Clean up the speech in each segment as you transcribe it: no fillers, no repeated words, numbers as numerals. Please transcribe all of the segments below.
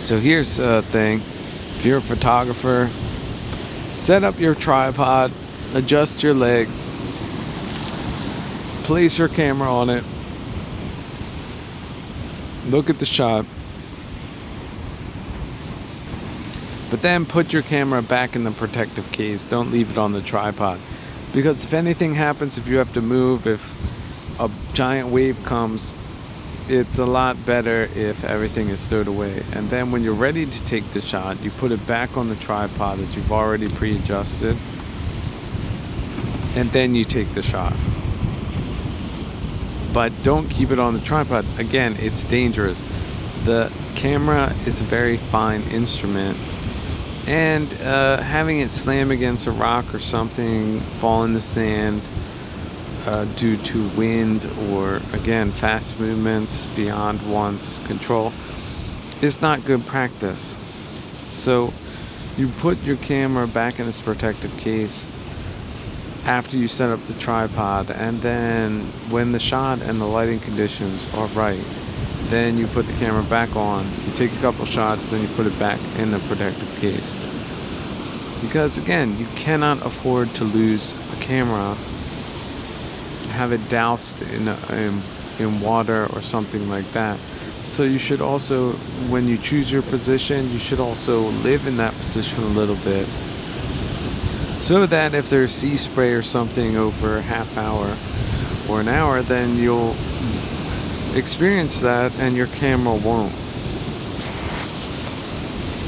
So here's a thing. If you're a photographer, set up your tripod, adjust your legs, place your camera on it, look at the shot, but then put your camera back in the protective case. Don't leave it on the tripod. Because if anything happens, if you have to move, if a giant wave comes, it's a lot better if everything is stowed away. And then when you're ready to take the shot, you put it back on the tripod that you've already pre-adjusted, and then you take the shot. But don't keep it on the tripod. Again, it's dangerous. The camera is a very fine instrument, and having it slam against a rock or something, fall in the sand due to wind or, again, fast movements beyond one's control is not good practice. So you put your camera back in its protective case after you set up the tripod, and then when the shot and the lighting conditions are right, then you put the camera back on, you take a couple shots, then you put it back in the protective case. Because again, you cannot afford to lose a camera, have it doused in water or something like that. So you should also, when you choose your position, you should also live in that position a little bit, so that if there's sea spray or something over a half hour or an hour, then you'll experience that and your camera won't.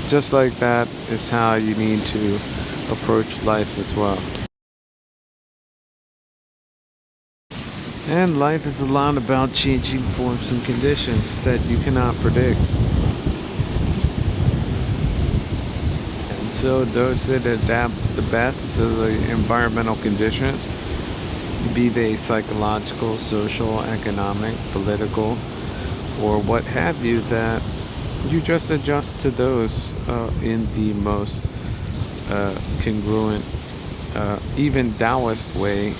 Just like that is how you need to approach life as well. And life is a lot about changing forms and conditions that you cannot predict. And so those that adapt the best to the environmental conditions, be they psychological, social, economic, political, or what have you, that you just adjust to those in the most congruent, even Taoist way,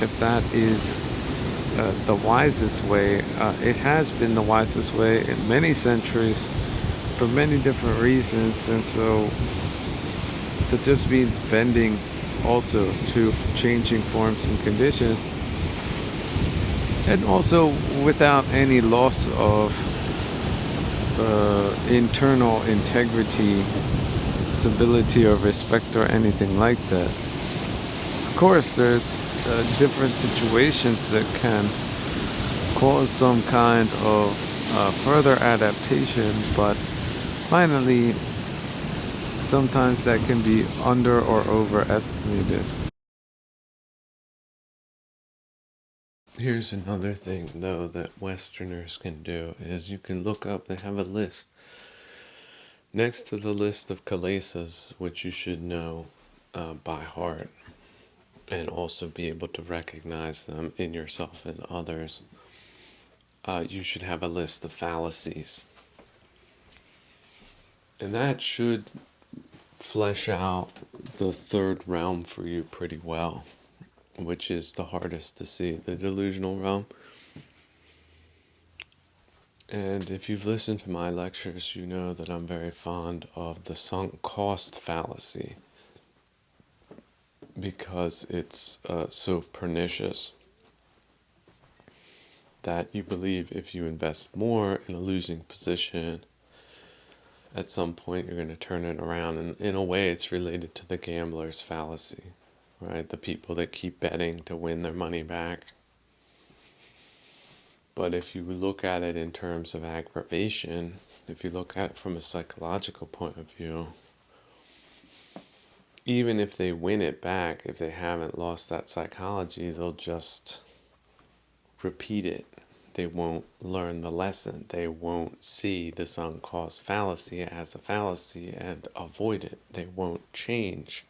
if that is the wisest way. It has been the wisest way in many centuries for many different reasons, and so that just means bending also to changing forms and conditions, and also without any loss of internal integrity, stability, or respect, or anything like that. Of course, there's different situations that can cause some kind of further adaptation, but finally, sometimes that can be under or overestimated. Here's another thing, though, that Westerners can do, is you can look up, they have a list. Next to the list of kilesas, which you should know by heart, and also be able to recognize them in yourself and others, you should have a list of fallacies. And that should flesh out the third realm for you pretty well, which is the hardest to see, the delusional realm. And if you've listened to my lectures, you know that I'm very fond of the sunk cost fallacy, because it's so pernicious that you believe if you invest more in a losing position, at some point you're going to turn it around. And in a way, it's related to the gambler's fallacy, right? The people that keep betting to win their money back. But if you look at it in terms of aggravation, if you look at it from a psychological point of view, even if they win it back, if they haven't lost that psychology, they'll just repeat it. They won't learn the lesson. They won't see the sunk cost fallacy as a fallacy and avoid it. They won't change.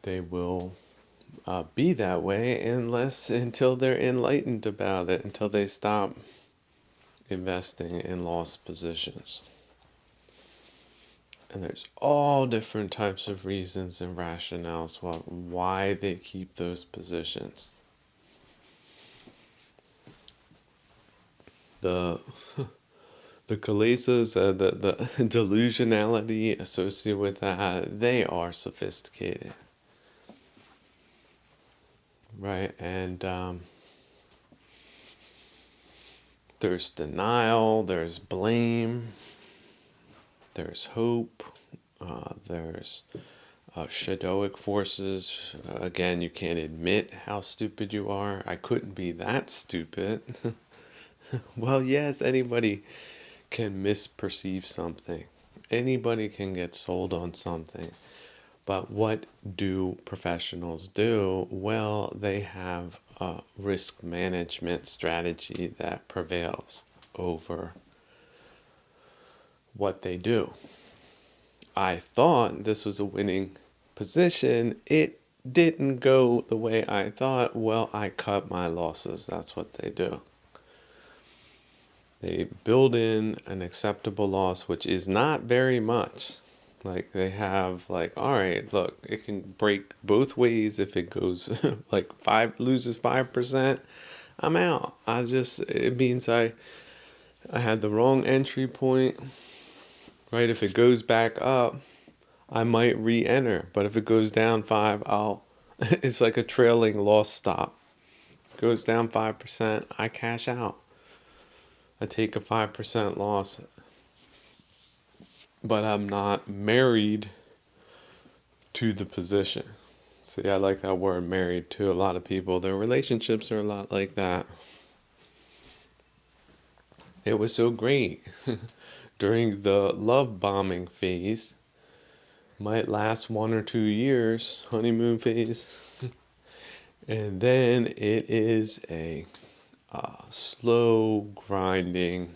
They will be that way until they're enlightened about it, until they stop investing in lost positions. And there's all different types of reasons and rationales why they keep those positions. The The kilesas, the delusionality associated with that, they are sophisticated, right? And there's denial, there's blame, there's hope, there's shadowic forces. Again, you can't admit how stupid you are. I couldn't be that stupid. Well, yes, anybody can misperceive something. Anybody can get sold on something. But what do professionals do? Well, they have a risk management strategy that prevails over what they do. I thought this was a winning position. It didn't go the way I thought. Well, I cut my losses. That's what they do. They build in an acceptable loss, which is not very much. Like they have like, all right, look, it can break both ways. If it goes like loses 5%, I'm out. It means I had the wrong entry point, right? If it goes back up, I might re-enter, but if it goes down 5, it's like a trailing loss stop. It goes down 5%, I cash out. I take a 5% loss, but I'm not married to the position. See, I like that word married to. A lot of people, their relationships are a lot like that. It was so great during the love bombing phase. Might last 1 or 2 years, honeymoon phase. And then it is a slow grinding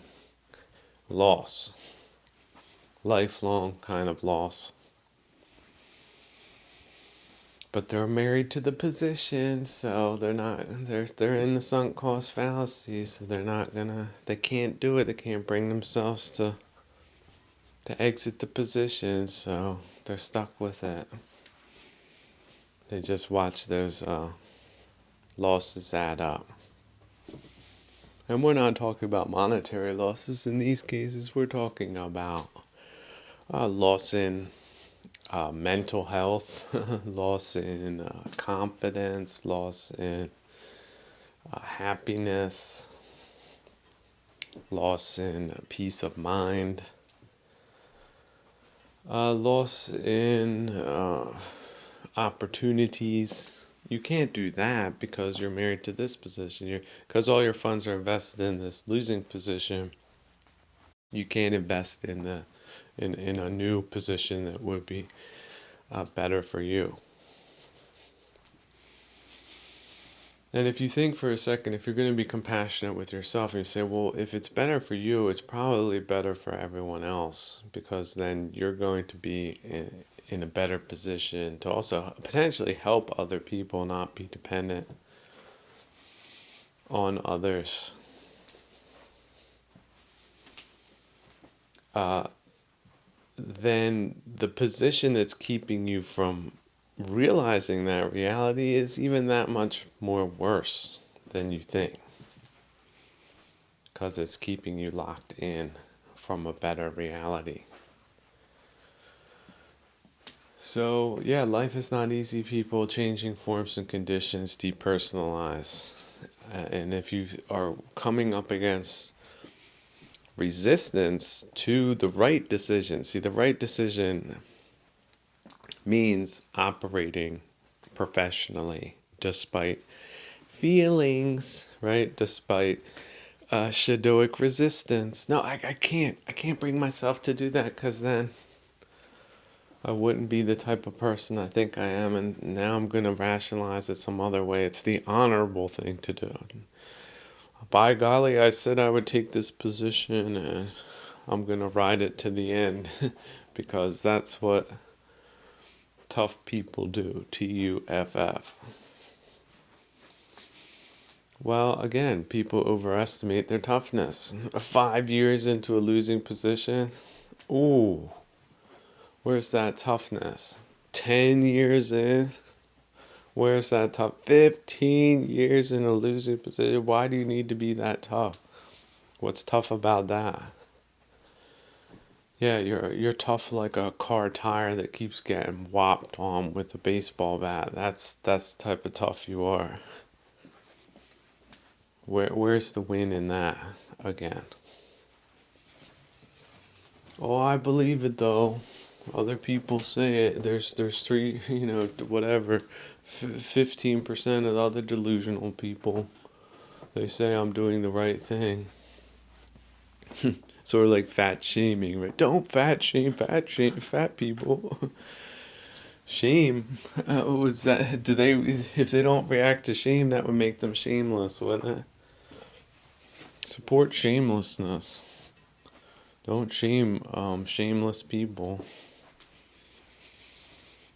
loss. Lifelong kind of loss. But they're married to the position, so they're in the sunk cost fallacy, so they can't do it, they can't bring themselves to exit the position, so they're stuck with it. They just watch those losses add up. And we're not talking about monetary losses in these cases, we're talking about loss in mental health, loss in confidence, loss in happiness, loss in peace of mind, loss in opportunities. You can't do that because you're married to this position. Because all your funds are invested in this losing position. You can't invest in a new position that would be better for you. And if you think for a second, if you're going to be compassionate with yourself and you say, well, if it's better for you, it's probably better for everyone else, because then you're going to be in a better position to also potentially help other people, not be dependent on others. Then the position that's keeping you from realizing that reality is even that much more worse than you think, because it's keeping you locked in from a better reality. So yeah, life is not easy, people. Changing forms and conditions, depersonalize. And if you are coming up against resistance to the right decision, see, the right decision means operating professionally despite feelings, right? Despite shadowic resistance. No, I can't bring myself to do that, because then I wouldn't be the type of person I think I am, and now I'm going to rationalize it some other way. It's the honorable thing to do. By golly, I said I would take this position, and I'm going to ride it to the end because that's what tough people do. TUFF. Well, again, people overestimate their toughness. 5 years into a losing position, ooh, where's that toughness? 10 years in, where's that tough? 15 years in a losing position, why do you need to be that tough? What's tough about that? Yeah, you're tough like a car tire that keeps getting whopped on with a baseball bat. That's the type of tough you are. Where's the win in that again? Oh, I believe it though. Other people say it. There's three, whatever, 15% of the other delusional people. They say I'm doing the right thing. Sort of like fat shaming, right? Don't fat shame, fat people. Shame? Was that? Do they? If they don't react to shame, that would make them shameless, wouldn't it? Support shamelessness. Don't shame shameless people.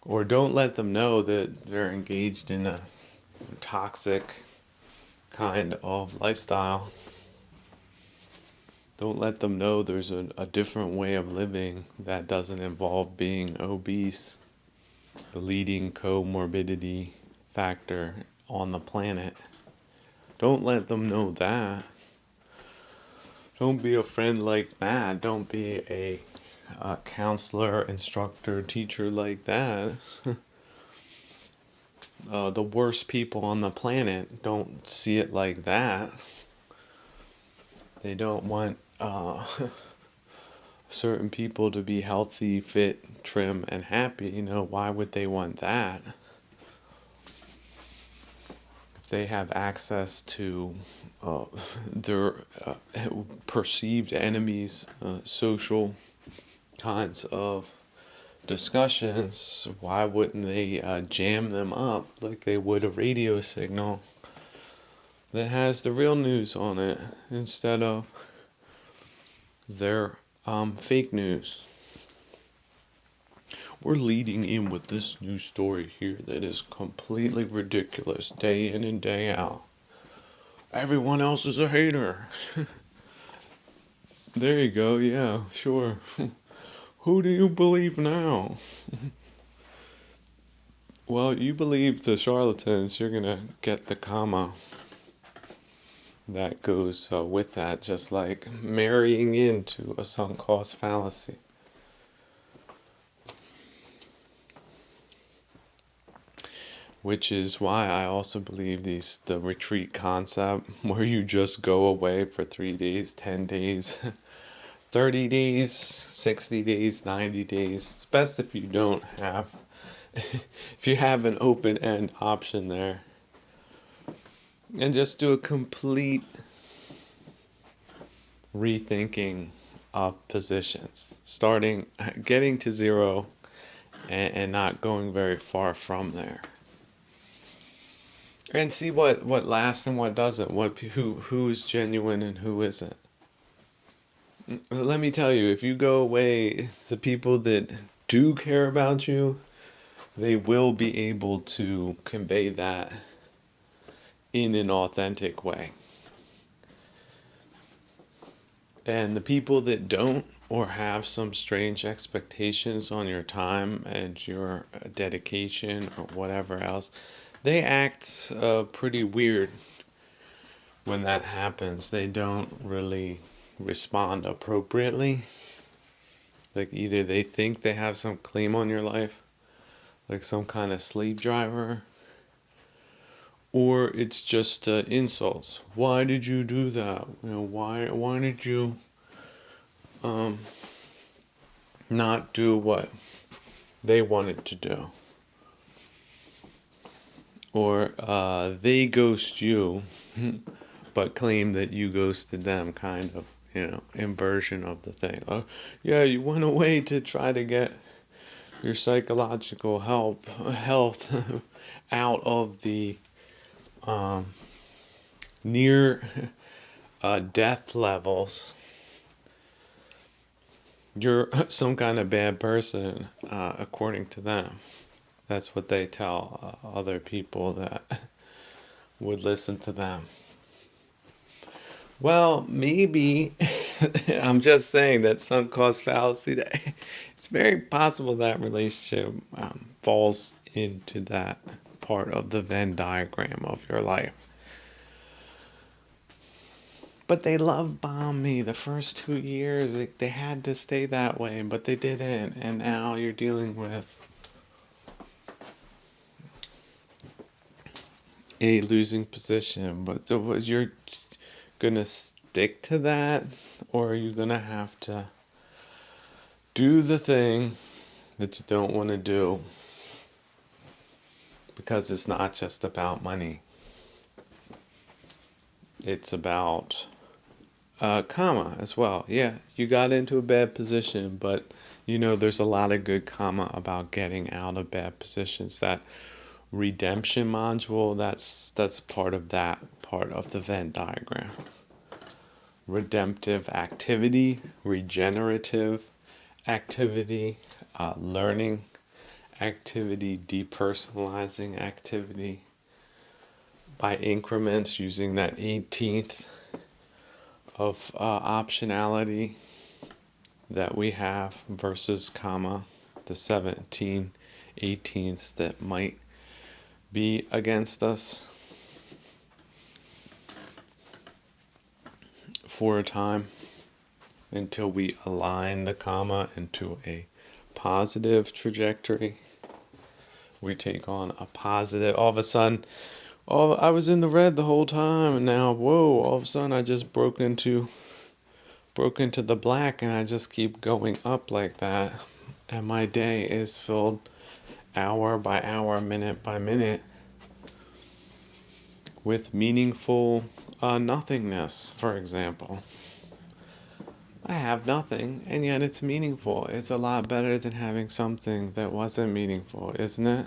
Or don't let them know that they're engaged in a toxic kind of lifestyle. Don't let them know there's a different way of living that doesn't involve being obese, the leading comorbidity factor on the planet. Don't let them know that. Don't be a friend like that. Don't be a counselor, instructor, teacher like that. The worst people on the planet don't see it like that. They don't want certain people to be healthy, fit, trim, and happy. Why would they want that? If they have access to their perceived enemies, social kinds of discussions, why wouldn't they jam them up like they would a radio signal that has the real news on it instead of their fake news? We're leading in with this news story here that is completely ridiculous day in and day out. Everyone else is a hater. There you go, yeah, sure. Who do you believe now? Well, you believe the charlatans, you're gonna get the comma that goes with that, just like marrying into a sunk cost fallacy. Which is why I also believe the retreat concept, where you just go away for 3 days, 10 days, 30 days, 60 days, 90 days. It's best if you don't have, if you have an open end option there. And just do a complete rethinking of positions, getting to zero and not going very far from there. And see what lasts and what doesn't, who is genuine and who isn't. Let me tell you, if you go away, the people that do care about you, they will be able to convey that in an authentic way. And the people that don't, or have some strange expectations on your time and your dedication or whatever else, they act pretty weird when that happens. They don't really respond appropriately. Like either they think they have some claim on your life, like some kind of slave driver, or it's just insults. Why did you do that? Why did you not do what they wanted to do? Or they ghost you, but claim that you ghosted them, kind of, inversion of the thing. Yeah, you went away to try to get your psychological health out of the near death levels. You're some kind of bad person, according to them. That's what they tell other people that would listen to them. Well, maybe, I'm just saying that sunk cost fallacy, that it's very possible that relationship falls into that part of the Venn diagram of your life. But they love bombed me the first 2 years. They had to stay that way, but they didn't. And now you're dealing with a losing position. But so you're gonna stick to that, or are you gonna have to do the thing that you don't want to do? Because it's not just about money. It's about karma as well. Yeah, you got into a bad position, but there's a lot of good karma about getting out of bad positions. That redemption module, that's part of the Venn diagram. Redemptive activity, regenerative activity, learning activity, depersonalizing activity, by increments, using that 18th of optionality that we have versus comma the 17 18ths that might be against us for a time, until we align the comma into a positive trajectory. We take on a positive, all of a sudden, I was in the red the whole time, and now, whoa, all of a sudden I just broke into the black, and I just keep going up like that. And my day is filled hour by hour, minute by minute with meaningful nothingness, for example. I have nothing, and yet it's meaningful. It's a lot better than having something that wasn't meaningful, isn't it?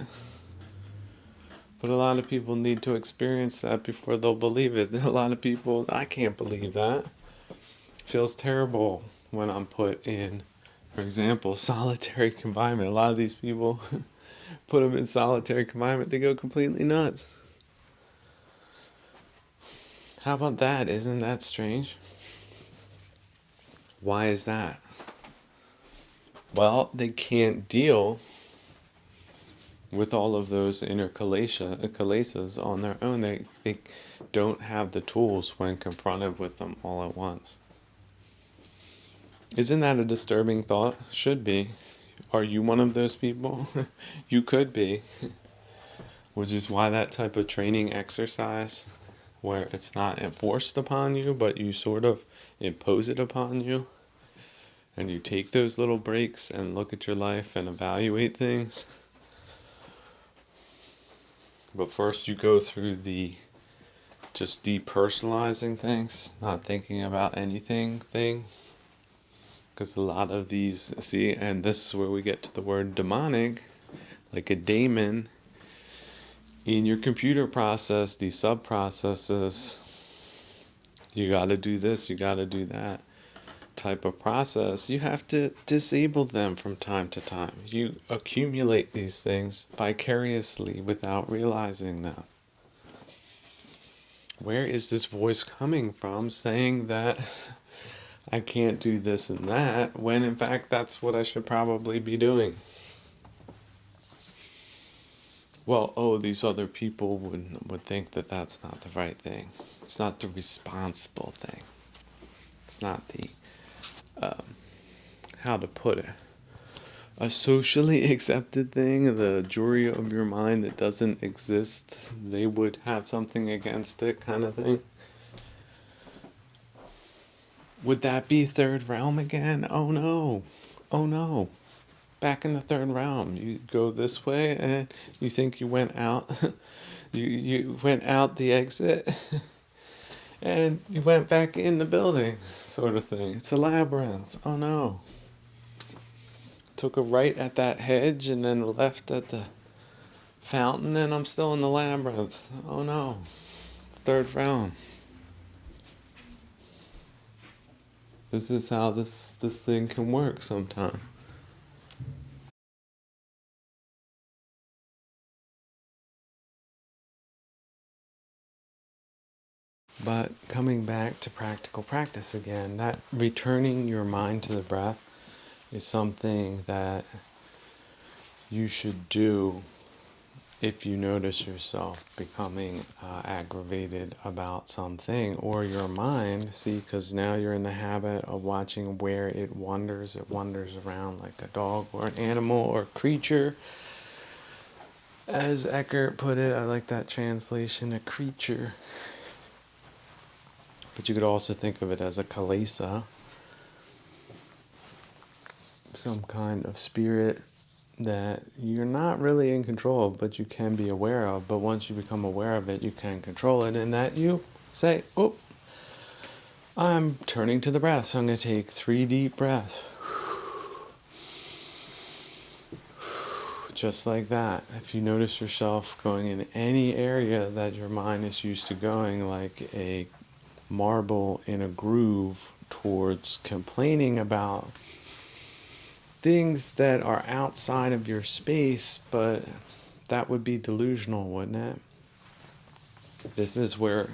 But a lot of people need to experience that before they'll believe it. A lot of people, I can't believe that. It feels terrible when I'm put in, for example, solitary confinement. A lot of these people, put them in solitary confinement, they go completely nuts. How about that? Isn't that strange? Why is that? Well, they can't deal with all of those inner kilesas on their own. They don't have the tools when confronted with them all at once. Isn't that a disturbing thought? Should be. Are you one of those people? You could be. Which is why that type of training exercise, where it's not enforced upon you, but you sort of impose it upon you, and you take those little breaks and look at your life and evaluate things. But first you go through the just depersonalizing things, not thinking about anything thing. Because a lot of these, and this is where we get to the word demonic, like a daemon in your computer process, these sub-processes, you got to do this, you got to do that type of process, you have to disable them from time to time. You accumulate these things vicariously without realizing them. Where is this voice coming from saying that I can't do this and that, when in fact that's what I should probably be doing? Well, these other people would think that that's not the right thing. It's not the responsible thing. It's not the how to put it, a socially accepted thing, the jury of your mind that doesn't exist, they would have something against it, kind of thing. Would that be third realm again? Oh no. Back in the third realm, you go this way and you think you went out. you went out the exit and you went back in the building, sort of thing. It's a labyrinth. Oh no. Took a right at that hedge and then left at the fountain, and I'm still in the labyrinth. Oh no. Third realm. This is how this thing can work sometime. But coming back to practical practice again, that returning your mind to the breath is something that you should do if you notice yourself becoming aggravated about something, or your mind, see, because now you're in the habit of watching where it wanders around like a dog or an animal or creature. As Eckhart put it, I like that translation, a creature. But you could also think of it as a kalesa, some kind of spirit that you're not really in control of, but you can be aware of. But once you become aware of it, you can control it, and that you say, oh, I'm turning to the breath, so I'm going to take 3 deep breaths. Just like that. If you notice yourself going in any area that your mind is used to going, like a marble in a groove towards complaining about things that are outside of your space, but that would be delusional, wouldn't it? This is where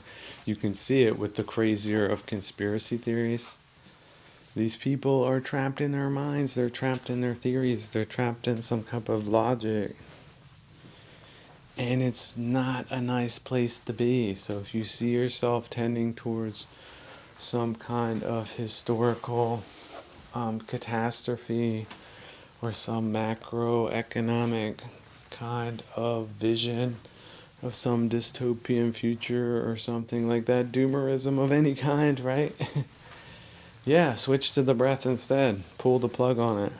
you can see it with the crazier of conspiracy theories. These people are trapped in their minds, they're trapped in their theories, they're trapped in some type of logic. And it's not a nice place to be. So if you see yourself tending towards some kind of historical catastrophe or some macroeconomic kind of vision of some dystopian future or something like that, doomerism of any kind, right? Yeah, switch to the breath instead. Pull the plug on it.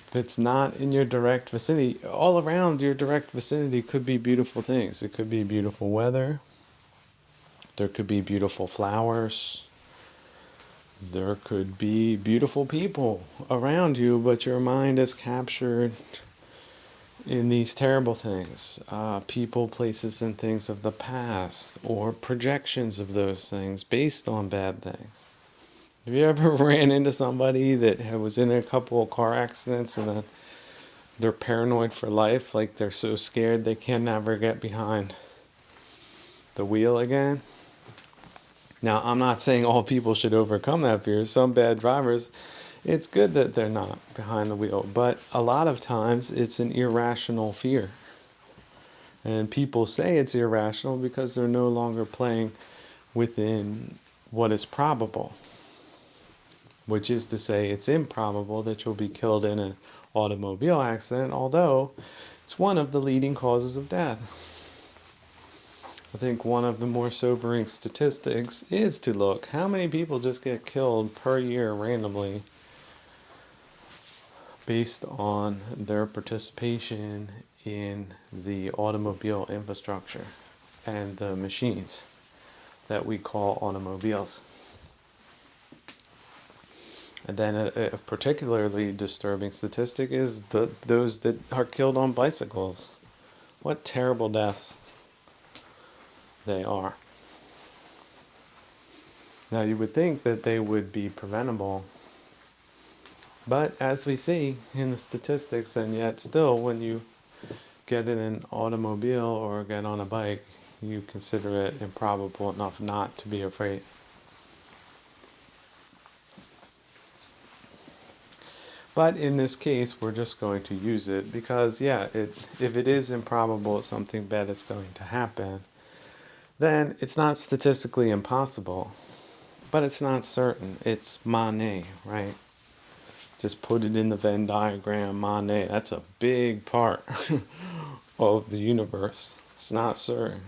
If it's not in your direct vicinity, all around your direct vicinity could be beautiful things. It could be beautiful weather. There could be beautiful flowers. There could be beautiful people around you, but your mind is captured in these terrible things. People, places, and things of the past, or projections of those things based on bad things. Have you ever ran into somebody that was in a couple of car accidents and they're paranoid for life, like they're so scared they can never get behind the wheel again? Now, I'm not saying all people should overcome that fear. Some bad drivers, it's good that they're not behind the wheel, but a lot of times it's an irrational fear. And people say it's irrational because they're no longer playing within what is probable. Which is to say, it's improbable that you'll be killed in an automobile accident, although it's one of the leading causes of death. I think one of the more sobering statistics is to look how many people just get killed per year randomly based on their participation in the automobile infrastructure and the machines that we call automobiles. And then a particularly disturbing statistic is those that are killed on bicycles. What terrible deaths they are. Now you would think that they would be preventable, but as we see in the statistics, and yet still when you get in an automobile or get on a bike, you consider it improbable enough not to be afraid. But in this case, we're just going to use it because, if it is improbable something bad is going to happen, then it's not statistically impossible, but it's not certain. It's Mundane, right? Just put it in the Venn diagram, Mundane. That's a big part of the universe. It's not certain.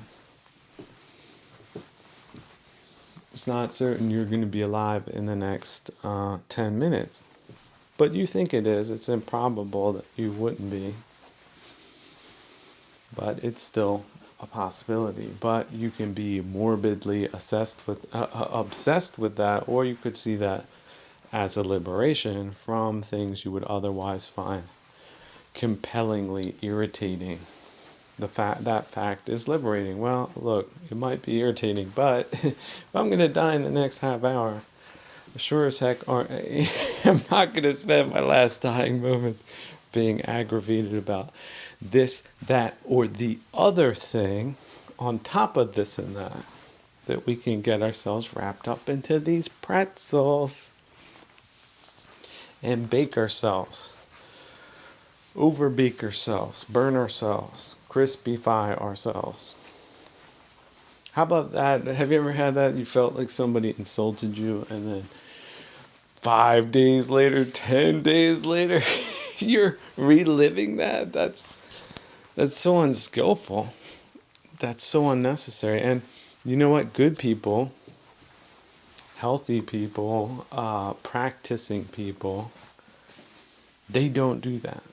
It's not certain you're going to be alive in the next 10 minutes. But you think it is. It's improbable that you wouldn't be. But it's still a possibility. But you can be morbidly obsessed with that, or you could see that as a liberation from things you would otherwise find compellingly irritating. That fact is liberating. Well, look, it might be irritating, but if I'm going to die in the next half hour, sure as heck I'm not going to spend my last dying moments being aggravated about this, that, or the other thing on top of this and that we can get ourselves wrapped up into these pretzels and bake ourselves overbake ourselves, burn ourselves, crispify ourselves. How about that? Have you ever had that? You felt like somebody insulted you, and then 5 days later, 10 days later, you're reliving that? That's so unskillful. That's so unnecessary. And you know what? Good people, healthy people, practicing people, they don't do that.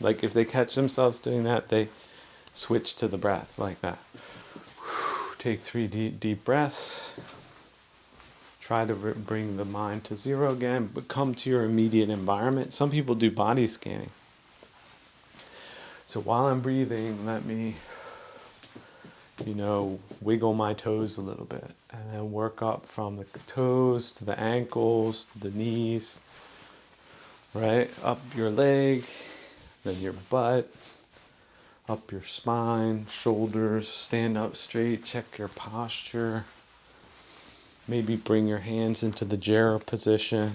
Like if they catch themselves doing that, they switch to the breath like that. Take 3 deep breaths. Try to bring the mind to zero again, but come to your immediate environment. Some people do body scanning. So while I'm breathing, let me, wiggle my toes a little bit and then work up from the toes to the ankles to the knees, right? Up your leg, then your butt, up your spine, shoulders, stand up straight, check your posture. Maybe bring your hands into the Jera position.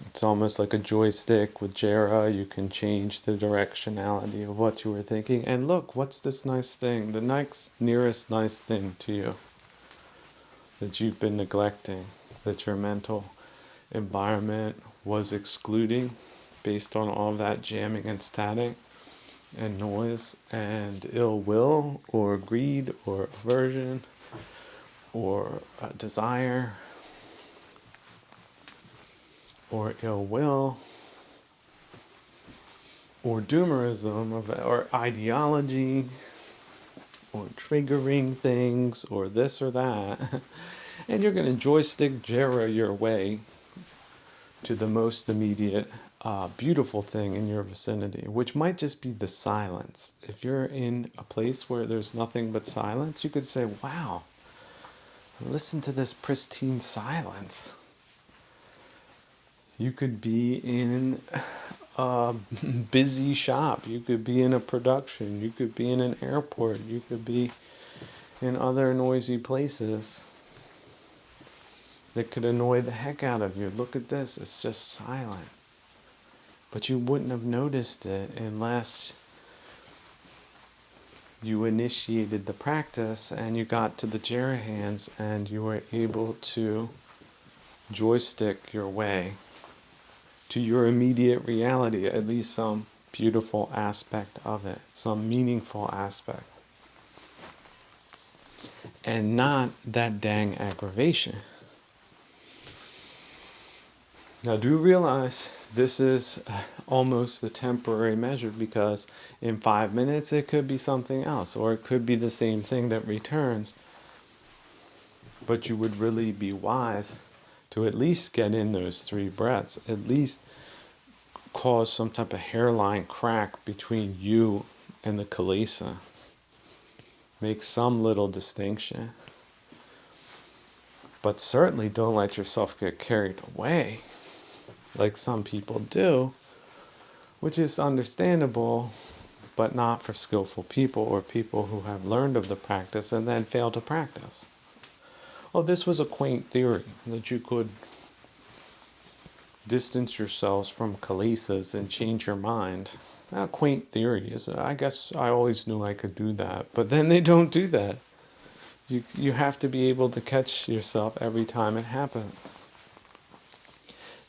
It's almost like a joystick with Jera. You can change the directionality of what you were thinking. And look, what's this nice thing? The next nearest nice thing to you that you've been neglecting, that your mental environment was excluding based on all of that jamming and static and noise and ill will or greed or aversion or desire or ill will or doomerism or ideology or triggering things or this or that. And you're going to joystick Jera your way to the most immediate beautiful thing in your vicinity, which might just be the silence. If you're in a place where there's nothing but silence, you could say, wow, listen to this pristine silence. You could be in a busy shop. You could be in a production. You could be in an airport. You could be in other noisy places that could annoy the heck out of you. Look at this. It's just silent. But you wouldn't have noticed it unless you initiated the practice and you got to the Jera hands and you were able to joystick your way to your immediate reality, at least some beautiful aspect of it, some meaningful aspect. And not that dang aggravation. Now do realize this is almost a temporary measure, because in 5 minutes it could be something else, or it could be the same thing that returns. But you would really be wise to at least get in those 3 breaths, at least cause some type of hairline crack between you and the kilesa. Make some little distinction. But certainly don't let yourself get carried away like some people do, which is understandable, but not for skillful people or people who have learned of the practice and then fail to practice. Oh, this was a quaint theory that you could distance yourselves from kilesas and change your mind. A quaint theory is, I guess I always knew I could do that, but then they don't do that. You have to be able to catch yourself every time it happens.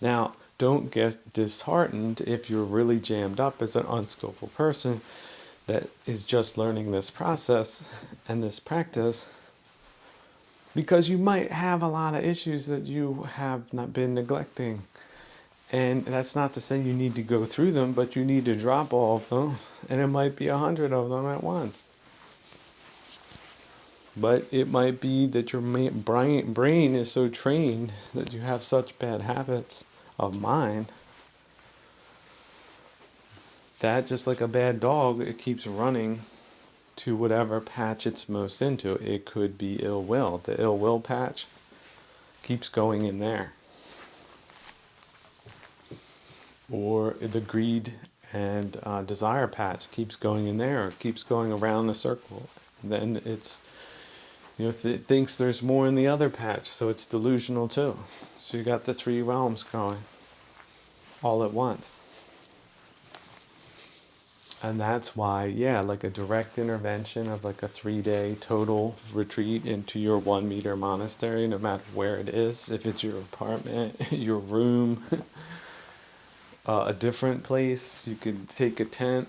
Now, don't get disheartened if you're really jammed up as an unskillful person that is just learning this process and this practice, because you might have a lot of issues that you have not been neglecting. And that's not to say you need to go through them, but you need to drop all of them, and it might be 100 of them at once. But it might be that your brain is so trained that you have such bad habits of mind that, just like a bad dog, it keeps running to whatever patch it's most into. It could be ill will. The ill will patch keeps going in there. Or the greed and desire patch keeps going in there, or keeps going around the circle. Then it's, thinks there's more in the other patch, so it's delusional too. So you got the 3 realms going. all at once. And that's why, yeah, like a direct intervention of like a 3-day total retreat into your 1 meter monastery, no matter where it is, if it's your apartment, your room, a different place, you could take a tent,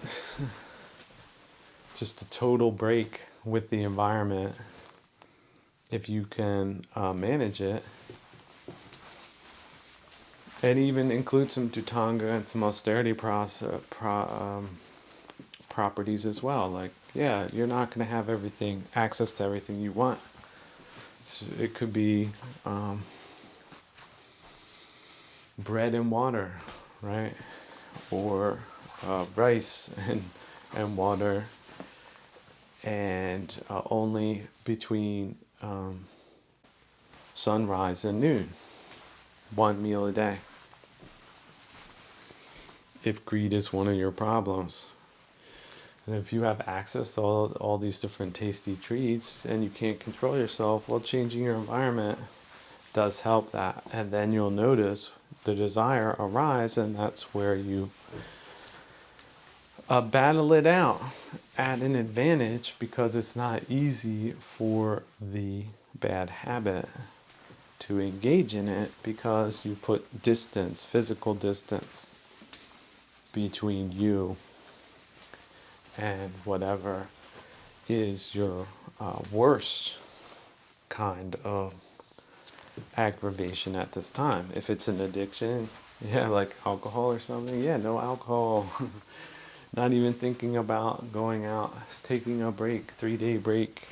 just a total break with the environment. If you can manage it, and even include some Dutanga and some austerity properties as well. Like, yeah, you're not going to have everything, access to everything you want. So it could be bread and water, right? Or rice and water, and only between sunrise and noon, 1 meal a day. If greed is one of your problems. And if you have access to all these different tasty treats and you can't control yourself, well, changing your environment does help that. And then you'll notice the desire arise, and that's where you battle it out at an advantage, because it's not easy for the bad habit to engage in it, because you put distance, physical distance, between you and whatever is your worst kind of aggravation at this time. If it's an addiction, yeah, like alcohol or something, yeah, no alcohol. Not even thinking about going out, taking a break, 3-day break,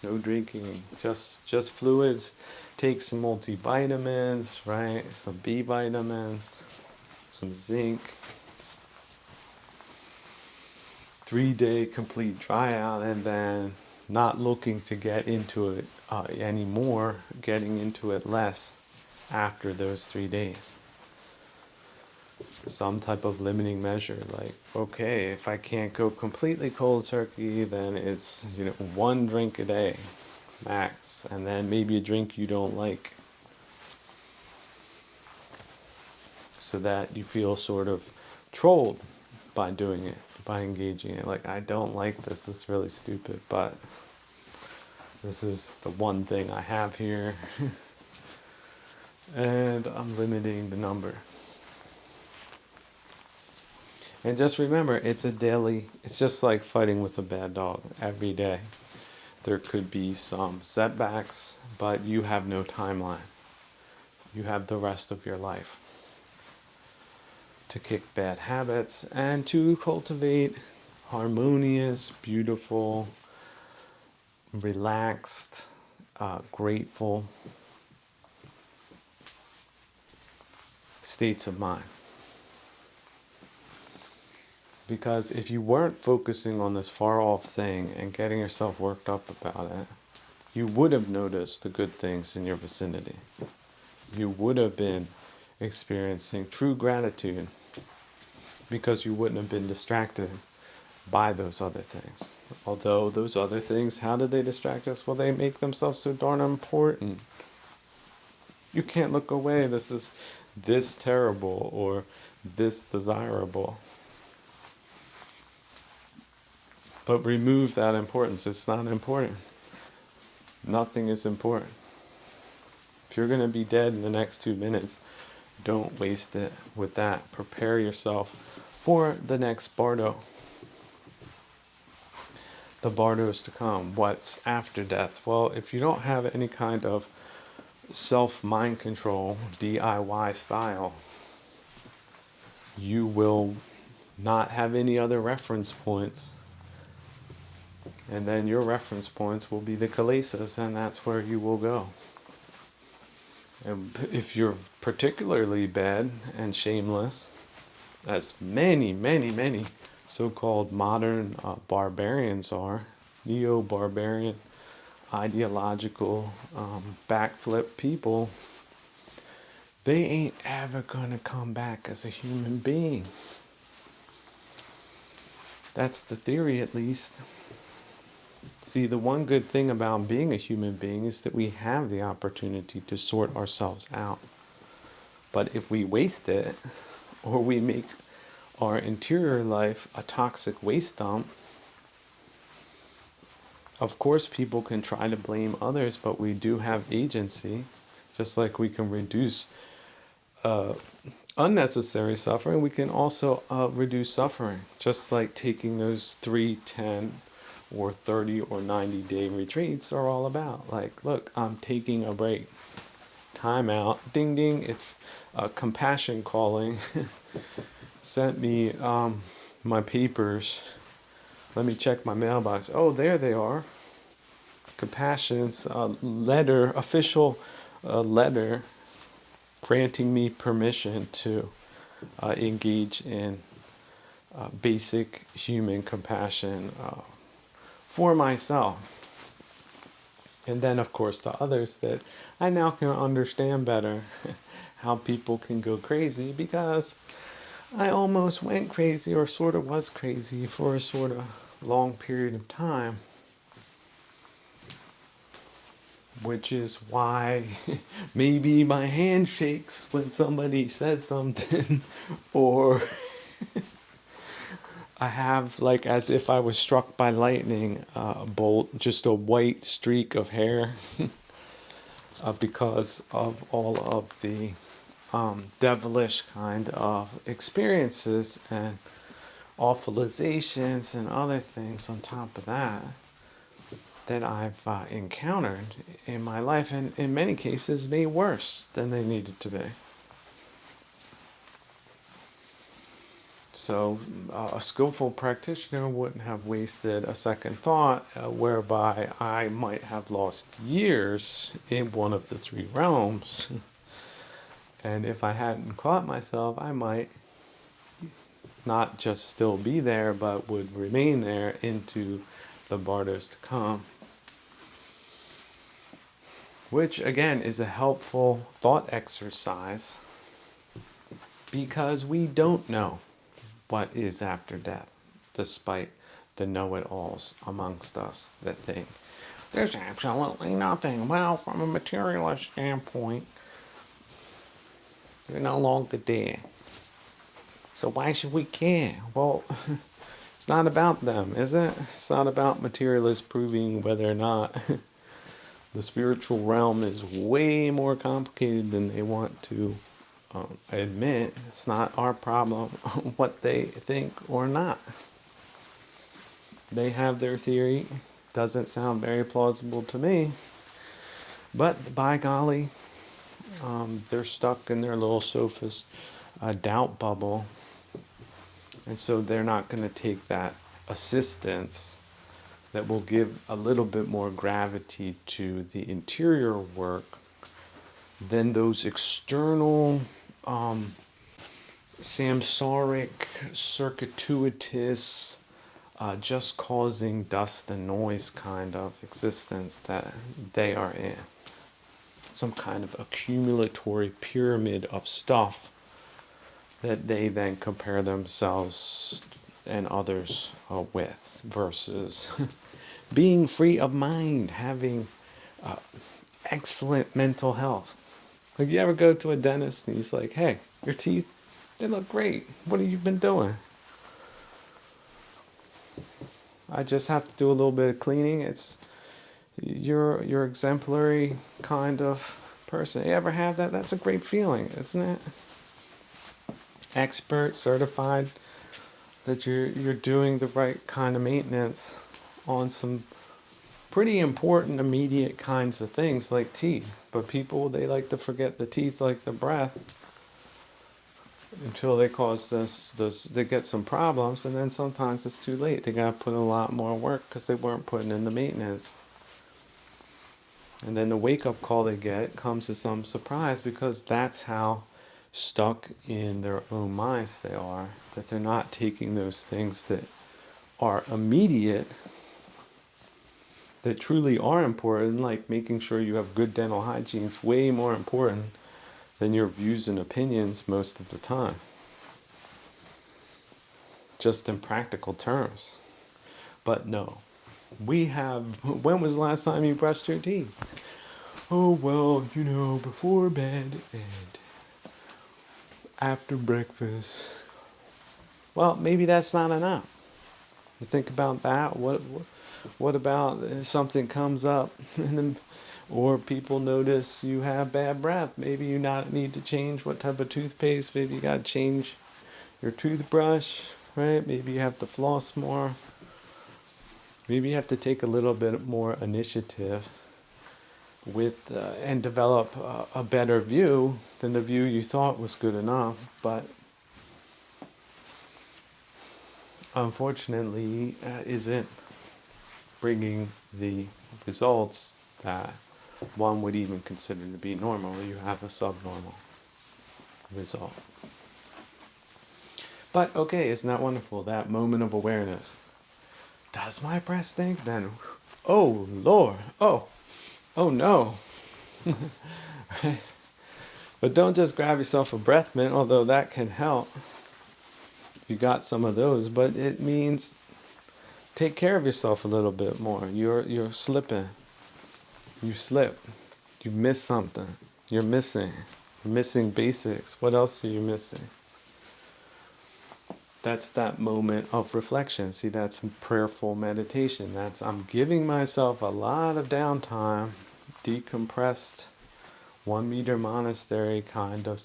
no drinking, just fluids. Take some multivitamins, right? Some B vitamins, some zinc. 3-day complete dry out, and then not looking to get into it anymore, getting into it less after those 3 days. Some type of limiting measure, like, okay, if I can't go completely cold turkey, then it's 1 drink a day max, and then maybe a drink you don't like, so that you feel sort of trolled by doing it, by engaging it. Like, I don't like this, it's really stupid, but this is the one thing I have here, and I'm limiting the number. And just remember, it's just like fighting with a bad dog every day. There could be some setbacks, but you have no timeline. You have the rest of your life to kick bad habits and to cultivate harmonious, beautiful, relaxed, grateful states of mind. Because if you weren't focusing on this far off thing and getting yourself worked up about it, you would have noticed the good things in your vicinity. You would have been experiencing true gratitude, because you wouldn't have been distracted by those other things. Although those other things, how do they distract us? Well, they make themselves so darn important. You can't look away. This is this terrible or this desirable. But remove that importance. It's not important. Nothing is important. If you're going to be dead in the next 2 minutes, don't waste it with that. Prepare yourself for the next bardo. The bardos to come. What's after death? Well, if you don't have any kind of self-mind control, DIY style, you will not have any other reference points. And then your reference points will be the kilesas, and that's where you will go. And if you're particularly bad and shameless, as many, many, many so-called modern barbarians are, neo-barbarian, ideological, backflip people, they ain't ever gonna come back as a human being. That's the theory, at least. See, the one good thing about being a human being is that we have the opportunity to sort ourselves out. But if we waste it or we make our interior life a toxic waste dump, of course people can try to blame others, but we do have agency. Just like we can reduce unnecessary suffering, we can also reduce suffering. Just like taking those 3, 10, or 30 or 90-day retreats are all about. Like, look, I'm taking a break. Time out. Ding ding. It's compassion calling. Sent me my papers. Let me check my mailbox. Oh, there they are. Compassion's letter, official letter, granting me permission to engage in basic human compassion for myself. And then, of course, to others, that I now can understand better how people can go crazy, because I almost went crazy, or sort of was crazy, for a sort of long period of time. Which is why maybe my hand shakes when somebody says something, or I have, like, as if I was struck by lightning bolt, just a white streak of hair because of all of the devilish kind of experiences and awfulizations and other things on top of that I've encountered in my life, and in many cases made worse than they needed to be. So a skillful practitioner wouldn't have wasted a second thought whereby I might have lost years in one of the 3 realms. And if I hadn't caught myself, I might not just still be there, but would remain there into the bardos to come. Which, again, is a helpful thought exercise, because we don't know what is after death, despite the know-it-alls amongst us that think there's absolutely nothing. Well, from a materialist standpoint, you're no longer there. So why should we care? Well, it's not about them, is it? It's not about materialists proving whether or not the spiritual realm is way more complicated than they want to admit. It's not our problem what they think or not. They have their theory. Doesn't sound very plausible to me. But by golly, they're stuck in their little sophist doubt bubble. And so they're not going to take that assistance that will give a little bit more gravity to the interior work than those external samsaric, circuitous, just causing dust and noise kind of existence that they are in. Some kind of accumulatory pyramid of stuff that they then compare themselves and others with, versus being free of mind, having excellent mental health. Like, you ever go to a dentist and he's like, hey, your teeth, they look great. What have you been doing? I just have to do a little bit of cleaning. You're exemplary kind of person. You ever have that? That's a great feeling, isn't it? Expert, certified, that you're doing the right kind of maintenance on some pretty important immediate kinds of things like teeth. But people, they like to forget the teeth like the breath until they they get some problems, and then sometimes it's too late. They gotta put in a lot more work because they weren't putting in the maintenance. And then the wake-up call they get comes as some surprise, because that's how stuck in their own minds they are, that they're not taking those things that are immediate, that truly are important, like making sure you have good dental hygiene, is way more important than your views and opinions most of the time. Just in practical terms. But no. When was the last time you brushed your teeth? Oh, well, before bed, and after breakfast. Well, maybe that's not enough. You think about that. What about if something comes up and then, or people notice you have bad breath? Maybe you not need to change what type of toothpaste. Maybe you got to change your toothbrush, right? Maybe you have to floss more. Maybe you have to take a little bit more initiative with and develop a better view than the view you thought was good enough. But unfortunately, isn't bringing the results that one would even consider to be normal. You have a subnormal result. But okay, isn't that wonderful? That moment of awareness. Does my breath stink? Then, oh Lord, oh no. But don't just grab yourself a breath mint, although that can help. You got some of those, but it means take care of yourself a little bit more. You're slipping. You slip. You miss something. You're missing. You're missing basics. What else are you missing? That's that moment of reflection. See, that's prayerful meditation. That's I'm giving myself a lot of downtime, decompressed, 1 meter monastery kind of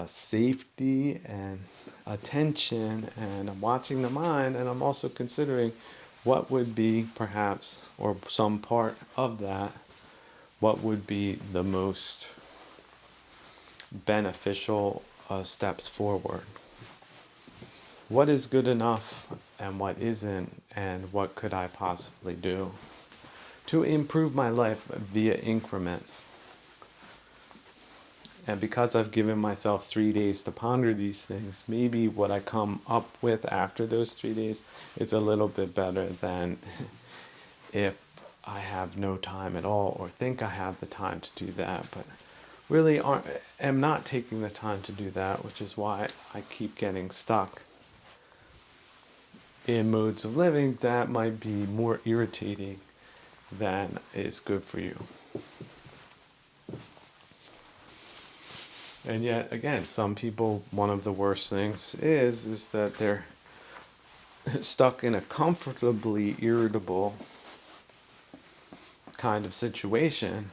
safety and attention, and I'm watching the mind, and I'm also considering what would be perhaps, or some part of that, what would be the most beneficial steps forward. What is good enough and what isn't, and what could I possibly do to improve my life via increments? And because I've given myself 3 days to ponder these things, maybe what I come up with after those 3 days is a little bit better than if I have no time at all, or think I have the time to do that, but really am not taking the time to do that, which is why I keep getting stuck in modes of living that might be more irritating than is good for you. And yet, again, some people, one of the worst things is that they're stuck in a comfortably irritable kind of situation,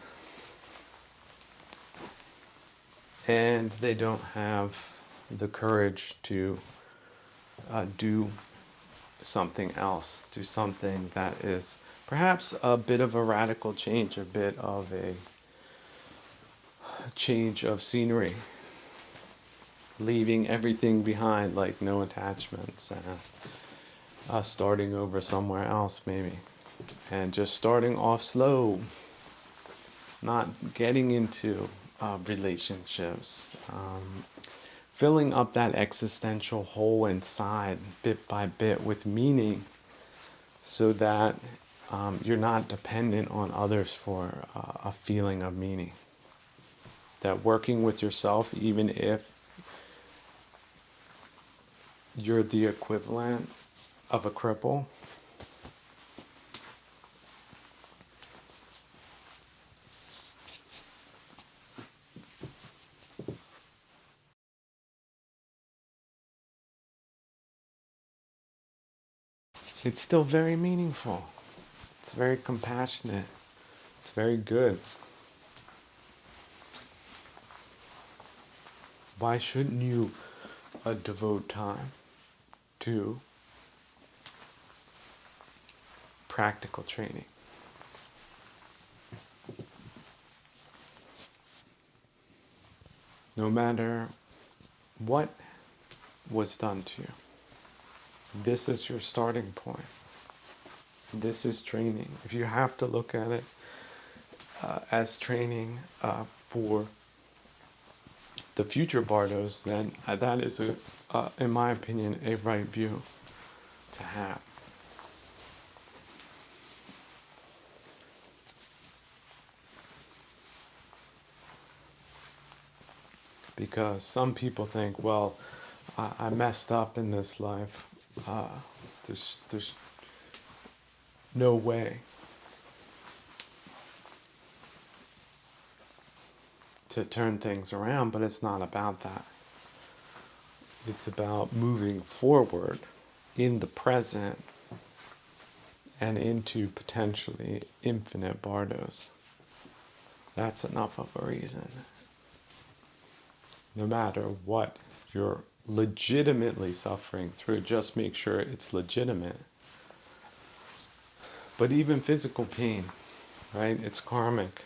and they don't have the courage to do something else, do something that is perhaps a bit of a radical change, a bit of a change of scenery, leaving everything behind, like no attachments, and starting over somewhere else maybe, and just starting off slow, not getting into relationships, filling up that existential hole inside bit by bit with meaning, so that you're not dependent on others for a feeling of meaning. That working with yourself, even if you're the equivalent of a cripple, it's still very meaningful. It's very compassionate. It's very good. Why shouldn't you devote time to practical training? No matter what was done to you, this is your starting point. This is training. If you have to look at it as training for the future Bardos, then that is, in my opinion, a right view to have. Because some people think, well, I messed up in this life. There's no way to turn things around, but it's not about that. It's about moving forward in the present and into potentially infinite bardos. That's enough of a reason. No matter what you're legitimately suffering through, just make sure it's legitimate. But even physical pain, right? It's karmic.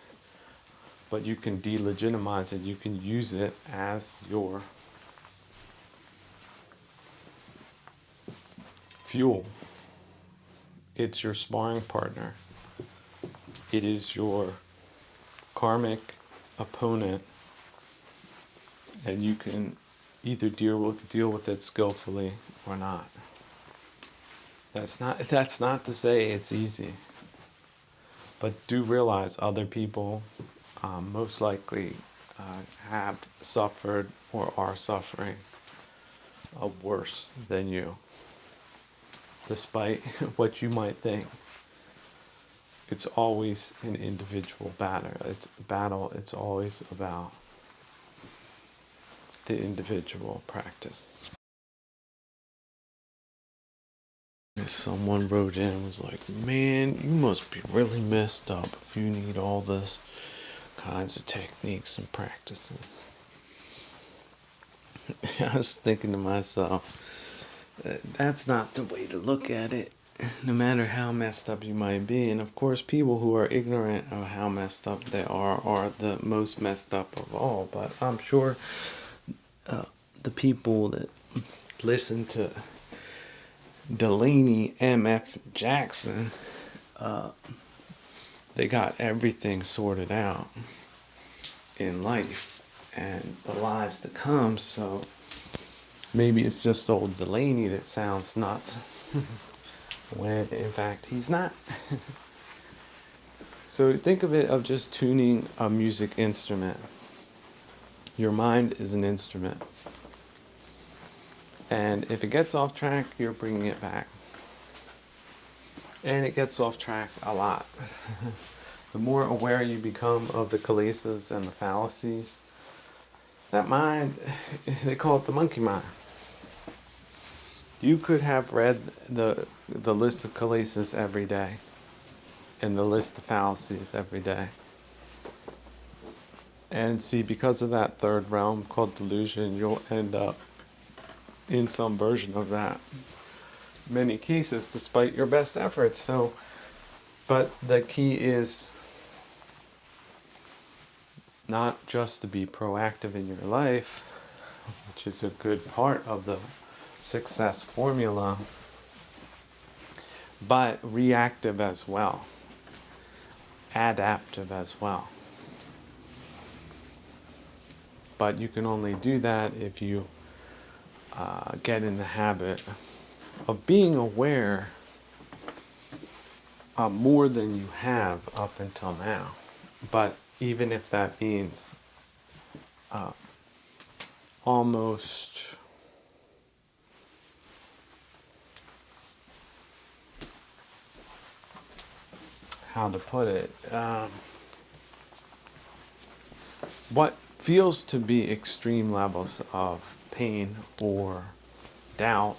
But you can delegitimize it. You can use it as your fuel. It's your sparring partner. It is your karmic opponent. And you can either deal with it skillfully or not. That's not to say it's easy. But do realize other people most likely have suffered or are suffering worse than you. Despite what you might think, it's always an individual battle. It's always about the individual practice. Someone wrote in and was like, man, you must be really messed up if you need all this kinds of techniques and practices. I was thinking to myself, that's not the way to look at it, no matter how messed up you might be. And of course, people who are ignorant of how messed up they are the most messed up of all. But I'm sure the people that listen to Delaney M.F. Jackson, they got everything sorted out in life and the lives to come. So maybe it's just old Delaney that sounds nuts when in fact he's not. So think of it of just tuning a music instrument. Your mind is an instrument. And if it gets off track, you're bringing it back. And it gets off track a lot. The more aware you become of the kilesas and the fallacies, that mind, they call it the monkey mind. You could have read the list of kilesas every day and the list of fallacies every day. And see, because of that third realm called delusion, you'll end up in some version of that. Many cases, despite your best efforts. So, but the key is not just to be proactive in your life, which is a good part of the success formula, but reactive as well, adaptive as well. But you can only do that if you get in the habit of being aware more than you have up until now. But even if that means almost how to put it, what feels to be extreme levels of pain or doubt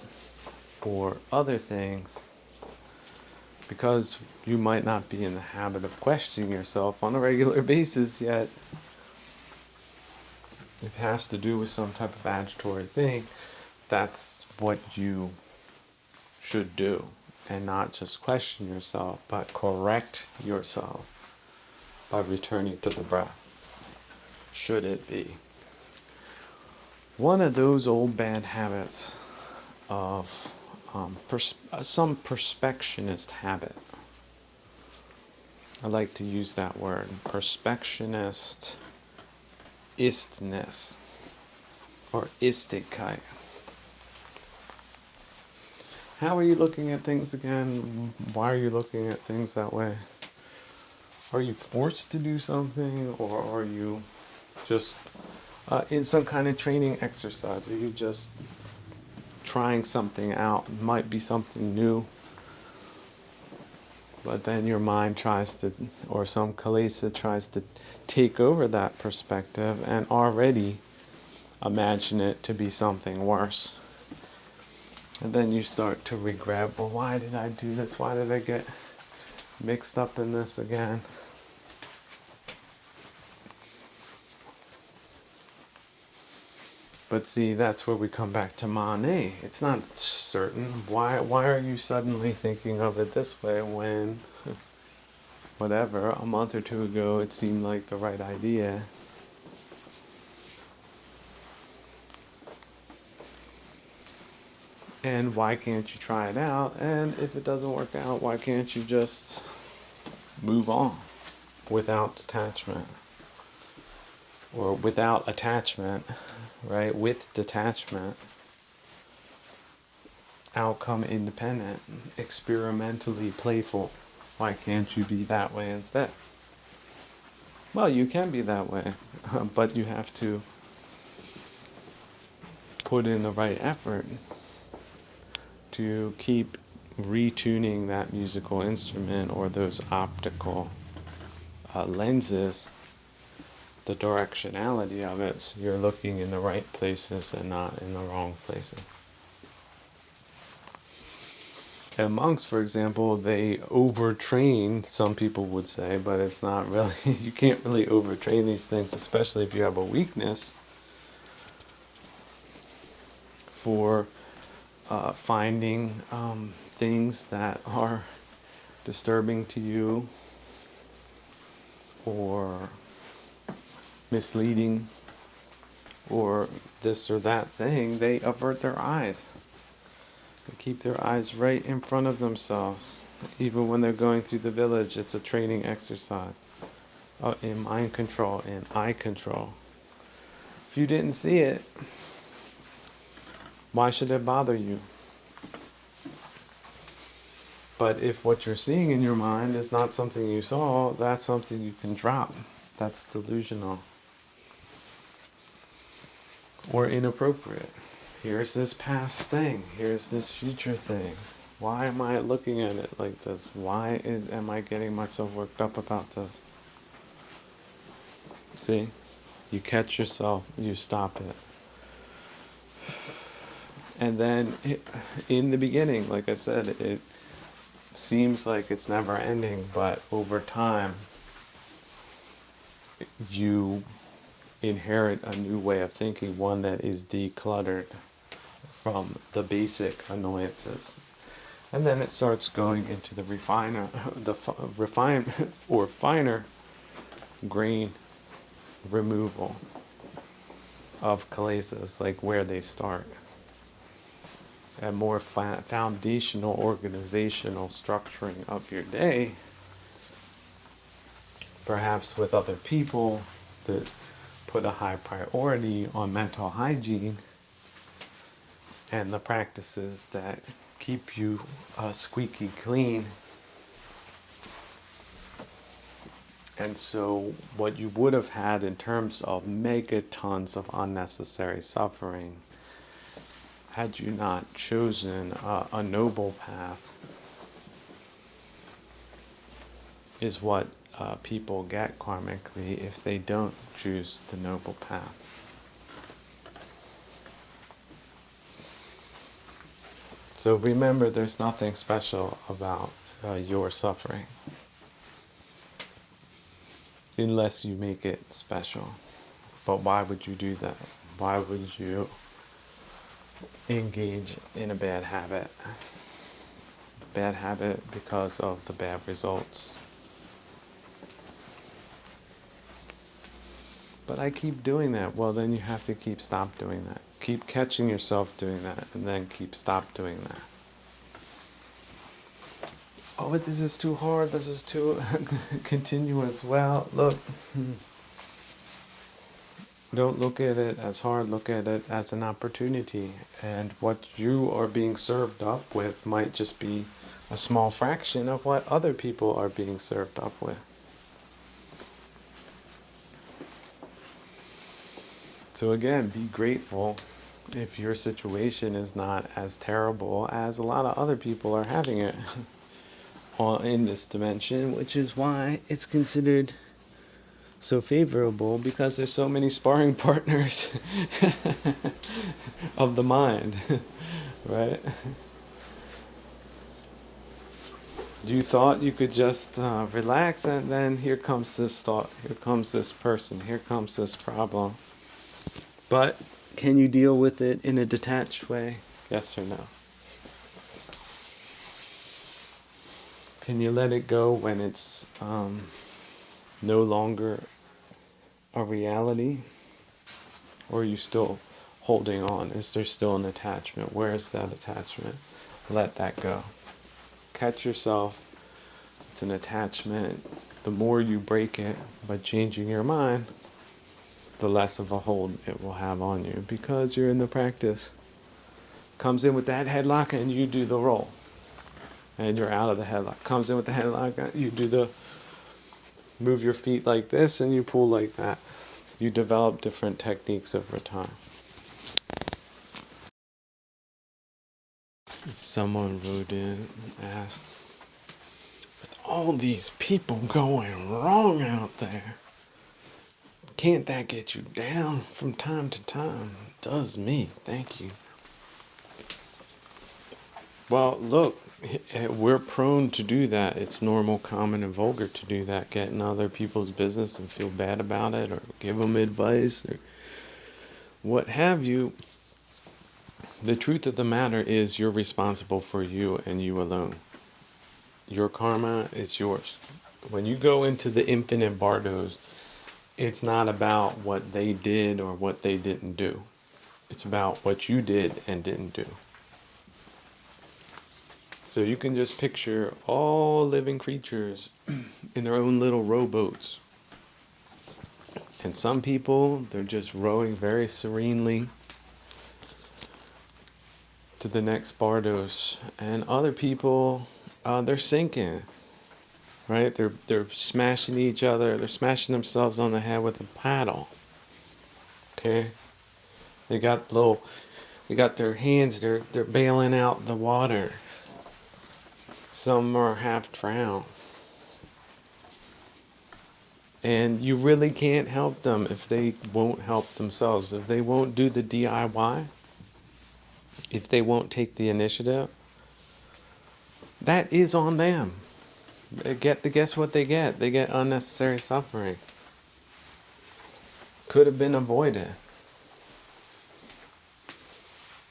or other things, because you might not be in the habit of questioning yourself on a regular basis yet. If it has to do with some type of agitory thing, that's what you should do, and not just question yourself, but correct yourself by returning to the breath. Should it be one of those old bad habits of some perspectionist habit? I like to use that word, perspectionist istness or istigkeit. How are you looking at things again? Why are you looking at things that way? Are you forced to do something, or are you just in some kind of training exercise? Are you just trying something out? It might be something new, but then your mind tries to, or some kilesa tries to take over that perspective, and already imagine it to be something worse. And then you start to regret, well, why did I do this? Why did I get mixed up in this again? But see, that's where we come back to Mundane. It's not certain. Why are you suddenly thinking of it this way when, whatever, a month or two ago it seemed like the right idea? And why can't you try it out? And if it doesn't work out, why can't you just move on without detachment? Or without attachment, right? With detachment, outcome independent, experimentally playful. Why can't you be that way instead? Well, you can be that way, but you have to put in the right effort to keep retuning that musical instrument or those optical lenses, the directionality of it, so you're looking in the right places and not in the wrong places. And monks, for example, they overtrain, some people would say, but it's not really, you can't really overtrain these things, especially if you have a weakness for finding things that are disturbing to you or misleading or this or that thing. They avert their eyes. They keep their eyes right in front of themselves. Even when they're going through the village, it's a training exercise in mind control, in eye control. If you didn't see it, why should it bother you? But if what you're seeing in your mind is not something you saw, that's something you can drop. That's delusional or inappropriate. Here's this past thing. Here's this future thing. Why am I looking at it like this? Why am I getting myself worked up about this? See? You catch yourself, you stop it. And then in the beginning, like I said, it seems like it's never ending, but over time, you inherit a new way of thinking, one that is decluttered from the basic annoyances. And then it starts going into the refiner, refine or finer grain removal of kilesas, like where they start. And more foundational organizational structuring of your day, perhaps with other people that put a high priority on mental hygiene and the practices that keep you squeaky clean. And so what you would have had in terms of megatons of unnecessary suffering, had you not chosen a noble path, is what people get karmically if they don't choose the noble path. So remember, there's nothing special about your suffering unless you make it special. But why would you do that? Why would you engage in a bad habit? Bad habit because of the bad results. But I keep doing that. Well, then you have to stop doing that. Keep catching yourself doing that, and then stop doing that. Oh, but this is too hard. This is too continuous. Well, look. Don't look at it as hard. Look at it as an opportunity. And what you are being served up with might just be a small fraction of what other people are being served up with. So again, be grateful if your situation is not as terrible as a lot of other people are having it in this dimension, which is why it's considered so favorable because there's so many sparring partners of the mind, right? You thought you could just relax, and then here comes this thought, here comes this person, here comes this problem. But can you deal with it in a detached way? Yes or no? Can you let it go when it's no longer a reality? Or are you still holding on? Is there still an attachment? Where is that attachment? Let that go. Catch yourself. It's an attachment. The more you break it by changing your mind, the less of a hold it will have on you because you're in the practice. Comes in with that headlock and you do the roll. And you're out of the headlock. Comes in with the headlock, you do the move your feet like this and you pull like that. You develop different techniques over time. Someone wrote in and asked, with all these people going wrong out there, can't that get you down from time to time? It does me. Thank you. Well, look, we're prone to do that. It's normal, common, and vulgar to do that. Get in other people's business and feel bad about it, or give them advice, or what have you. The truth of the matter is you're responsible for you and you alone. Your karma is yours. When you go into the infinite bardos, it's not about what they did or what they didn't do. It's about what you did and didn't do. So you can just picture all living creatures in their own little rowboats. And some people, they're just rowing very serenely to the next bardos. And other people, they're sinking, right? They're smashing each other. They're smashing themselves on the head with a paddle. Okay? They got their hands, they're bailing out the water. Some are half drowned. And you really can't help them if they won't help themselves. If they won't do the DIY, if they won't take the initiative, that is on them. Guess what they get? They get unnecessary suffering. Could have been avoided.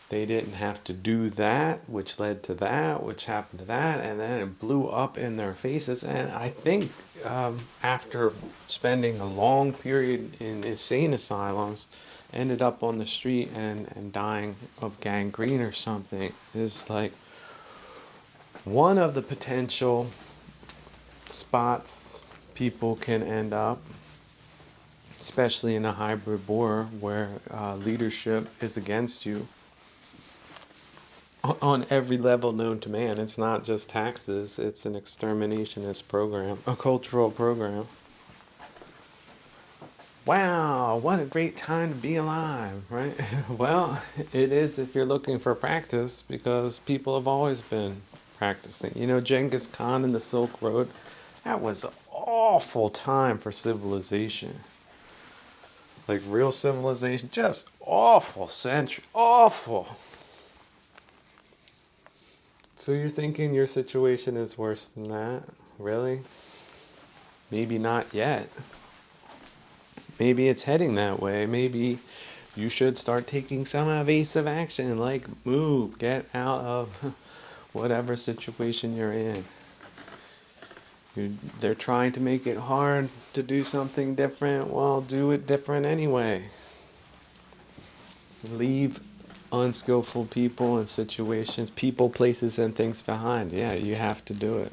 They didn't have to do that, which led to that, which happened to that, and then it blew up in their faces. And I think after spending a long period in insane asylums, ended up on the street and dying of gangrene or something, is like one of the potential spots people can end up, especially in a hybrid war where leadership is against you on every level known to man. It's not just taxes, it's an exterminationist program, a cultural program. Wow, what a great time to be alive, right? Well, it is if you're looking for practice, because people have always been practicing. You know, Genghis Khan and the Silk Road, that was an awful time for civilization. Like real civilization, just awful century, awful. So you're thinking your situation is worse than that? Really? Maybe not yet. Maybe it's heading that way. Maybe you should start taking some evasive action, like move, get out of whatever situation you're in. They're trying to make it hard to do something different. Well, do it different anyway. Leave unskillful people and situations, people, places, and things behind. Yeah, you have to do it.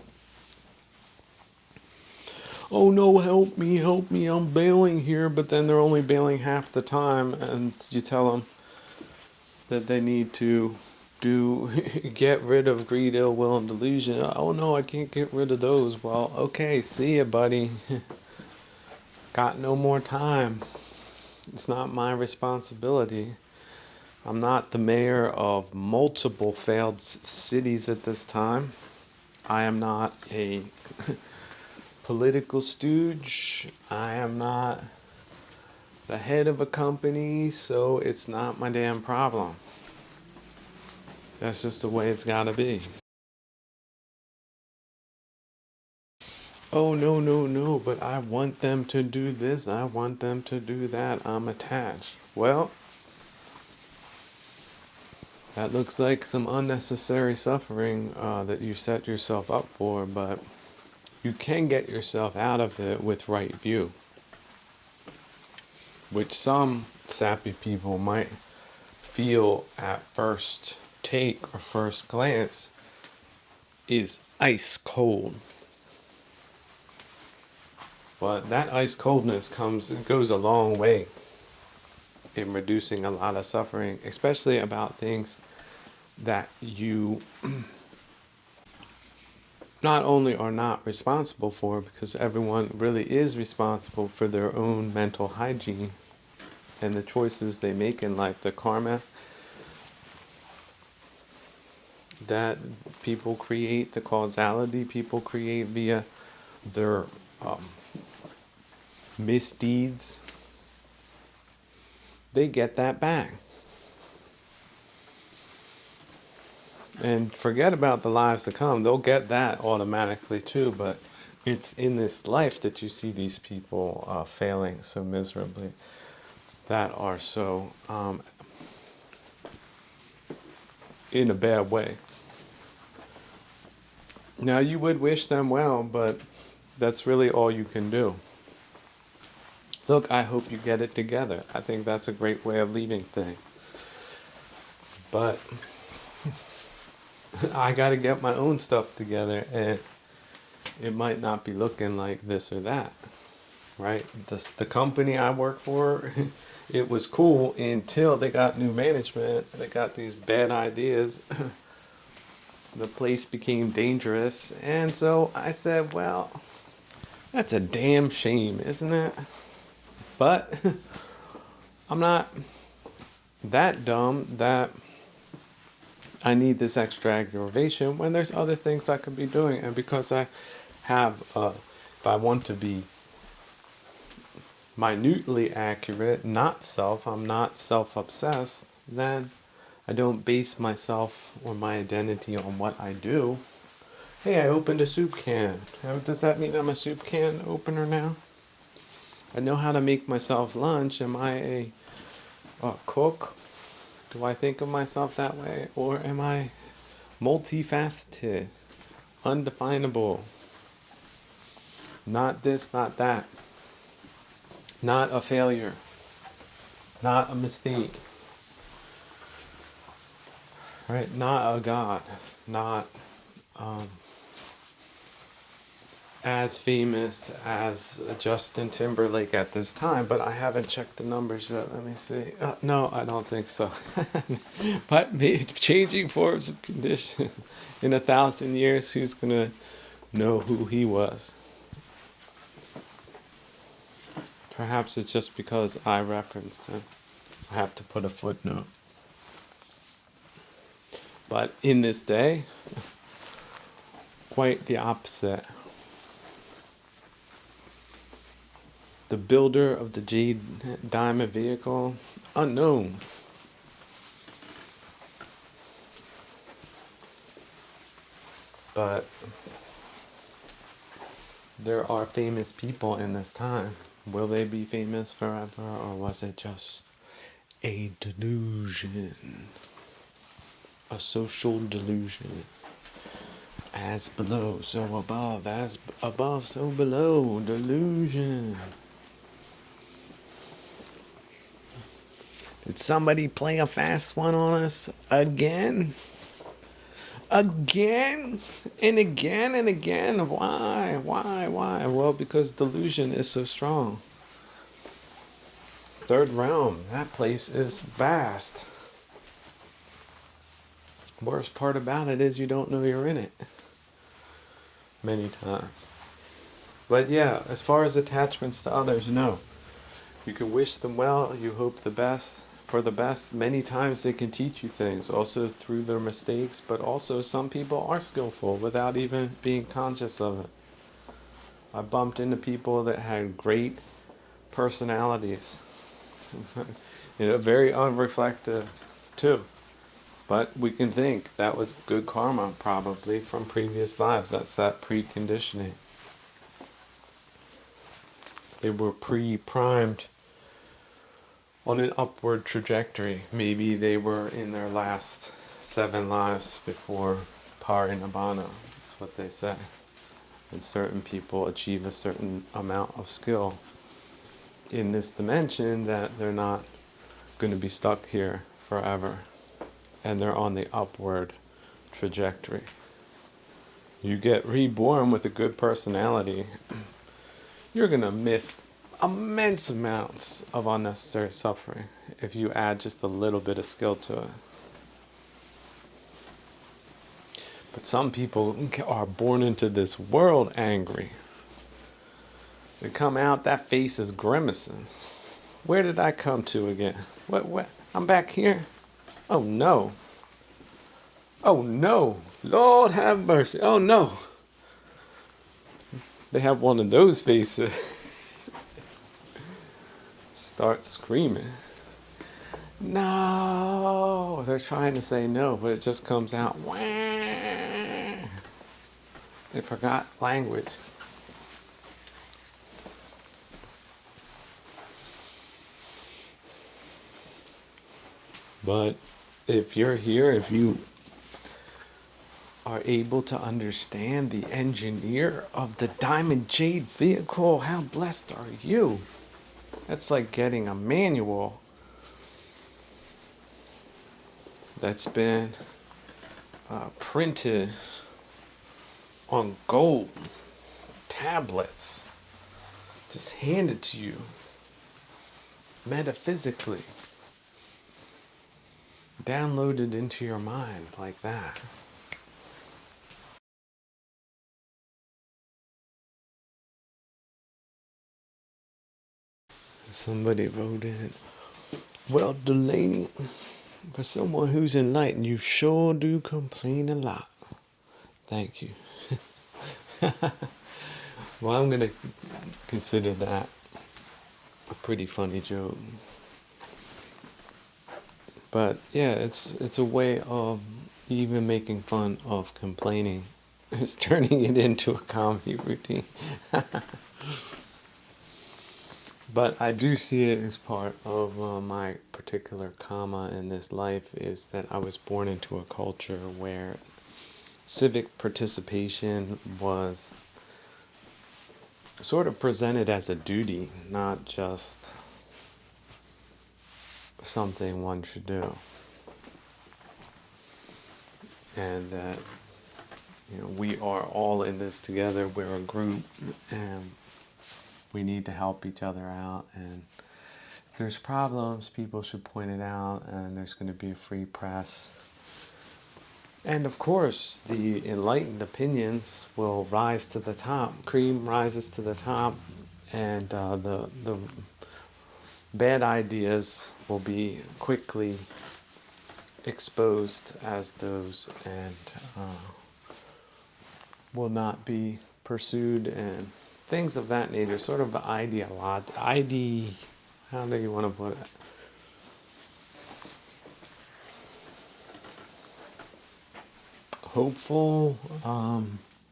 Oh no, help me, I'm bailing here, but then they're only bailing half the time, and you tell them that they need to get rid of greed, ill will, and delusion. Oh no, I can't get rid of those. Well, okay, see ya, buddy. Got no more time. It's not my responsibility. I'm not the mayor of multiple failed cities at this time. I am not a political stooge. I am not the head of a company, so it's not my damn problem. That's just the way it's gotta be. Oh, no, no, no, but I want them to do this, I want them to do that, I'm attached. Well, that looks like some unnecessary suffering that you set yourself up for, but you can get yourself out of it with right view, which some sappy people might feel at first take or first glance is ice cold. But that ice coldness goes a long way in reducing a lot of suffering, especially about things that you not only are not responsible for, because everyone really is responsible for their own mental hygiene and the choices they make in life, the karma that people create, the causality people create via their misdeeds, they get that back. And forget about the lives to come, they'll get that automatically too, but it's in this life that you see these people failing so miserably, that are so in a bad way. Now, you would wish them well, but that's really all you can do. Look, I hope you get it together. I think that's a great way of leaving things. But I got to get my own stuff together, and it might not be looking like this or that, right? The company I work for, it was cool until they got new management. They got these bad ideas. The place became dangerous, and so I said, well, that's a damn shame, isn't it? But I'm not that dumb that I need this extra aggravation when there's other things I could be doing. And because I have, if I want to be minutely accurate, I'm not self-obsessed, then I don't base myself or my identity on what I do. Hey, I opened a soup can. Does that mean I'm a soup can opener now? I know how to make myself lunch. Am I a cook? Do I think of myself that way? Or am I multifaceted, undefinable? Not this, not that. Not a failure. Not a mistake. Right? Not a god. Not as famous as Justin Timberlake at this time, but I haven't checked the numbers yet. Let me see. No, I don't think so. But changing forms of condition in 1,000 years, who's gonna know who he was? Perhaps it's just because I referenced him. I have to put a footnote. But in this day, quite the opposite. The builder of the Jade Diamond vehicle, unknown. But there are famous people in this time. Will they be famous forever, or was it just a delusion? A social delusion. As below, so above. As above, so below. Delusion. Did somebody play a fast one on us again? Again and again and again. Why? Well, because delusion is so strong. Third realm, that place is vast. Worst part about it is you don't know you're in it. Many times. But yeah, as far as attachments to others, no. You can wish them well, you hope the best, for the best. Many times they can teach you things, also through their mistakes, but also some people are skillful without even being conscious of it. I bumped into people that had great personalities, very unreflective too. But we can think that was good karma, probably from previous lives. That's that preconditioning. They were pre-primed on an upward trajectory. Maybe they were in their last 7 lives before Parinibbana. That's what they say. And certain people achieve a certain amount of skill in this dimension that they're not going to be stuck here forever. And they're on the upward trajectory. You get reborn with a good personality, you're going to miss immense amounts of unnecessary suffering if you add just a little bit of skill to it. But some people are born into this world angry. They come out, that face is grimacing. Where did I come to again? What? I'm back here? Oh no. Oh no. Lord have mercy. Oh no. They have one of those faces. Start screaming. No. They're trying to say no, but it just comes out. Wah. They forgot language. But if you're here, if you are able to understand the engineer of the diamond jade vehicle, how blessed are you? That's like getting a manual that's been printed on gold tablets, just handed to you metaphysically, downloaded into your mind like that. Somebody wrote in, well, Delaney, for someone who's enlightened, you sure do complain a lot. Thank you. Well, I'm going to consider that a pretty funny joke. But yeah, it's a way of even making fun of complaining. It's turning it into a comedy routine. But I do see it as part of my particular karma in this life, is that I was born into a culture where civic participation was sort of presented as a duty, not just something one should do. And that, we are all in this together. We're a group, and we need to help each other out. And if there's problems, people should point it out, and there's going to be a free press. And of course, the enlightened opinions will rise to the top. Cream rises to the top, and the bad ideas will be quickly exposed as those, and will not be pursued, and things of that nature. Sort of how do you want to put it? Hopeful,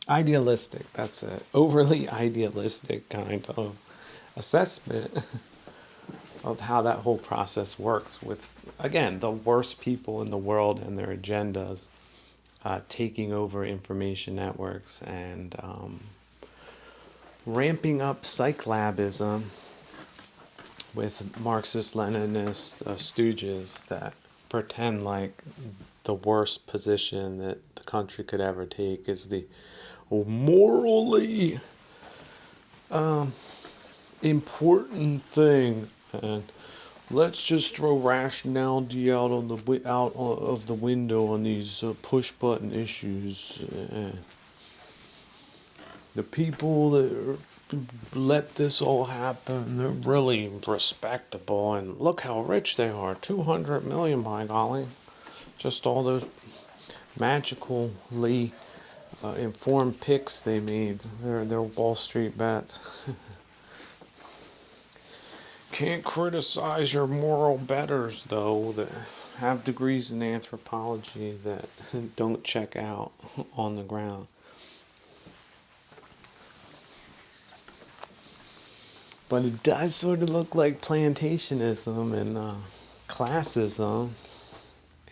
idealistic, that's it. Overly idealistic kind of assessment of how that whole process works with, again, the worst people in the world and their agendas taking over information networks and ramping up psychlabism with Marxist-Leninist stooges that pretend like the worst position that the country could ever take is the morally important thing, and let's just throw rationality out of the window on these push button issues. The people that let this all happen, they're really respectable, and look how rich they are, 200 million, by golly. Just all those magically informed picks they made. Their Wall Street bets. Can't criticize your moral betters, though, that have degrees in anthropology that don't check out on the ground. But it does sort of look like plantationism and classism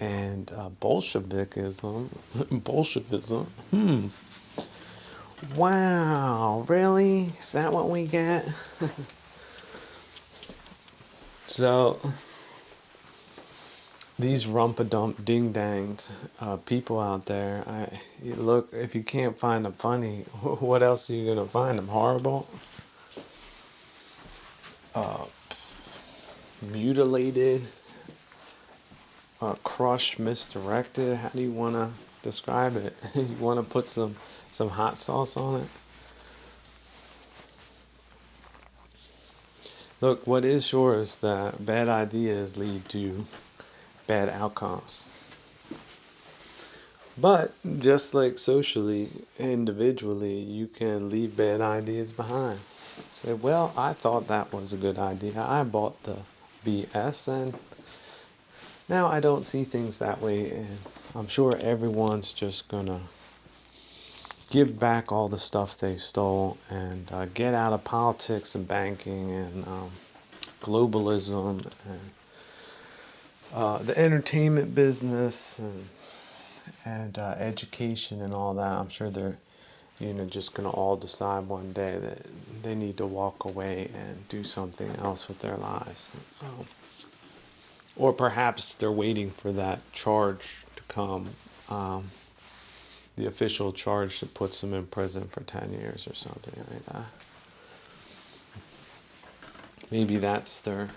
and Bolshevism. Bolshevism. Wow, really? Is that what we get? So, these rumpadump ding-danged people out there, look, if you can't find them funny, what else are you going to find them? Horrible? Mutilated? Crushed, misdirected? How do you want to describe it? You want to put some hot sauce on it? Look, what is sure is that bad ideas lead to bad outcomes. But just like socially, individually, you can leave bad ideas behind. Say, well, I thought that was a good idea. I bought the BS, and now I don't see things that way. And I'm sure everyone's just gonna give back all the stuff they stole and get out of politics and banking and globalism and the entertainment business and education and all that. I'm sure they're just gonna all decide one day that they need to walk away and do something else with their lives. Or perhaps they're waiting for that charge to come. The official charge that puts them in prison for 10 years or something like that. Maybe that's their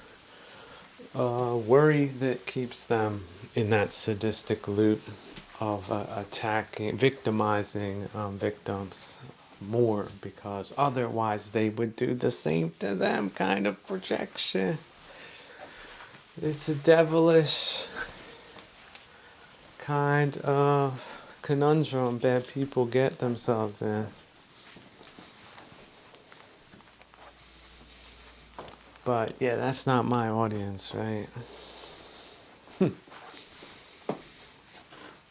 worry that keeps them in that sadistic loop of attacking, victimizing victims more, because otherwise they would do the same to them kind of projection. It's a devilish kind of conundrum bad people get themselves in. But yeah, that's not my audience, right?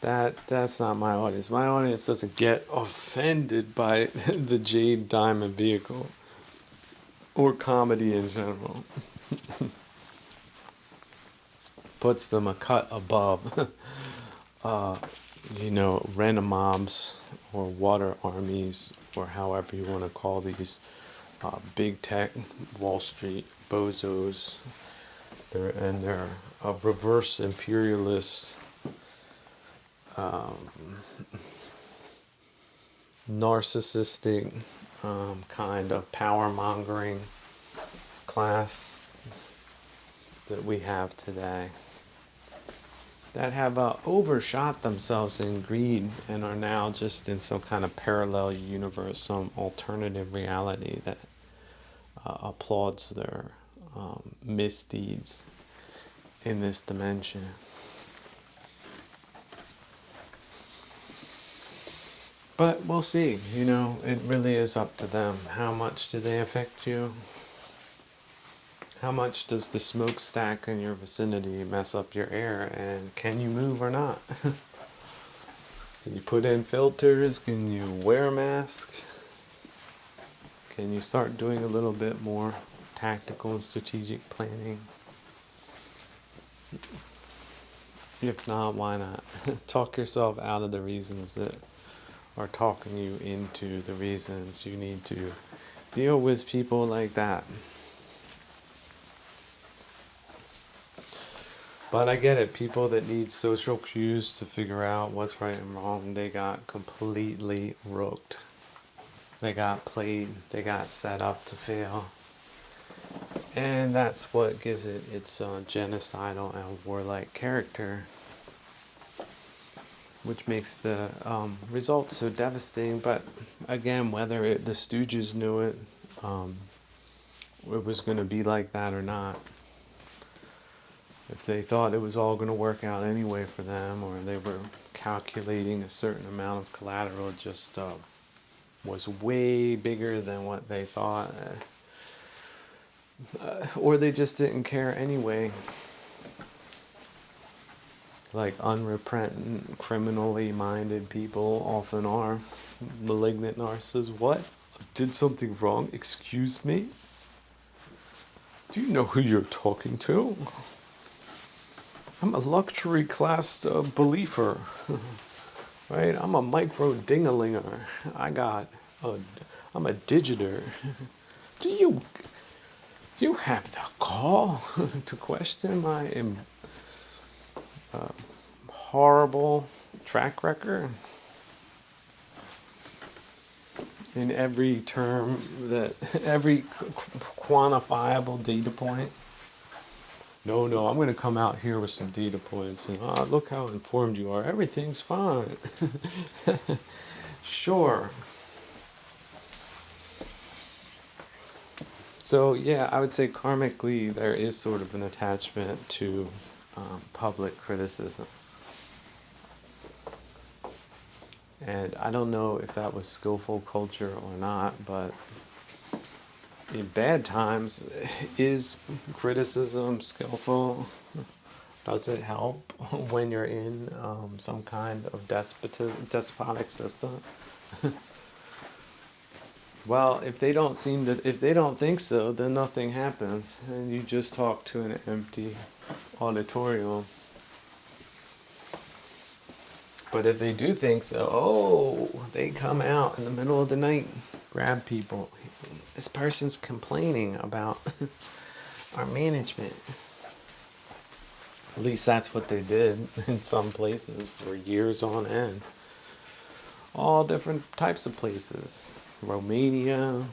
That's not my audience. My audience doesn't get offended by the Jade Diamond vehicle or comedy in general. Puts them a cut above Renomobs or water armies, or however you want to call these big tech Wall Street bozos. They're reverse imperialist, narcissistic kind of power mongering class that we have today, that have overshot themselves in greed and are now just in some kind of parallel universe, some alternative reality that applauds their misdeeds in this dimension. But we'll see, it really is up to them. How much do they affect you? How much does the smokestack in your vicinity mess up your air, and can you move or not? Can you put in filters? Can you wear a mask? Can you start doing a little bit more tactical and strategic planning? If not, why not? Talk yourself out of the reasons that are talking you into the reasons you need to deal with people like that. But I get it. People that need social cues to figure out what's right and wrong, they got completely rooked. They got played. They got set up to fail. And that's what gives it its genocidal and warlike character, which makes the results so devastating. But again, whether the Stooges knew it was going to be like that or not, If they thought it was all going to work out anyway for them, or they were calculating a certain amount of collateral, it just was way bigger than what they thought, or they just didn't care anyway. Like unrepentant, criminally minded people often are. Malignant narcissists. What? Did something wrong? Excuse me? Do you know who you're talking to? I'm a luxury class believer. Right? I'm a micro dingalinger. I'm a digitor. Do you have the gall to question my horrible track record in every term, that every quantifiable data point? No, I'm going to come out here with some data points and look how informed you are. Everything's fine. Sure. So yeah, I would say karmically there is sort of an attachment to public criticism. And I don't know if that was skillful culture or not, but in bad times, is criticism skillful? Does it help when you're in some kind of despotic system? Well, if they don't think so, then nothing happens, and you just talk to an empty auditorium. But if they do think so, they come out in the middle of the night, grab people. This person's complaining about our management. At least that's what they did in some places for years on end. All different types of places. Romania,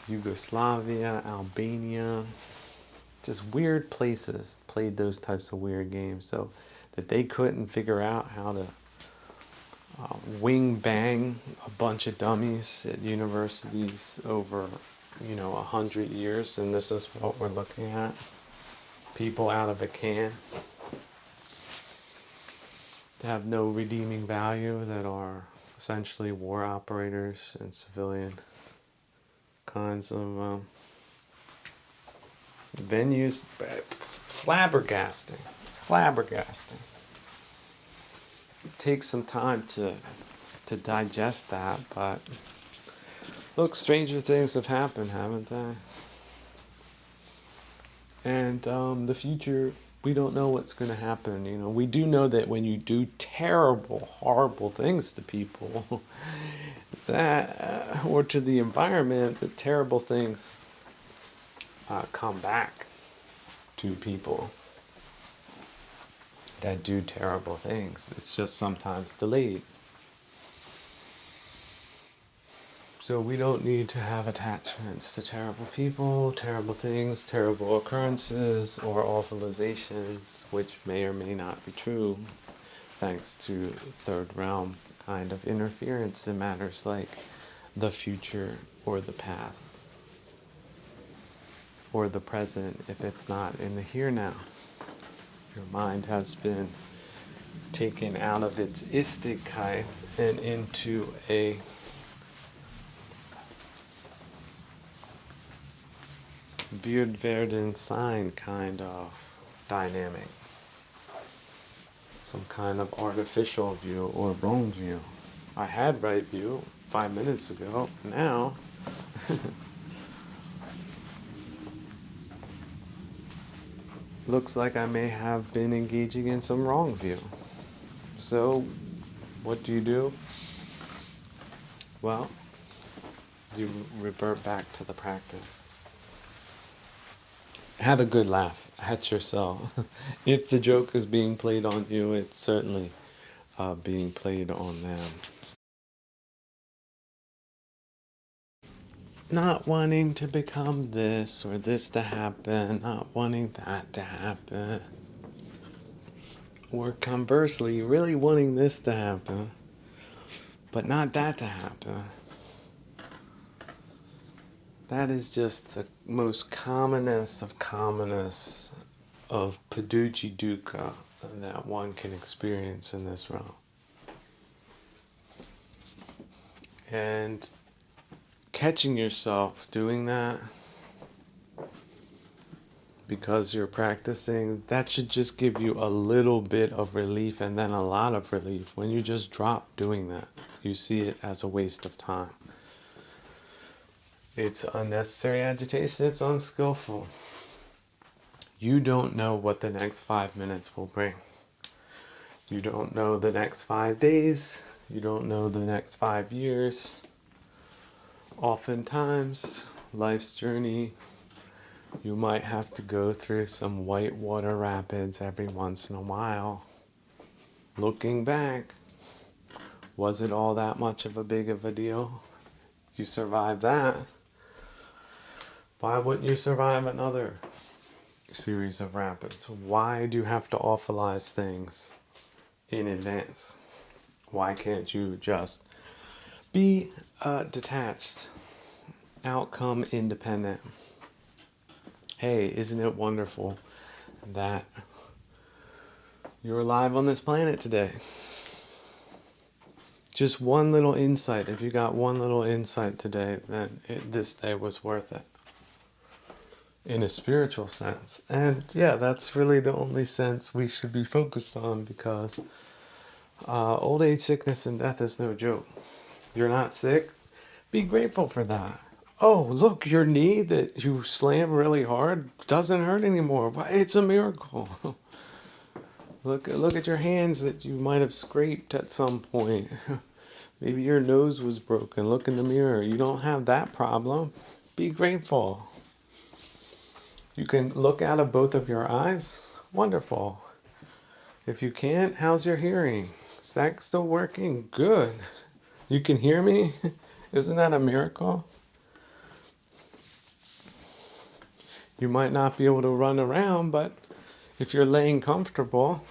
Yugoslavia, Albania. Just weird places played those types of weird games. So that they couldn't figure out how to wing bang a bunch of dummies at universities over 100 years, and this is what we're looking at. People out of a can that have no redeeming value, that are essentially war operators and civilian kinds of venues. Flabbergasting. It's flabbergasting. It takes some time to digest that, but look, stranger things have happened, haven't they? And the future, we don't know what's going to happen. We do know that when you do terrible, horrible things to people, that or to the environment, that terrible things come back to people that do terrible things. It's just sometimes delayed. So we don't need to have attachments to terrible people, terrible things, terrible occurrences, or awfulizations, which may or may not be true, thanks to third realm kind of interference in matters like the future or the past, or the present if it's not in the here now. Your mind has been taken out of its Istigkeit and into a Beardwerden sign kind of dynamic. Some kind of artificial view or wrong view. I had right view 5 minutes ago. Now looks like I may have been engaging in some wrong view. So what do? Well, you revert back to the practice. Have a good laugh at yourself. If the joke is being played on you, it's certainly being played on them. Not wanting to become this or this to happen, not wanting that to happen. Or conversely, really wanting this to happen, but not that to happen. That is just the most commonest of paducci dukkha that one can experience in this realm. And catching yourself doing that because you're practicing, that should just give you a little bit of relief and then a lot of relief. When you just drop doing that, you see it as a waste of time. It's unnecessary agitation, it's unskillful. You don't know what the next 5 minutes will bring. You don't know the next 5 days. You don't know the next 5 years. Oftentimes, life's journey, you might have to go through some whitewater rapids every once in a while. Looking back, was it all that much of a deal? You survived that. Why wouldn't you survive another series of rapids? Why do you have to awfulize things in advance? Why can't you just be detached, outcome independent? Hey, isn't it wonderful that you're alive on this planet today? Just one little insight. If you got one little insight today, then this day was worth it. In a spiritual sense. And yeah, that's really the only sense we should be focused on, because old age, sickness, and death is no joke. You're not sick? Be grateful for that. Oh, look, your knee that you slam really hard doesn't hurt anymore. It's a miracle. Look at your hands that you might have scraped at some point. Maybe your nose was broken. Look in the mirror. You don't have that problem. Be grateful. You can look out of both of your eyes. Wonderful. If you can't, how's your hearing? Is that still working? Good. You can hear me? Isn't that a miracle? You might not be able to run around, but if you're laying comfortable,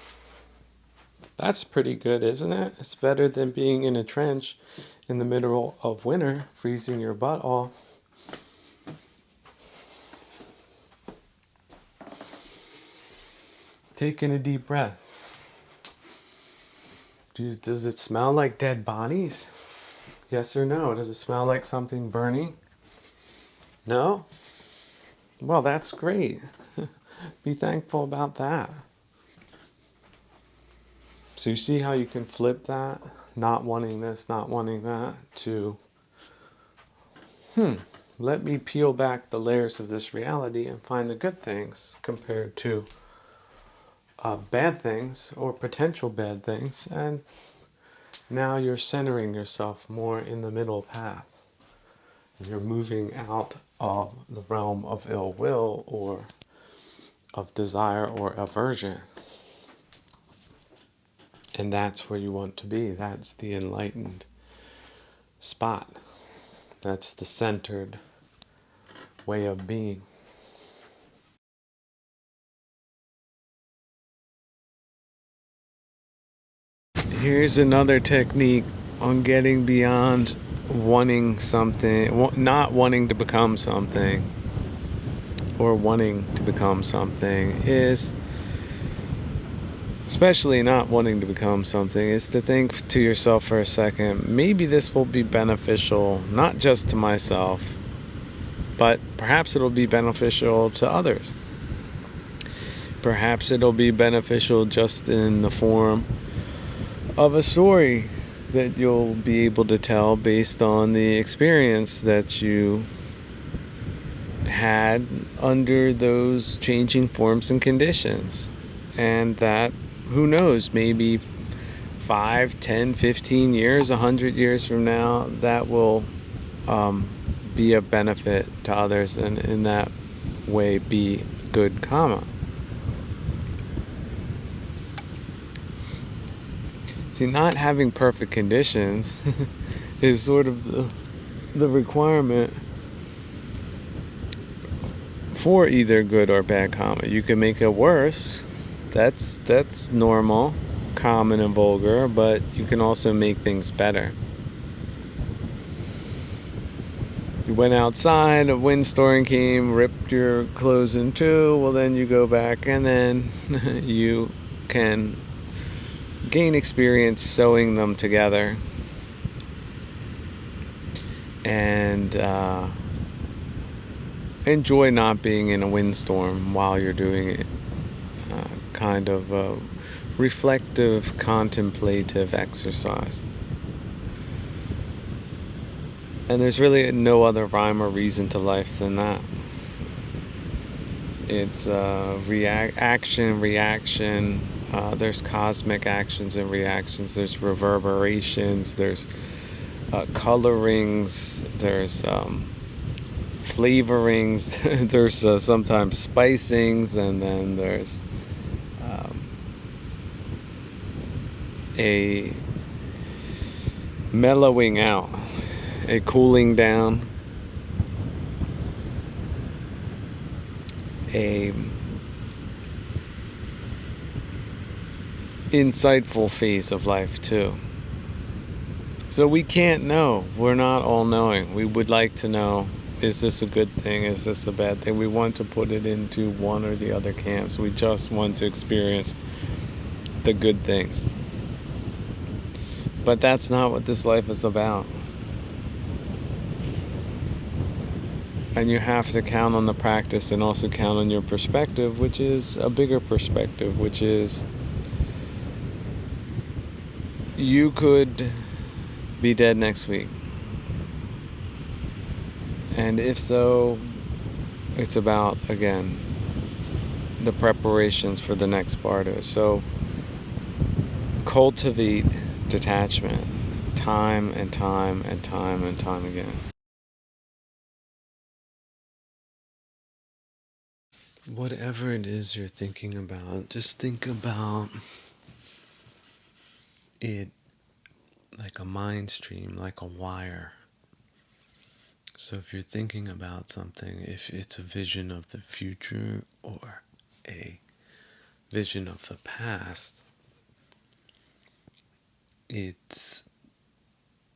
that's pretty good, isn't it? It's better than being in a trench in the middle of winter, freezing your butt off. Take in a deep breath. Does it smell like dead bodies? Yes or no? Does it smell like something burning? No? Well, that's great. Be thankful about that. So you see how you can flip that, not wanting this, not wanting that, to, let me peel back the layers of this reality and find the good things compared to bad things or potential bad things. And now you're centering yourself more in the middle path. You're moving out of the realm of ill will or of desire or aversion. And that's where you want to be. That's the enlightened spot. That's the centered way of being. Here's another technique on getting beyond wanting something, not wanting to become something, or wanting to become something, is, especially not wanting to become something, is to think to yourself for a second, maybe this will be beneficial, not just to myself, but perhaps it'll be beneficial to others. Perhaps it'll be beneficial just in the form of a story that you'll be able to tell based on the experience that you had under those changing forms and conditions. And that, who knows, maybe 5, 10, 15 years, 100 years from now, that will be a benefit to others, and in that way be good karma. See, not having perfect conditions is sort of the requirement for either good or bad karma. You can make it worse. That's normal, common, and vulgar, but you can also make things better. You went outside, a windstorm came, ripped your clothes in two. Well, then you go back and then you can gain experience sewing them together and enjoy not being in a windstorm while you're doing it. Kind of a reflective, contemplative exercise. And there's really no other rhyme or reason to life than that. It's action, reaction. There's cosmic actions and reactions. There's reverberations. There's colorings. There's flavorings. There's sometimes spicings, and then there's a mellowing out, a cooling down, a insightful phase of life too. So we can't know. We're not all knowing. We would like to know, is this a good thing? Is this a bad thing? We want to put it into one or the other camps. We just want to experience the good things. But that's not what this life is about. And you have to count on the practice and also count on your perspective, which is a bigger perspective, which is you could be dead next week. And if so, it's about, again, the preparations for the next bardo. So cultivate detachment time and time and time and time again. Whatever it is you're thinking about, just think about it like a mind stream, like a wire. So if you're thinking about something, if it's a vision of the future or a vision of the past, it's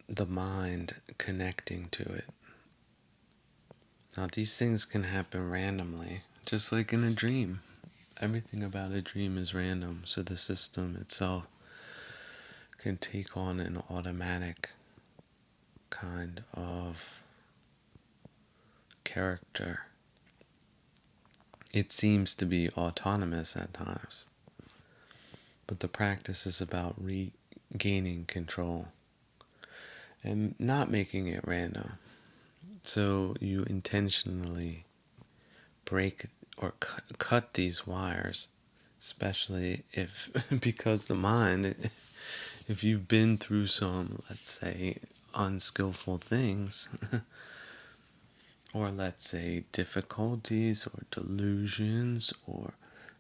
the mind connecting to it. Now, these things can happen randomly, just like in a dream. Everything about a dream is random, so the system itself can take on an automatic kind of character. It seems to be autonomous at times, but the practice is about regaining control and not making it random. So you intentionally break or cut these wires, especially if, because the mind, if you've been through some, let's say, unskillful things, or let's say difficulties or delusions or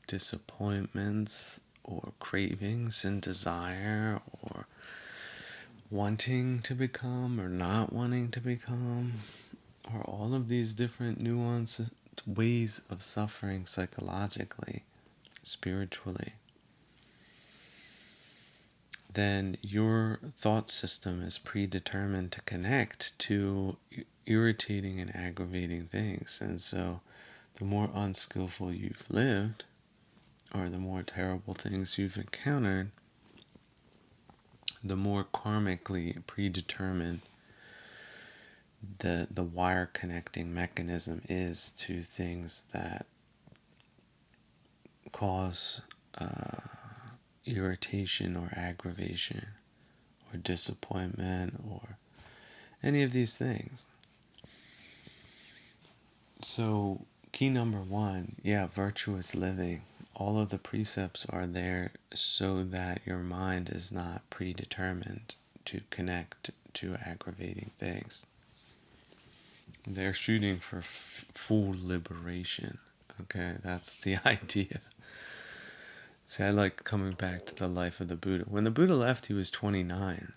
disappointments or cravings and desire or wanting to become or not wanting to become, or all of these different nuanced ways of suffering psychologically, spiritually, then your thought system is predetermined to connect to irritating and aggravating things. And so the more unskillful you've lived, or the more terrible things you've encountered, the more karmically predetermined the wire connecting mechanism is to things that cause irritation or aggravation or disappointment or any of these things. So key number one, virtuous living. All of the precepts are there so that your mind is not predetermined to connect to aggravating things. They're shooting for full liberation. Okay, that's the idea. See, I like coming back to the life of the Buddha. When the Buddha left, he was 29,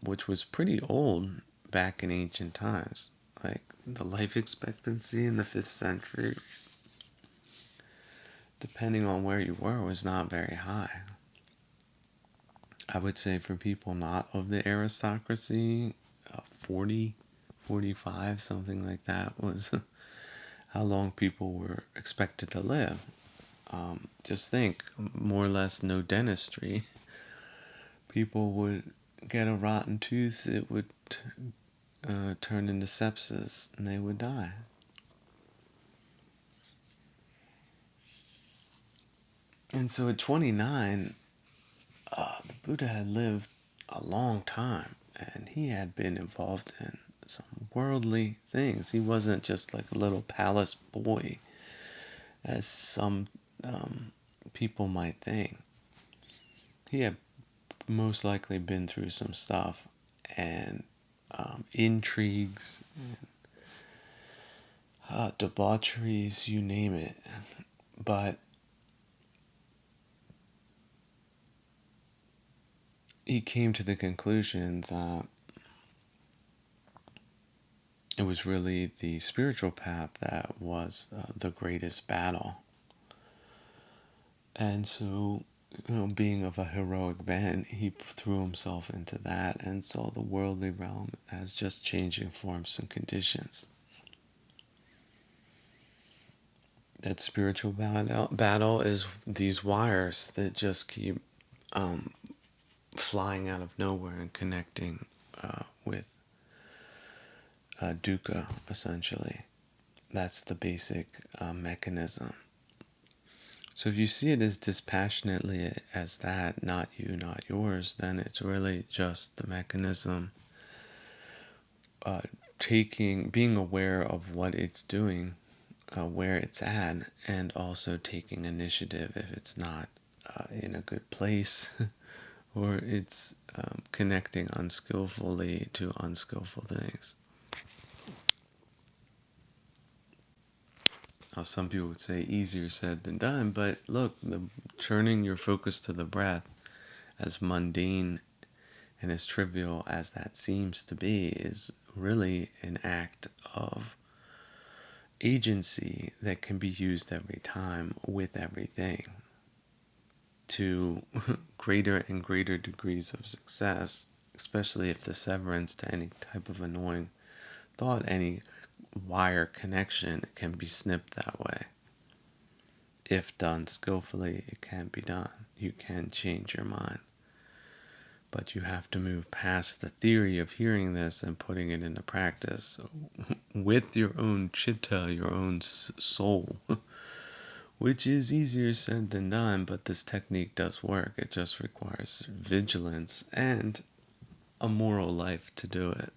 which was pretty old back in ancient times. Like, the life expectancy in the 5th century, depending on where you were, was not very high. I would say for people not of the aristocracy, 40, 45, something like that, was how long people were expected to live. Just think, more or less no dentistry. People would get a rotten tooth, it would turn into sepsis, and they would die. And so at 29, the Buddha had lived a long time, and he had been involved in some worldly things. He wasn't just like a little palace boy, as some people might think. He had most likely been through some stuff, and intrigues, debaucheries, you name it. But he came to the conclusion that it was really the spiritual path that was the greatest battle. And so, being of a heroic bent, he threw himself into that and saw the worldly realm as just changing forms and conditions. That spiritual battle is these wires that just keep flying out of nowhere and connecting with dukkha, essentially. That's the basic mechanism. So if you see it as dispassionately as that, not you, not yours, then it's really just the mechanism being aware of what it's doing, where it's at, and also taking initiative if it's not in a good place or it's connecting unskillfully to unskillful things. Now, some people would say easier said than done, but look, turning your focus to the breath, as mundane and as trivial as that seems to be, is really an act of agency that can be used every time with everything to greater and greater degrees of success, especially if the severance to any type of annoying thought, any wire connection, can be snipped that way. If done skillfully, it can be done. You can change your mind. But you have to move past the theory of hearing this and putting it into practice with your own chitta, your own soul, which is easier said than done, but this technique does work. It just requires vigilance and a moral life to do it.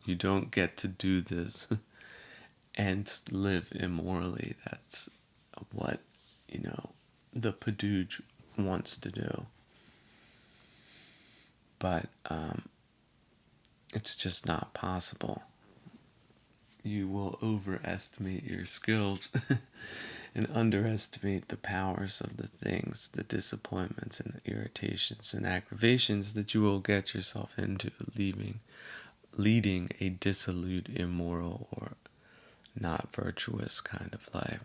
You don't get to do this and live immorally. That's what, the Paduj wants to do. But it's just not possible. You will overestimate your skills and underestimate the powers of the things, the disappointments and the irritations and aggravations that you will get yourself into, leading a dissolute, immoral, or not virtuous kind of life.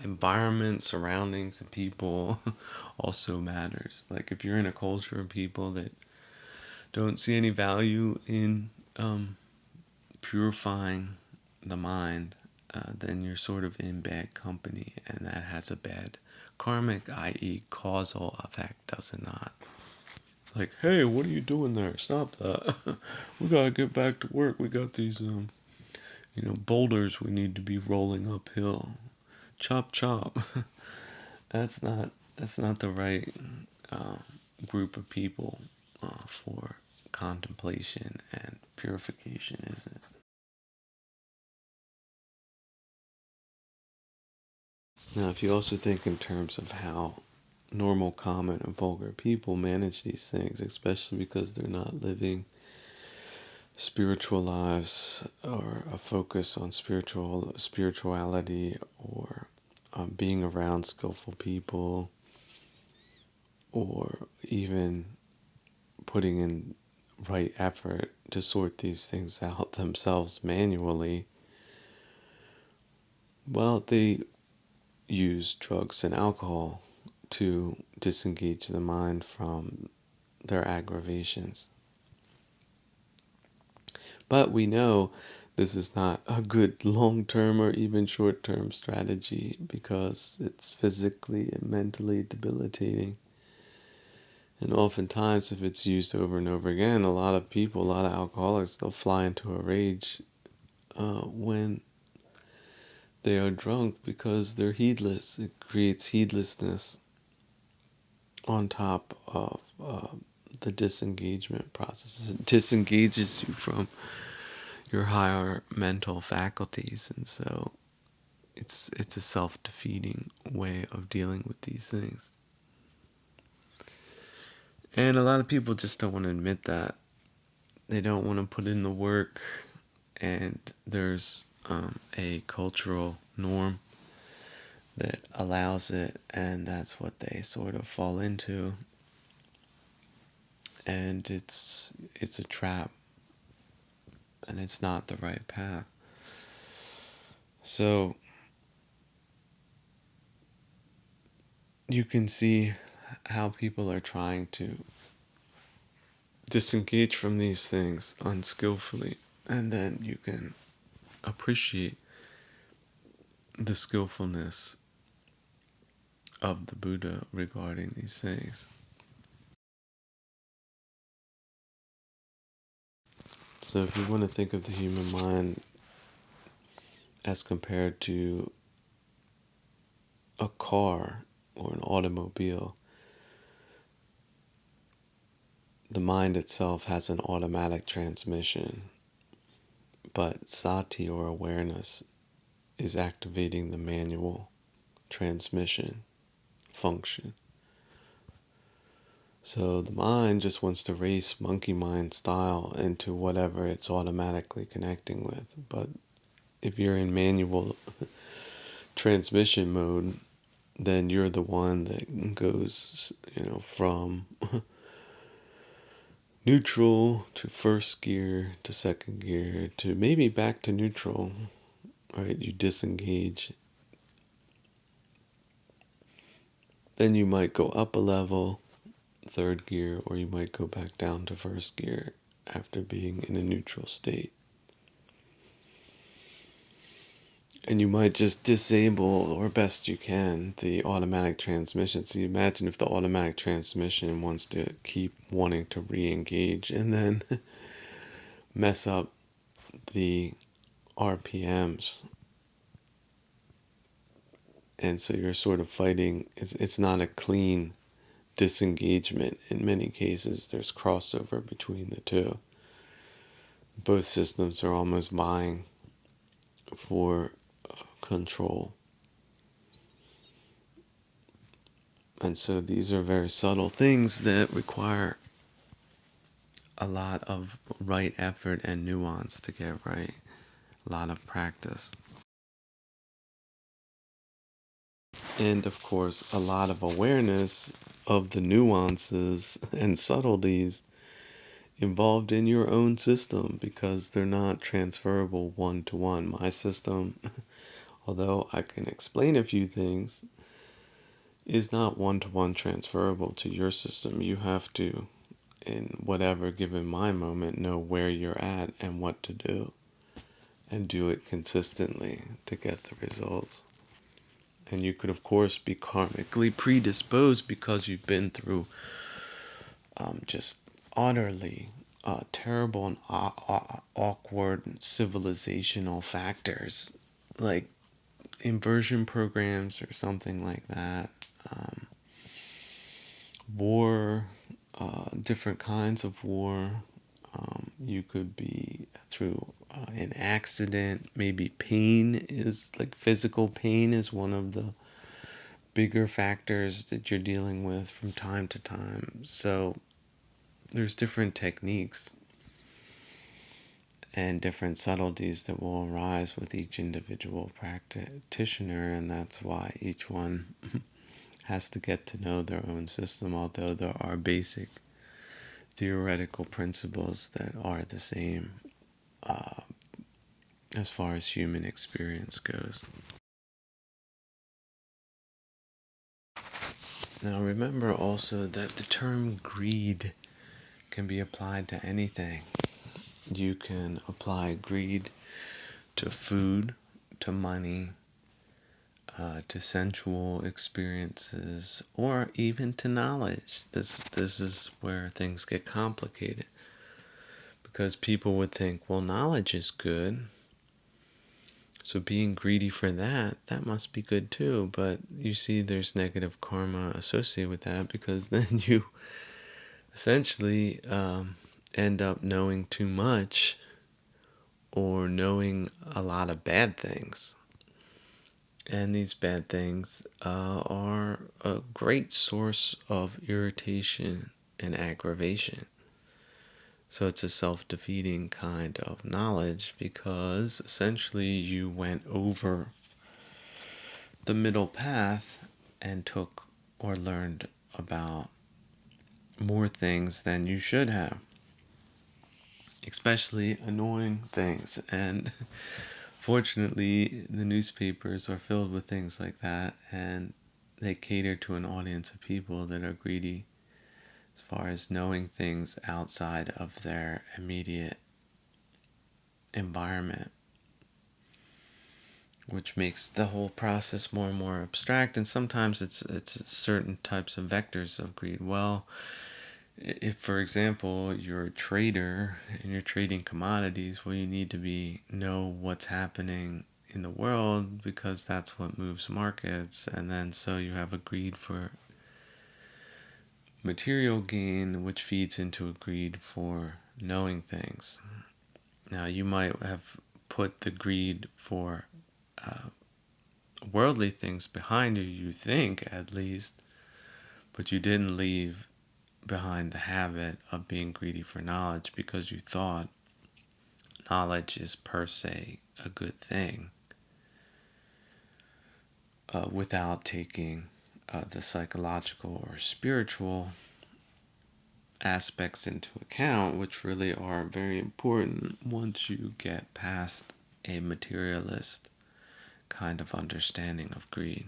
Environment, surroundings, and people also matters. Like if you're in a culture of people that don't see any value in purifying the mind, then you're sort of in bad company, and that has a bad karmic, i.e. causal effect, does it not? Like, hey, what are you doing there? Stop that. We gotta get back to work. We got these boulders we need to be rolling uphill. Chop chop. That's not the right group of people for contemplation and purification, is it? Now, if you also think in terms of how normal, common, and vulgar people manage these things, especially because they're not living spiritual lives or a focus on spirituality or being around skillful people or even putting in right effort to sort these things out themselves manually, well, they use drugs and alcohol to disengage the mind from their aggravations. But we know this is not a good long term or even short term strategy because it's physically and mentally debilitating. And oftentimes, if it's used over and over again, a lot of people, a lot of alcoholics, they'll fly into a rage when they are drunk because they're heedless. It creates heedlessness on top of the disengagement process. It disengages you from your higher mental faculties, and so it's a self-defeating way of dealing with these things. And a lot of people just don't want to admit that. They don't want to put in the work, and there's a cultural norm that allows it, and that's what they sort of fall into. And it's a trap, and it's not the right path. So you can see how people are trying to disengage from these things unskillfully, and then you can appreciate the skillfulness of the Buddha regarding these things. So if you want to think of the human mind as compared to a car or an automobile, the mind itself has an automatic transmission, but sati or awareness is activating the manual transmission function. So the mind just wants to race monkey mind style into whatever it's automatically connecting with. But if you're in manual transmission mode, then you're the one that goes, from neutral to first gear to second gear to maybe back to neutral, right? You disengage. Then you might go up a level, third gear, or you might go back down to first gear after being in a neutral state. And you might just disable, or best you can, the automatic transmission. So you imagine if the automatic transmission wants to keep wanting to re-engage and then mess up the RPMs. And so you're sort of fighting, it's not a clean disengagement. In many cases, there's crossover between the two. Both systems are almost vying for control. And so these are very subtle things that require a lot of right effort and nuance to get right. A lot of practice. And of course, a lot of awareness of the nuances and subtleties involved in your own system because they're not transferable one to one. My system, although I can explain a few things, is not one to one transferable to your system. You have to, in whatever given mind moment, know where you're at and what to do, and do it consistently to get the results. And you could, of course, be karmically predisposed because you've been through just utterly terrible and awkward civilizational factors like inversion programs or something like that. War, different kinds of war. You could be through an accident. Maybe pain is like physical pain is one of the bigger factors that you're dealing with from time to time. So there's different techniques and different subtleties that will arise with each individual practitioner, and that's why each one has to get to know their own system, although there are basic theoretical principles that are the same as far as human experience goes. Now remember also that the term greed can be applied to anything. You can apply greed to food, to money, to sensual experiences, or even to knowledge. This is where things get complicated, because people would think, well, knowledge is good, so being greedy for that must be good too. But you see, there's negative karma associated with that, because then you essentially end up knowing too much, or knowing a lot of bad things. And these bad things are a great source of irritation and aggravation. So it's a self-defeating kind of knowledge, because essentially you went over the middle path and took or learned about more things than you should have, especially annoying things. And fortunately, the newspapers are filled with things like that, and they cater to an audience of people that are greedy as far as knowing things outside of their immediate environment, which makes the whole process more and more abstract. And sometimes it's certain types of vectors of greed. Well, if, for example, you're a trader and you're trading commodities, well, you need to know what's happening in the world, because that's what moves markets. And then so you have a greed for material gain, which feeds into a greed for knowing things. Now, you might have put the greed for worldly things behind you, you think, at least, but you didn't leave behind the habit of being greedy for knowledge, because you thought knowledge is per se a good thing, without taking the psychological or spiritual aspects into account, which really are very important once you get past a materialist kind of understanding of greed.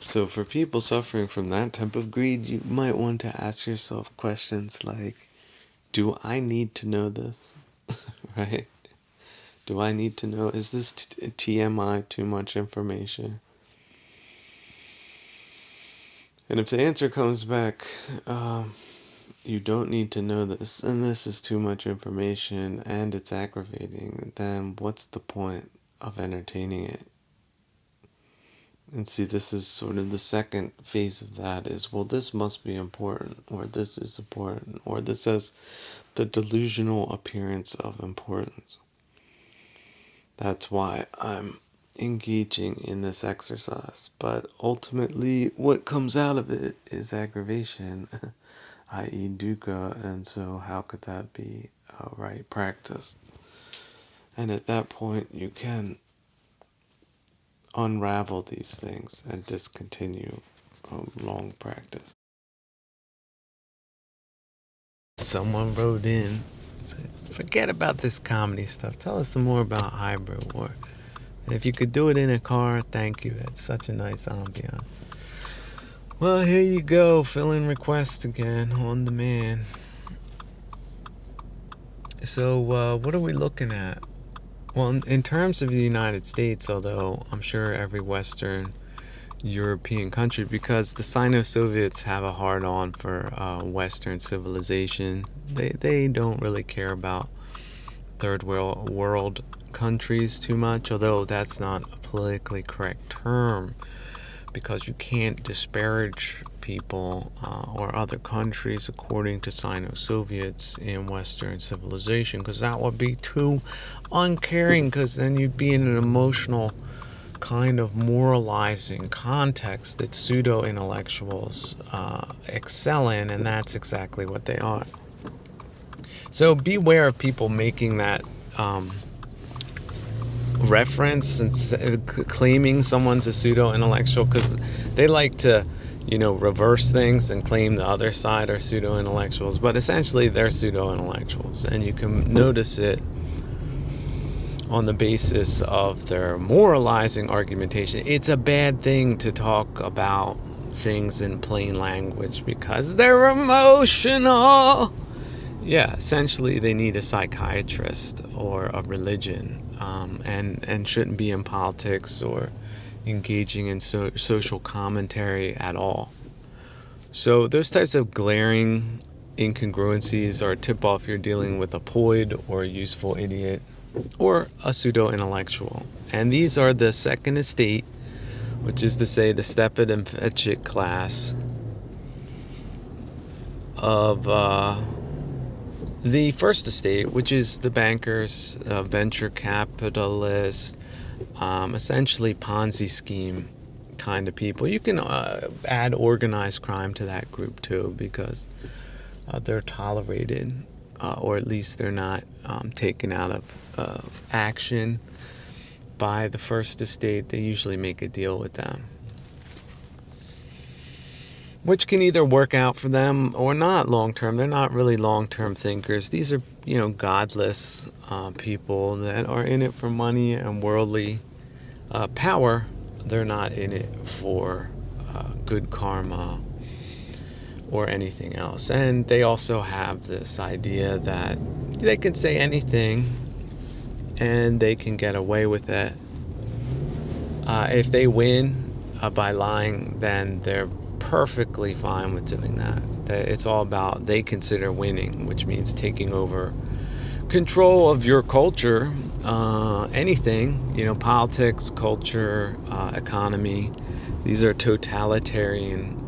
So for people suffering from that type of greed, you might want to ask yourself questions like, do I need to know this? Right? Do I need to know? Is this TMI, too much information? And if the answer comes back, you don't need to know this, and this is too much information, and it's aggravating, then what's the point of entertaining it? And see, this is sort of the second phase of that is, well, this must be important, or this is important, or this has the delusional appearance of importance. That's why I'm engaging in this exercise. But ultimately, what comes out of it is aggravation, i.e. dukkha, and so how could that be a right practice? And at that point, you can unravel these things and discontinue a long practice. Someone wrote in, said, forget about this comedy stuff. Tell us some more about hybrid war. And if you could do it in a car, thank you. That's such a nice ambiance. Well, here you go. Fill in requests again on demand. So, what are we looking at? Well, in terms of the United States, although I'm sure every Western European country, because the Sino-Soviets have a hard-on for Western civilization. They don't really care about third world countries too much, although that's not a politically correct term, because you can't disparage people or other countries according to Sino-Soviets in Western civilization, because that would be too uncaring, because then you'd be in an emotional kind of moralizing context that pseudo-intellectuals excel in, and that's exactly what they are. So beware of people making that reference and claiming someone's a pseudo-intellectual, because they like to, reverse things and claim the other side are pseudo-intellectuals, but essentially they're pseudo-intellectuals, and you can notice it on the basis of their moralizing argumentation. It's a bad thing to talk about things in plain language because they're emotional. Yeah, essentially they need a psychiatrist or a religion, and shouldn't be in politics or engaging in social commentary at all. So those types of glaring incongruencies are a tip-off you're dealing with a poid or a useful idiot or a pseudo-intellectual. And these are the second estate, which is to say the stupid and fetchit class of the first estate, which is the bankers, venture capitalists, essentially Ponzi scheme kind of people. You can add organized crime to that group too, because they're tolerated, or at least they're not taken out of action by the first estate. They usually make a deal with them, which can either work out for them or not long term. They're not really long term thinkers. These are, godless people that are in it for money and worldly power. They're not in it for good karma or anything else. And they also have this idea that they can say anything and they can get away with it. If they win by lying, then they're perfectly fine with doing that. It's all about, they consider winning, which means taking over control of your culture, anything, politics, culture, economy. These are totalitarian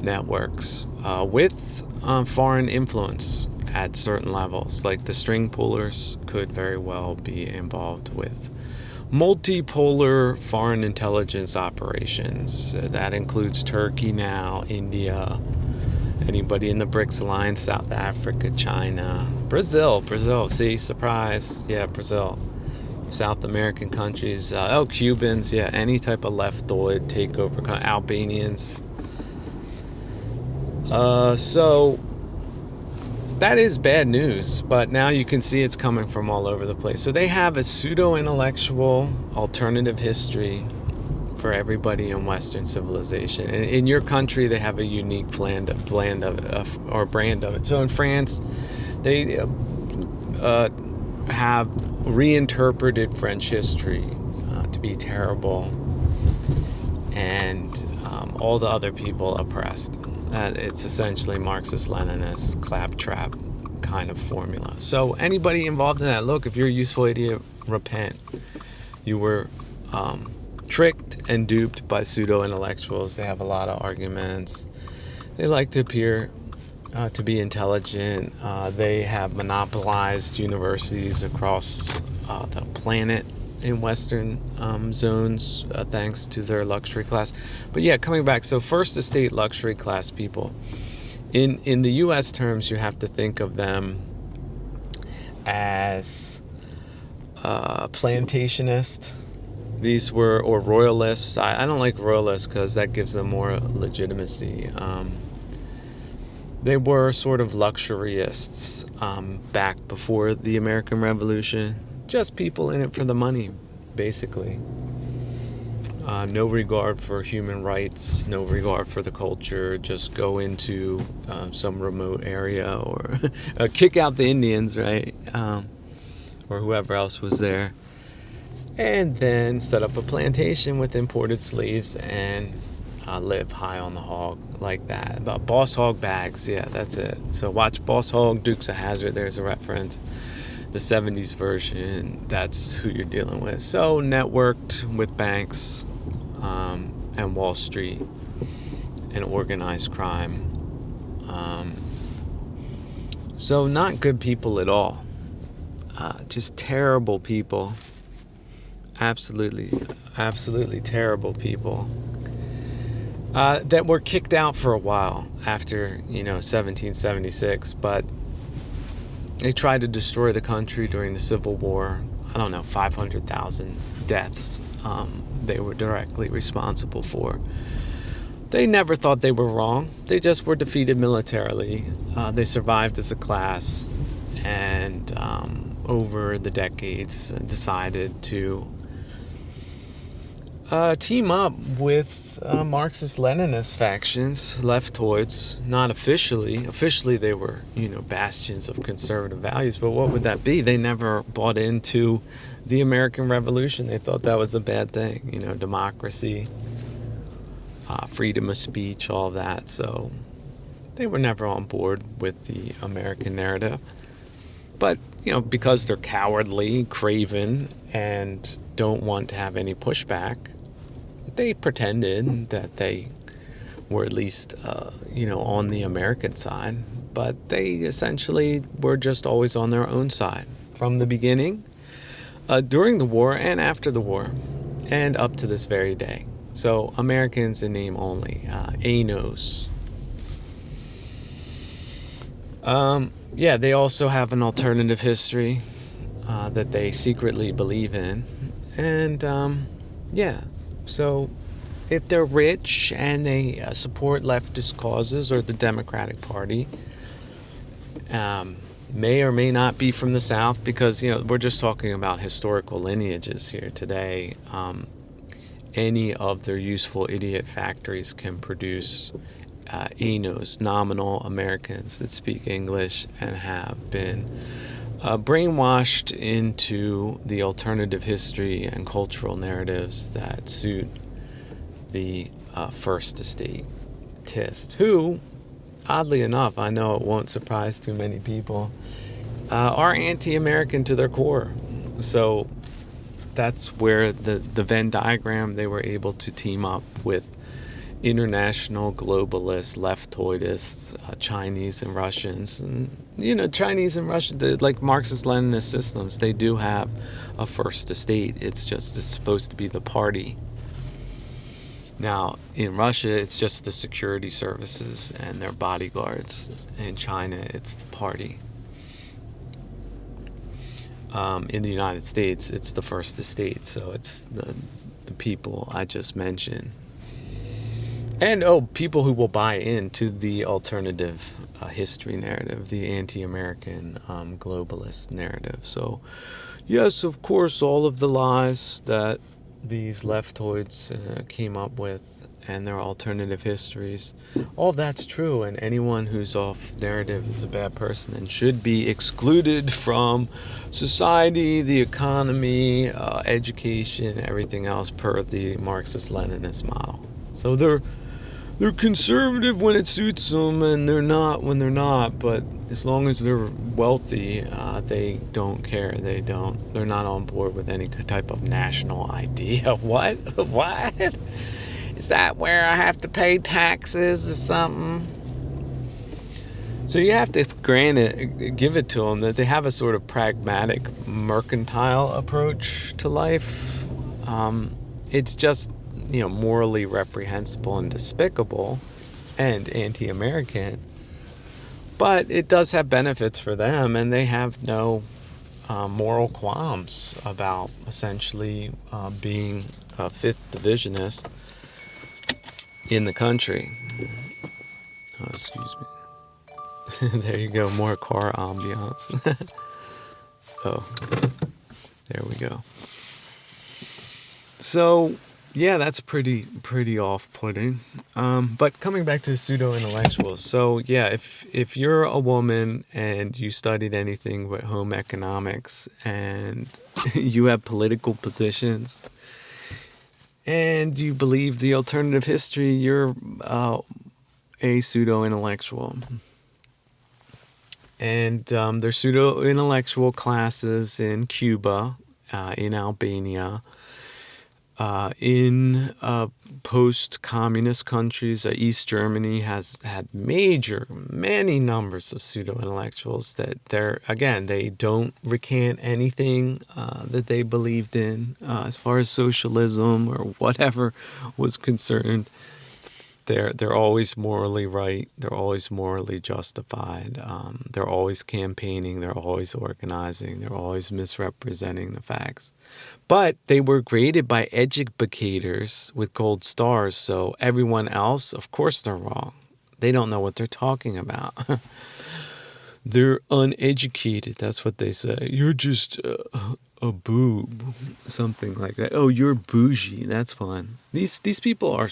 networks with foreign influence at certain levels. Like the string pullers could very well be involved with multipolar foreign intelligence operations. That includes Turkey now, India, anybody in the BRICS alliance, South Africa, China, Brazil, see, surprise, yeah, Brazil, South American countries, Cubans, yeah, any type of leftoid takeover, Albanians. So that is bad news, but now you can see it's coming from all over the place. So they have a pseudo-intellectual alternative history for everybody in Western civilization. And in your country, they have a unique brand of it. So in France, they have reinterpreted French history to be terrible, and all the other people oppressed. It's essentially Marxist-Leninist claptrap kind of formula. So anybody involved in that, look, if you're a useful idiot, repent. You were tricked and duped by pseudo-intellectuals. They have a lot of arguments. They like to appear to be intelligent. They have monopolized universities across the planet in Western zones, thanks to their luxury class. But yeah, coming back, so first estate luxury class people. In the U.S. terms, you have to think of them as plantationist. These were, or royalists. I don't like royalists because that gives them more legitimacy. They were sort of luxuryists back before the American Revolution. Just people in it for the money, basically. No regard for human rights, no regard for the culture. Just go into some remote area or kick out the Indians, right? Or whoever else was there. And then set up a plantation with imported slaves and live high on the hog like that. About Boss Hog bags, yeah, that's it. So watch Boss Hog, Dukes of Hazzard, there's a reference. The 70s version, that's who you're dealing with. So networked with banks and Wall Street and organized crime. So not good people at all. Just terrible people. Absolutely terrible people. That were kicked out for a while after, 1776, but they tried to destroy the country during the Civil War. 500,000 deaths they were directly responsible for. They never thought they were wrong. They just were defeated militarily. They survived as a class, and over the decades decided to team up with Marxist-Leninist factions, leftoids. Not officially. Officially, they were, bastions of conservative values. But what would that be? They never bought into the American Revolution. They thought that was a bad thing. Democracy, freedom of speech, all that. So they were never on board with the American narrative. But, because they're cowardly, craven, and don't want to have any pushback, they pretended that they were at least, on the American side. But they essentially were just always on their own side from the beginning, during the war and after the war, and up to this very day. So Americans in name only, ANOS. Yeah, they also have an alternative history that they secretly believe in. And, so if they're rich and they support leftist causes or the Democratic Party, may or may not be from the South, because, we're just talking about historical lineages here today. Any of their useful idiot factories can produce ANOs, nominal Americans that speak English and have been brainwashed into the alternative history and cultural narratives that suit the First Estate-tist, who, oddly enough, I know it won't surprise too many people, are anti-American to their core. So that's where the Venn diagram, they were able to team up with international globalists, leftoidists, Chinese and Russians. And, Chinese and Russian, like Marxist-Leninist systems, they do have a First Estate. It's supposed to be the party. Now, in Russia, it's just the security services and their bodyguards. In China, it's the party. In the United States, it's the First Estate. So it's the people I just mentioned. And, people who will buy into the alternative history narrative, the anti-American globalist narrative. So, yes, of course, all of the lies that these leftoids came up with and their alternative histories, all that's true. And anyone who's off narrative is a bad person and should be excluded from society, the economy, education, everything else per the Marxist-Leninist model. So they're conservative when it suits them, and they're not when they're not. But as long as they're wealthy, they don't care. They're not on board with any type of national idea. What? Is that where I have to pay taxes or something? So you have to give it to them that they have a sort of pragmatic, mercantile approach to life. It's just, morally reprehensible and despicable and anti-American. But it does have benefits for them, and they have no moral qualms about essentially being a fifth divisionist in the country. Oh, excuse me. There you go, more car ambiance. Oh, there we go. So, yeah, that's pretty off-putting. But coming back to the pseudo-intellectuals. So, yeah, if you're a woman and you studied anything but home economics and you have political positions and you believe the alternative history, you're a pseudo-intellectual. And there's pseudo-intellectual classes in Cuba, in Albania, in post-communist countries. East Germany has had many numbers of pseudo-intellectuals that they don't recant anything that they believed in as far as socialism or whatever was concerned. They're always morally right. They're always morally justified. They're always campaigning. They're always organizing. They're always misrepresenting the facts. But they were graded by educators with gold stars. So everyone else, of course, they're wrong. They don't know what they're talking about. They're uneducated. That's what they say. You're just a boob. something like that. Oh, you're bougie. That's fun. These people are,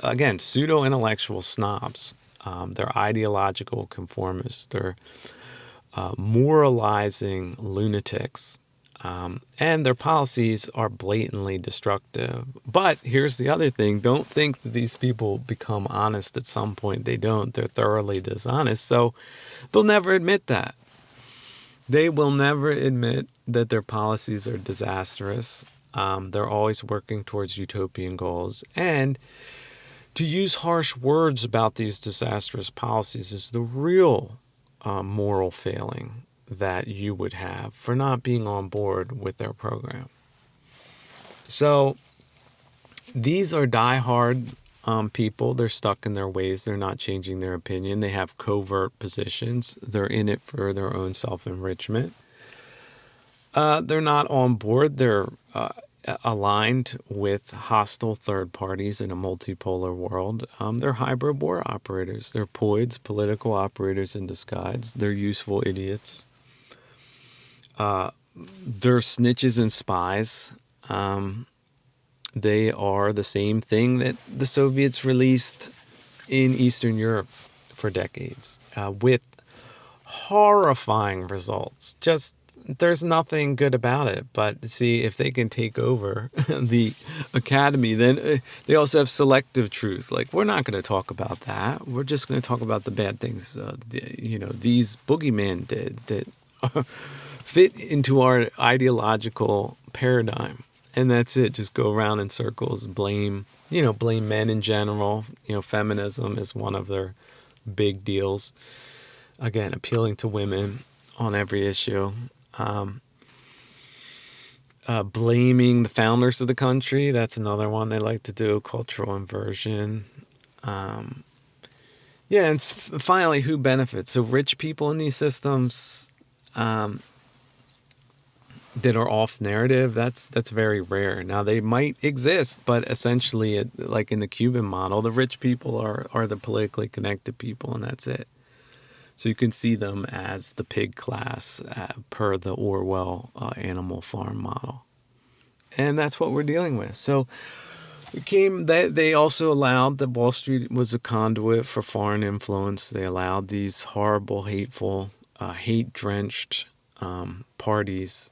again, pseudo intellectual snobs. They're ideological conformists. They're moralizing lunatics. And their policies are blatantly destructive. But here's the other thing. Don't think that these people become honest at some point. They don't. They're thoroughly dishonest. So they'll never admit that. They will never admit that their policies are disastrous. They're always working towards utopian goals. And to use harsh words about these disastrous policies is the real moral failing that you would have for not being on board with their program. So these are diehard people. They're stuck in their ways. They're not changing their opinion. They have covert positions. They're in it for their own self-enrichment. They're not on board. They're aligned with hostile third parties in a multipolar world. They're hybrid war operators. They're POIDs, political operators in disguise. They're useful idiots. They're snitches and spies. They are the same thing that the Soviets released in Eastern Europe for decades, with horrifying results. Just, there's nothing good about it. But see, if they can take over the academy, then they also have selective truth. Like, we're not going to talk about that. We're just going to talk about the bad things, these boogeyman did that fit into our ideological paradigm. And that's it. Just go around in circles, blame men in general. Feminism is one of their big deals. Again, appealing to women on every issue. Blaming the founders of the country. That's another one they like to do. Cultural inversion. And finally, who benefits? So rich people in these systems that are off narrative, that's very rare. Now, they might exist, but essentially, like in the Cuban model, the rich people are the politically connected people, and that's it. So you can see them as the pig class per the Orwell Animal Farm model. And that's what we're dealing with. So they also allowed that Wall Street was a conduit for foreign influence. They allowed these horrible, hateful, hate-drenched parties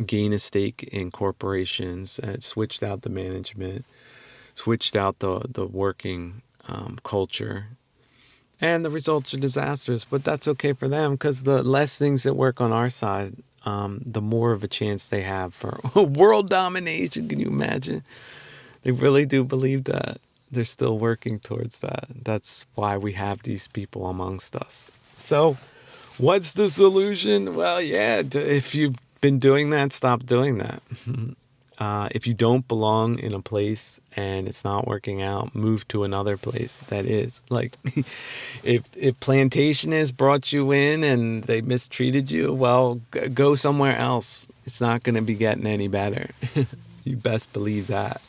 gain a stake in corporations, switched out the management, switched out the working culture. And the results are disastrous, but that's okay for them because the less things that work on our side, the more of a chance they have for world domination. Can you imagine? They really do believe that. They're still working towards that. That's why we have these people amongst us. So what's the solution? Well, yeah, if you've been doing that, stop doing that. If you don't belong in a place and it's not working out, move to another place that is. Like, if Plantation has brought you in and they mistreated you, well, go somewhere else. It's not going to be getting any better. You best believe that.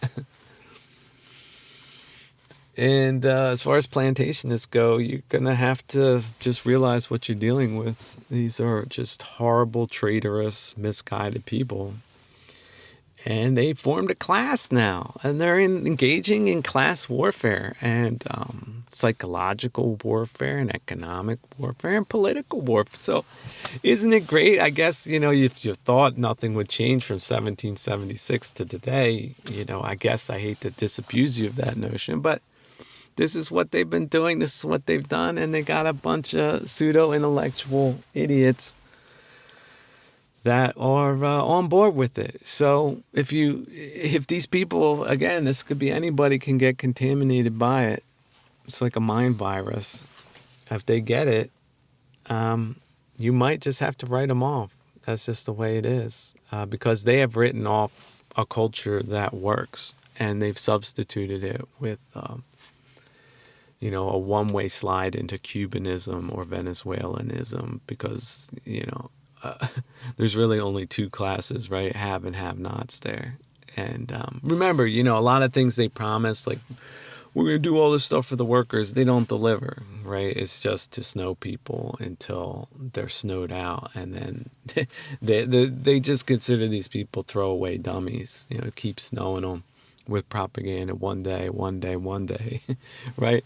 And as far as plantationists go, you're going to have to just realize what you're dealing with. These are just horrible, traitorous, misguided people. And they formed a class now. And they're engaging in class warfare and psychological warfare and economic warfare and political warfare. So isn't it great? I guess, if you thought nothing would change from 1776 to today, I guess I hate to disabuse you of that notion. But this is what they've been doing. This is what they've done. And they got a bunch of pseudo-intellectual idiots that are on board with it. So if these people, again, this could be anybody, can get contaminated by it. It's like a mind virus. If they get it, you might just have to write them off. That's just the way it is. Because they have written off a culture that works. And they've substituted it with a one-way slide into Cubanism or Venezuelanism because, there's really only two classes, right? Have and have-nots there. And remember, a lot of things they promise, like we're going to do all this stuff for the workers. They don't deliver, right? It's just to snow people until they're snowed out. And then they just consider these people throwaway dummies, keep snowing them with propaganda one day, right?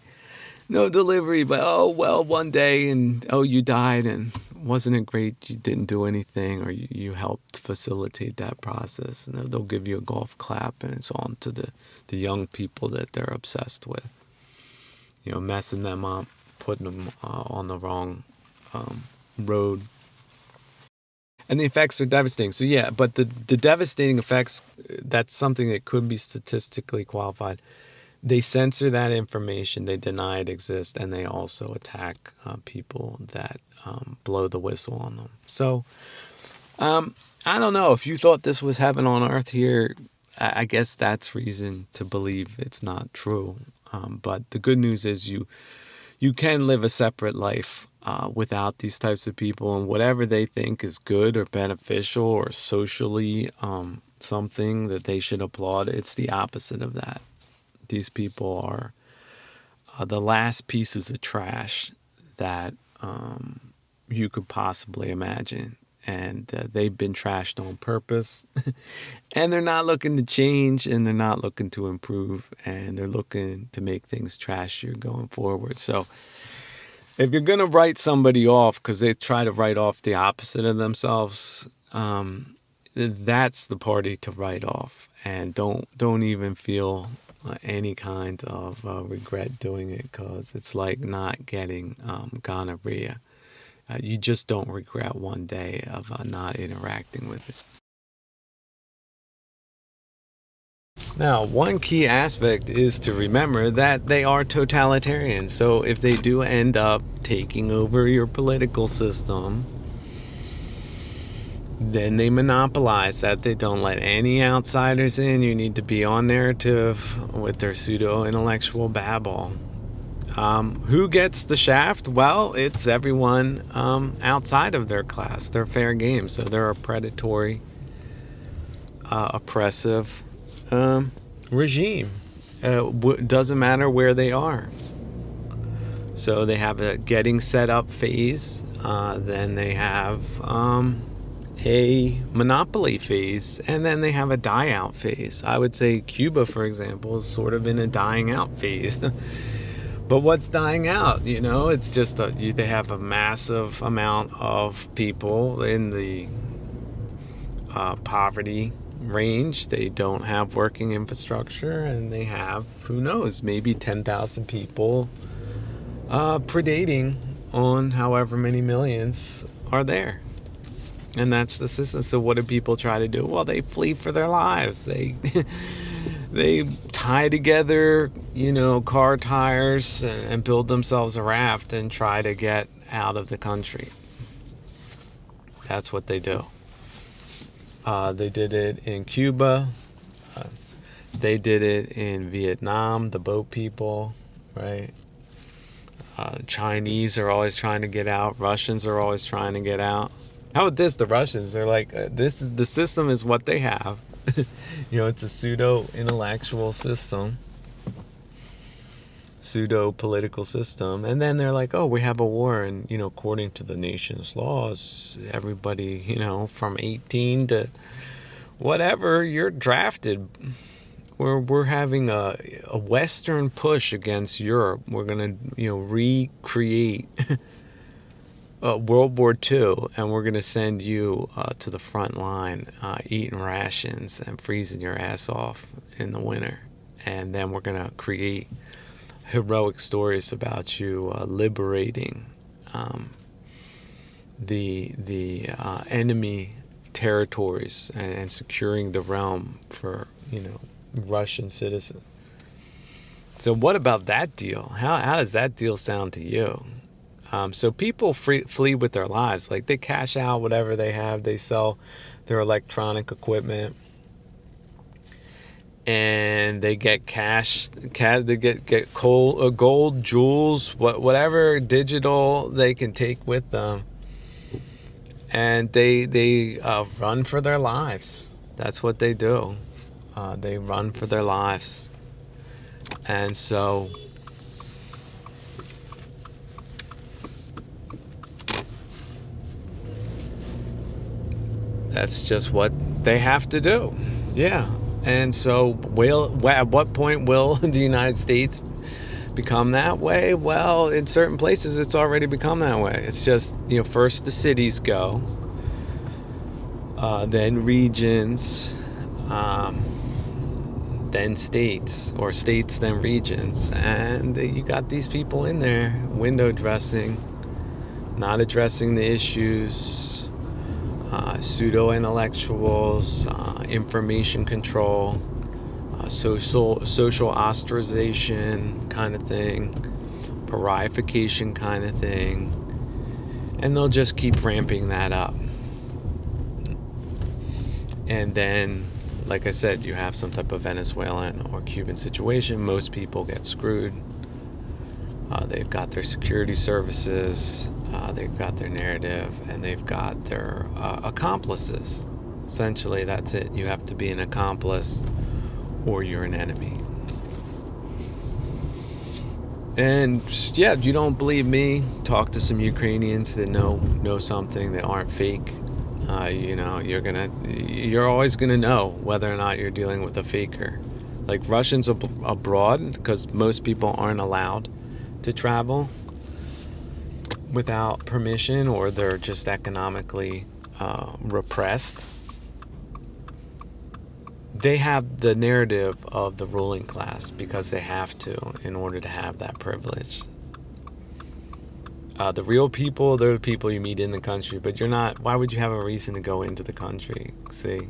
No delivery, but oh, well, one day and oh, you died and wasn't it great you didn't do anything or you helped facilitate that process. And they'll give you a golf clap and it's on to the young people that they're obsessed with. Messing them up, putting them on the wrong road. And the effects are devastating. So yeah, but the devastating effects, that's something that could be statistically qualified. They censor that information, they deny it exists, and they also attack people that blow the whistle on them. So I don't know. If you thought this was heaven on earth here, I guess that's reason to believe it's not true. But the good news is you can live a separate life without these types of people, and whatever they think is good or beneficial or socially something that they should applaud, it's the opposite of that. These people are the last pieces of trash that you could possibly imagine. And they've been trashed on purpose. And they're not looking to change, and they're not looking to improve, and they're looking to make things trashier going forward. So if you're going to write somebody off because they try to write off the opposite of themselves, that's the party to write off. And don't even feel any kind of regret doing it, because it's like not getting gonorrhea. You just don't regret one day of not interacting with it. Now, one key aspect is to remember that they are totalitarian. So if they do end up taking over your political system, then they monopolize that. They don't let any outsiders in. You need to be on narrative with their pseudo-intellectual babble. Who gets the shaft? Well, it's everyone outside of their class. They're fair game. So they're a predatory, oppressive regime. Doesn't matter where they are. So they have a getting set up phase. Then they have a monopoly phase, and then they have a die out phase. I would say Cuba, for example, is sort of in a dying out phase. But what's dying out? It's just they have a massive amount of people in the poverty range. They don't have working infrastructure, and they have, who knows, maybe 10,000 people predating on however many millions are there. And that's the system. So what do people try to do? Well, they flee for their lives. They tie together, car tires and build themselves a raft and try to get out of the country. That's what they do. They did it in Cuba. They did it in Vietnam, the boat people, right? Chinese are always trying to get out. Russians are always trying to get out. How about this? The Russians, they're like, the system is what they have. It's a pseudo-intellectual system, pseudo-political system. And then they're like, oh, we have a war. And, according to the nation's laws, everybody, from 18 to whatever, you're drafted. We're having a Western push against Europe. We're going to, recreate World War II, and we're going to send you to the front line, eating rations and freezing your ass off in the winter. And then we're going to create heroic stories about you liberating the enemy territories and securing the realm for, Russian citizens. So what about that deal? How does that deal sound to you? So people flee with their lives. Like, they cash out whatever they have. They sell their electronic equipment, and they get cash. They get gold, jewels, whatever digital they can take with them, and they run for their lives. That's what they do. They run for their lives. And so that's just what they have to do. Yeah. And so at what point will the United States become that way? Well, in certain places it's already become that way. It's just, first the cities go, then regions, then states, or states then regions, and you got these people in there window dressing, not addressing the issues, pseudo intellectuals, information control, social ostracization kind of thing, parification kind of thing, and they'll just keep ramping that up. And then, like I said, you have some type of Venezuelan or Cuban situation. Most people get screwed. They've got their security services, they've got their narrative, and they've got their accomplices. Essentially, that's it. You have to be an accomplice or you're an enemy. And yeah, if you don't believe me, talk to some Ukrainians that know something, that aren't fake. You're always gonna know whether or not you're dealing with a faker. Like Russians abroad, because most people aren't allowed to travel without permission, or they're just economically repressed. They have the narrative of the ruling class because they have to in order to have that privilege. The real people, they're the people you meet in the country, but why would you have a reason to go into the country, see?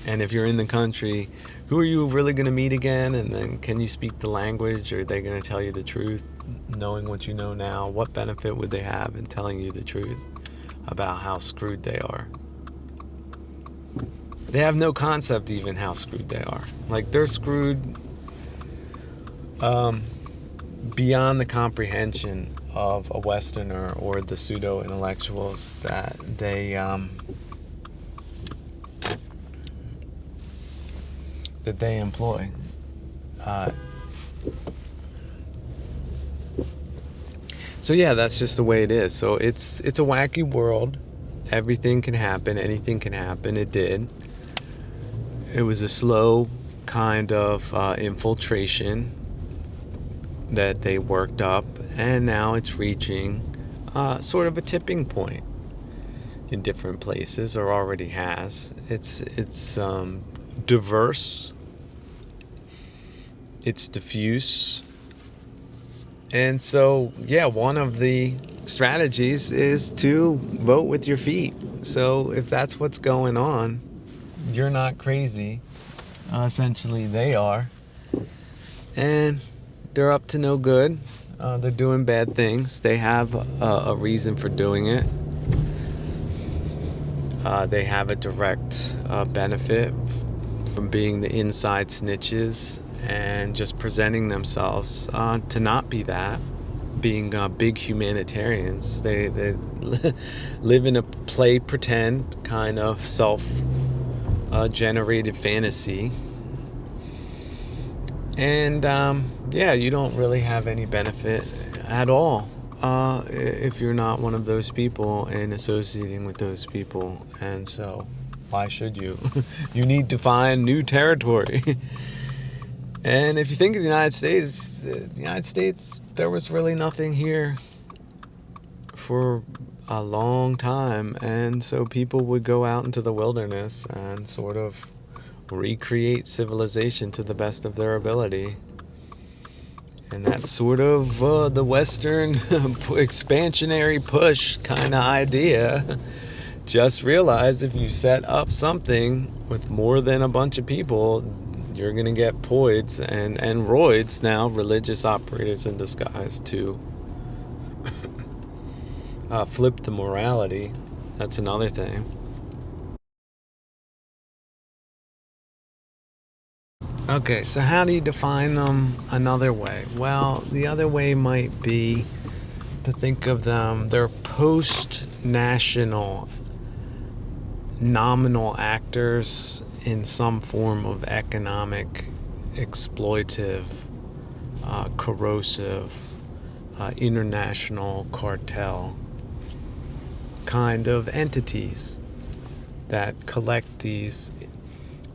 And if you're in the country, who are you really going to meet again? And then can you speak the language? Are they going to tell you the truth, knowing what you know now? What benefit would they have in telling you the truth about how screwed they are? They have no concept even how screwed they are. Like, they're screwed beyond the comprehension of a Westerner or the pseudo-intellectuals that they employ. So yeah, that's just the way it is. So it's a wacky world. Everything can happen. Anything can happen. It did. It was a slow kind of infiltration that they worked up, and now it's reaching sort of a tipping point in different places, or already has. It's diverse, it's diffuse, and so yeah, one of the strategies is to vote with your feet. So if that's what's going on, you're not crazy. Essentially, they are, and they're up to no good. They're doing bad things. They have a reason for doing it. They have a direct benefit from being the inside snitches and just presenting themselves to not be that, being big humanitarians. They live in a play pretend kind of self-generated fantasy. And you don't really have any benefit at all if you're not one of those people and associating with those people. And so why should you? You need to find new territory. And if you think of the United States, there was really nothing here for a long time. And so people would go out into the wilderness and sort of recreate civilization to the best of their ability. And that's sort of the Western expansionary push kind of idea. Just realize if you set up something with more than a bunch of people, you're going to get poids and roids, now religious operators in disguise, to flip the morality. That's another thing. Okay, so how do you define them another way? Well, the other way might be to think of them, they're post-national nominal actors in some form of economic exploitive corrosive international cartel kind of entities that collect these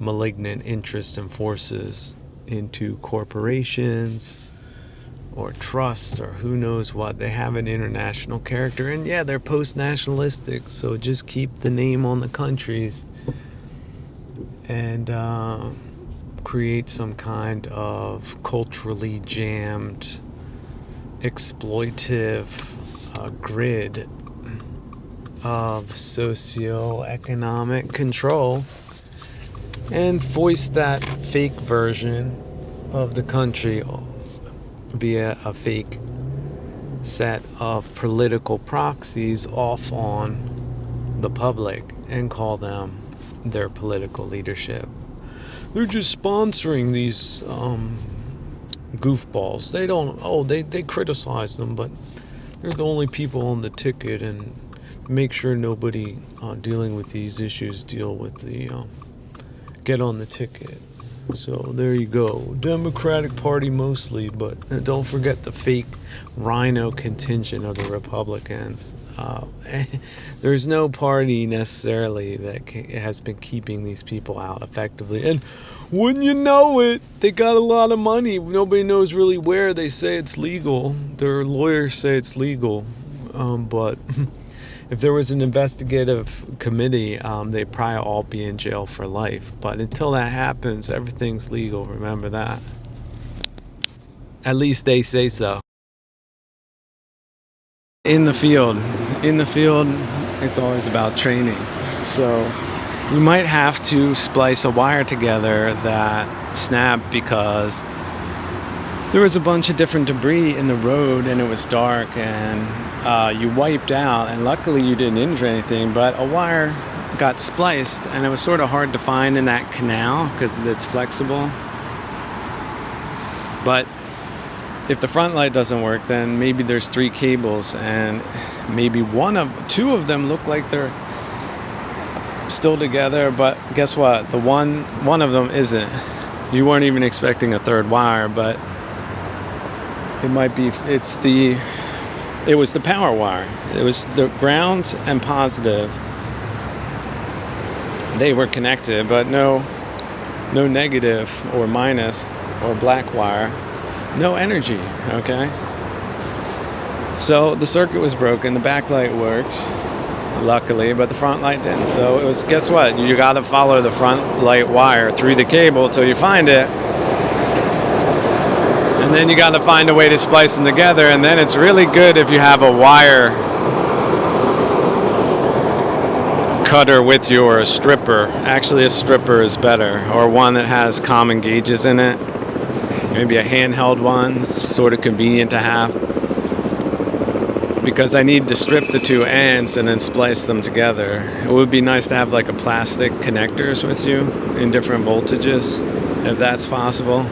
malignant interests and forces into corporations or trusts or who knows what. They have an international character, and yeah, they're post-nationalistic, so just keep the name on the countries and create some kind of culturally jammed, exploitive grid of socio-economic control, and voice that fake version of the country via a fake set of political proxies off on the public and call them their political leadership. They're just sponsoring these goofballs. They criticize them, but they're the only people on the ticket, and make sure nobody dealing with these issues deal with the get on the ticket. So there you go. Democratic Party mostly, but don't forget the fake rhino contingent of the Republicans. There's no party necessarily that has been keeping these people out effectively. And wouldn't you know it, they got a lot of money. Nobody knows really where. They say it's legal. Their lawyers say it's legal. But if there was an investigative committee, they'd probably all be in jail for life. But until that happens, everything's legal. Remember that. At least they say so. In the field, it's always about training. So we might have to splice a wire together that snapped because there was a bunch of different debris in the road and it was dark, and you wiped out, and luckily you didn't injure anything, but a wire got spliced and it was sort of hard to find in that canal because it's flexible. But if the front light doesn't work, then maybe there's 3 cables, and maybe 2 of them look like they're still together, but guess what? The one of them isn't. You weren't even expecting a third wire, but it might be. It was the power wire. It was the ground and positive. They were connected, but no negative or minus or black wire. No energy, okay? So the circuit was broken, the backlight worked, luckily, but the front light didn't. So it was, guess what? You gotta follow the front light wire through the cable till you find it. And then you gotta find a way to splice them together, and then it's really good if you have a wire cutter with you or a stripper. Actually, a stripper is better, or one that has common gauges in it. Maybe a handheld one. It's sort of convenient to have because I need to strip the 2 ends and then splice them together. It would be nice to have like a plastic connectors with you in different voltages, if that's possible.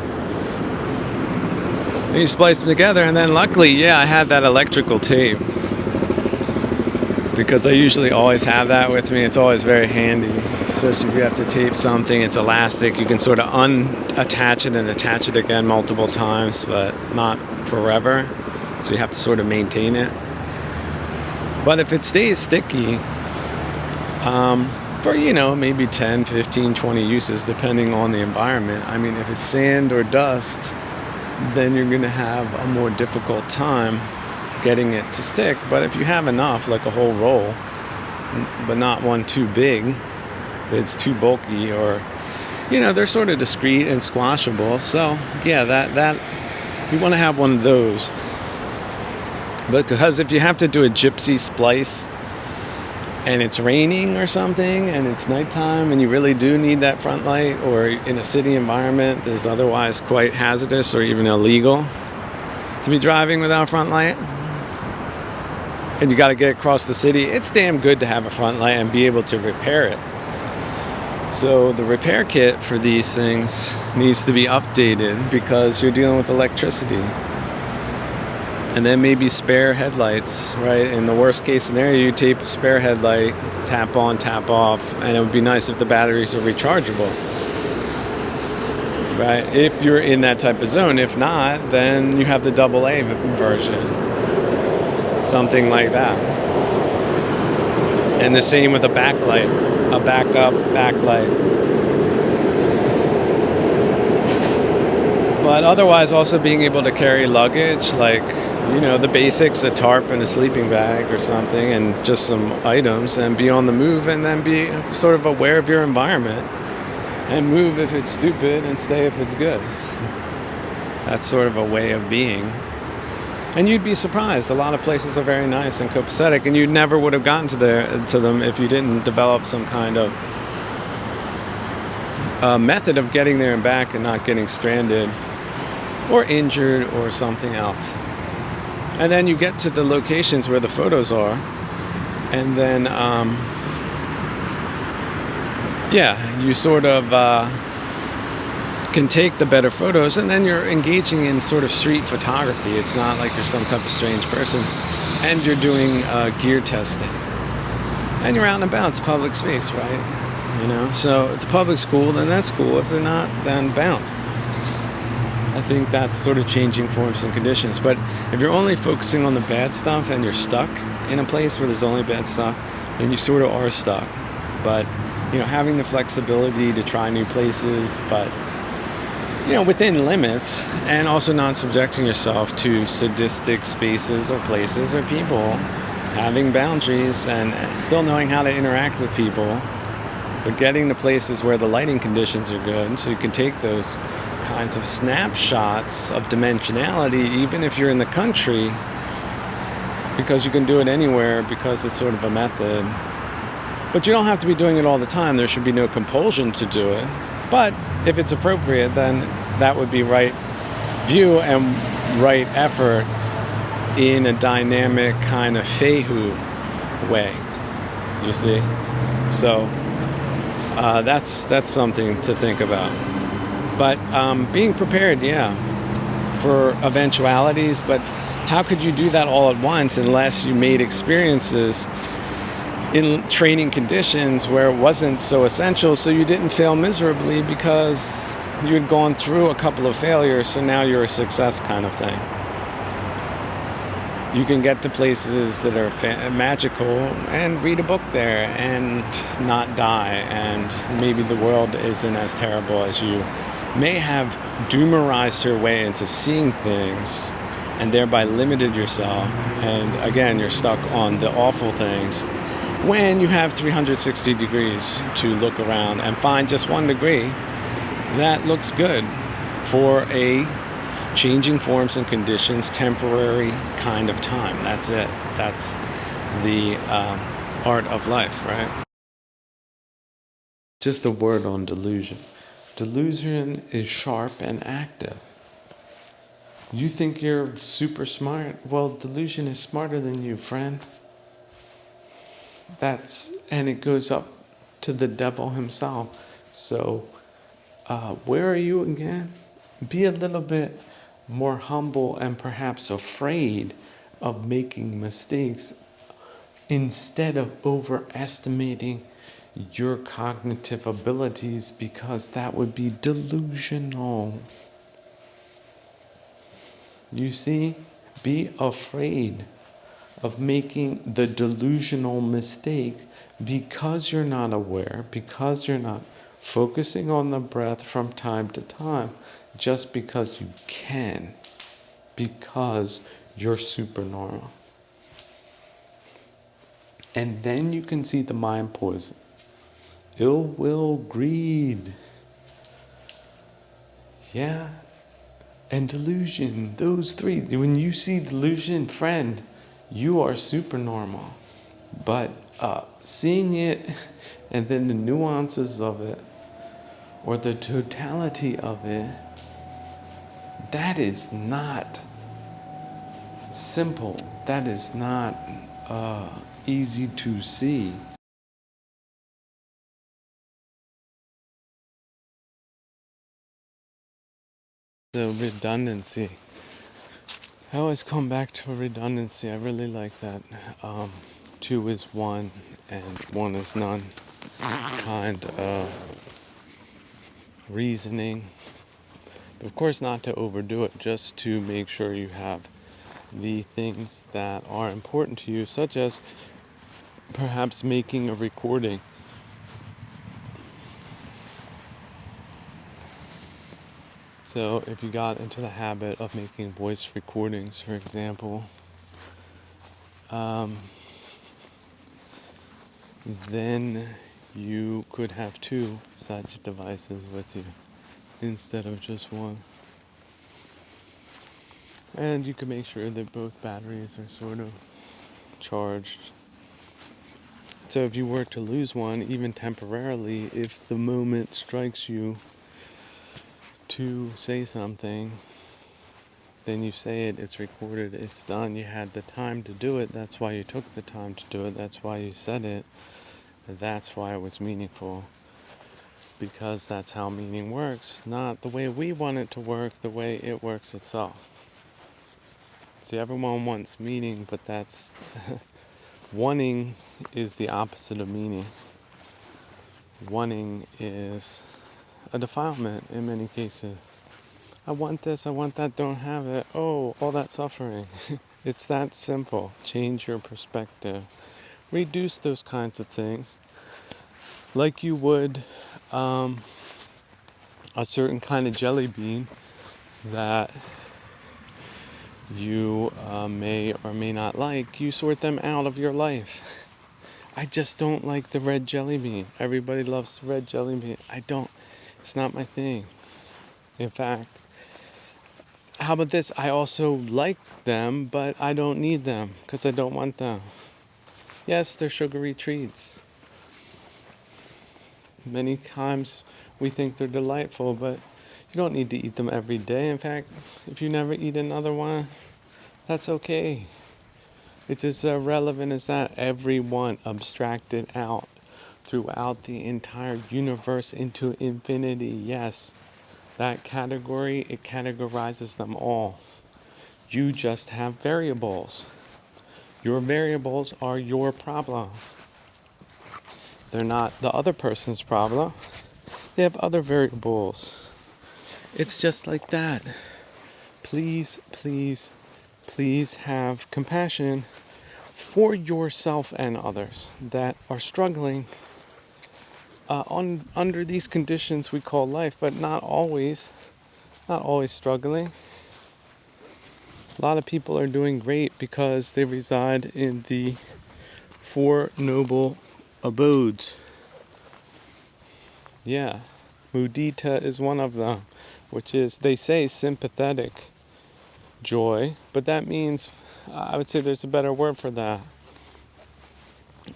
And you splice them together, and then luckily, yeah, I had that electrical tape because I usually always have that with me. It's always very handy, especially if you have to tape something. It's elastic. You can sort of unattach it and attach it again multiple times, but not forever. So you have to sort of maintain it. But if it stays sticky, for, maybe 10, 15, 20 uses, depending on the environment. I mean, if it's sand or dust, then you're going to have a more difficult time getting it to stick. But if you have enough, like a whole roll, but not one too big, it's too bulky, or they're sort of discreet and squashable. So yeah, that you want to have one of those. But because if you have to do a gypsy splice and it's raining or something and it's nighttime and you really do need that front light, or in a city environment that is otherwise quite hazardous or even illegal to be driving without a front light, and you got to get across the city, it's damn good to have a front light and be able to repair it. So the repair kit for these things needs to be updated because you're dealing with electricity. And then maybe spare headlights, right? In the worst case scenario, you tape a spare headlight, tap on, tap off, and it would be nice if the batteries are rechargeable. right? If you're in that type of zone. If not, then you have the double A version, something like that. And the same with a backlight, a backup backlight. But otherwise, also being able to carry luggage, like, the basics, a tarp and a sleeping bag or something, and just some items, and be on the move, and then be sort of aware of your environment, and move if it's stupid and stay if it's good. That's sort of a way of being. And you'd be surprised. A lot of places are very nice and copacetic, and you never would have gotten to them if you didn't develop some kind of method of getting there and back and not getting stranded or injured or something else. And then you get to the locations where the photos are, and then you sort of can take the better photos, and then you're engaging in sort of street photography. It's not like you're some type of strange person, and you're doing gear testing, and you're out and about. It's public space, right? So if the public's cool, then that's cool. If they're not, then bounce. I think that's sort of changing forms and conditions. But if you're only focusing on the bad stuff and you're stuck in a place where there's only bad stuff, then you sort of are stuck. But having the flexibility to try new places, but within limits, and also not subjecting yourself to sadistic spaces or places or people, having boundaries and still knowing how to interact with people, but getting to places where the lighting conditions are good, so you can take those kinds of snapshots of dimensionality, even if you're in the country, because you can do it anywhere, because it's sort of a method. But you don't have to be doing it all the time. There should be no compulsion to do it. But if it's appropriate, then that would be right view and right effort in a dynamic kind of Fehu way, you see? So that's something to think about. But being prepared, for eventualities. But how could you do that all at once unless you made experiences in training conditions where it wasn't so essential, so you didn't fail miserably because you had gone through a couple of failures, so now you're a success kind of thing. You can get to places that are magical and read a book there and not die, and maybe the world isn't as terrible as you may have doomerized your way into seeing things and thereby limited yourself. And again, you're stuck on the awful things when you have 360 degrees to look around and find just 1 degree that looks good for a changing forms and conditions, temporary kind of time. That's it. That's the art of life, right? Just a word on delusion. Delusion is sharp and active. You think you're super smart? Well, delusion is smarter than you, friend. And it goes up to the devil himself. So, where are you again? Be a little bit more humble and perhaps afraid of making mistakes instead of overestimating your cognitive abilities, because that would be delusional. You see, be afraid of making the delusional mistake because you're not aware, because you're not focusing on the breath from time to time, just because you can, because you're supernormal. And then you can see the mind poison. Ill will, greed. Yeah. And delusion, those three. When you see delusion, friend, you are supernormal. But seeing it and then the nuances of it, or the totality of it, that is not simple. That is not easy to see. The redundancy. I always come back to a redundancy. I really like that. 2 is 1 and 1 is none kind of reasoning. Of course, not to overdo it, just to make sure you have the things that are important to you, such as perhaps making a recording. So if you got into the habit of making voice recordings, for example, then you could have two such devices with you instead of just one. And you can make sure that both batteries are sort of charged. So if you were to lose one, even temporarily, if the moment strikes you to say something, then you say it, it's recorded, it's done. You had the time to do it. That's why you took the time to do it. That's why you said it. That's why it was meaningful. Because that's how meaning works, not the way we want it to work, the way it works itself. See, everyone wants meaning, but that's wanting is the opposite of meaning. Wanting is a defilement in many cases. I want this, I want that, don't have it. Oh, all that suffering. It's that simple. Change your perspective. Reduce those kinds of things. Like you would a certain kind of jelly bean that you may or may not like. You sort them out of your life. I just don't like the red jelly bean. Everybody loves the red jelly bean. I don't. It's not my thing. In fact, how about this? I also like them, but I don't need them because I don't want them. Yes, they're sugary treats. Many times we think they're delightful, but you don't need to eat them every day. In fact, if you never eat another one, that's okay. It's as relevant as that. Everyone abstracted out throughout the entire universe into infinity. Yes, that category, it categorizes them all. You just have variables. Your variables are your problem. They're not the other person's problem. They have other variables. It's just like that. Please, please, please have compassion for yourself and others that are struggling under these conditions we call life, but not always struggling. A lot of people are doing great because they reside in the Four Noble Abodes. Yeah, mudita is one of them, which is, they say, sympathetic joy, but that means, I would say there's a better word for that.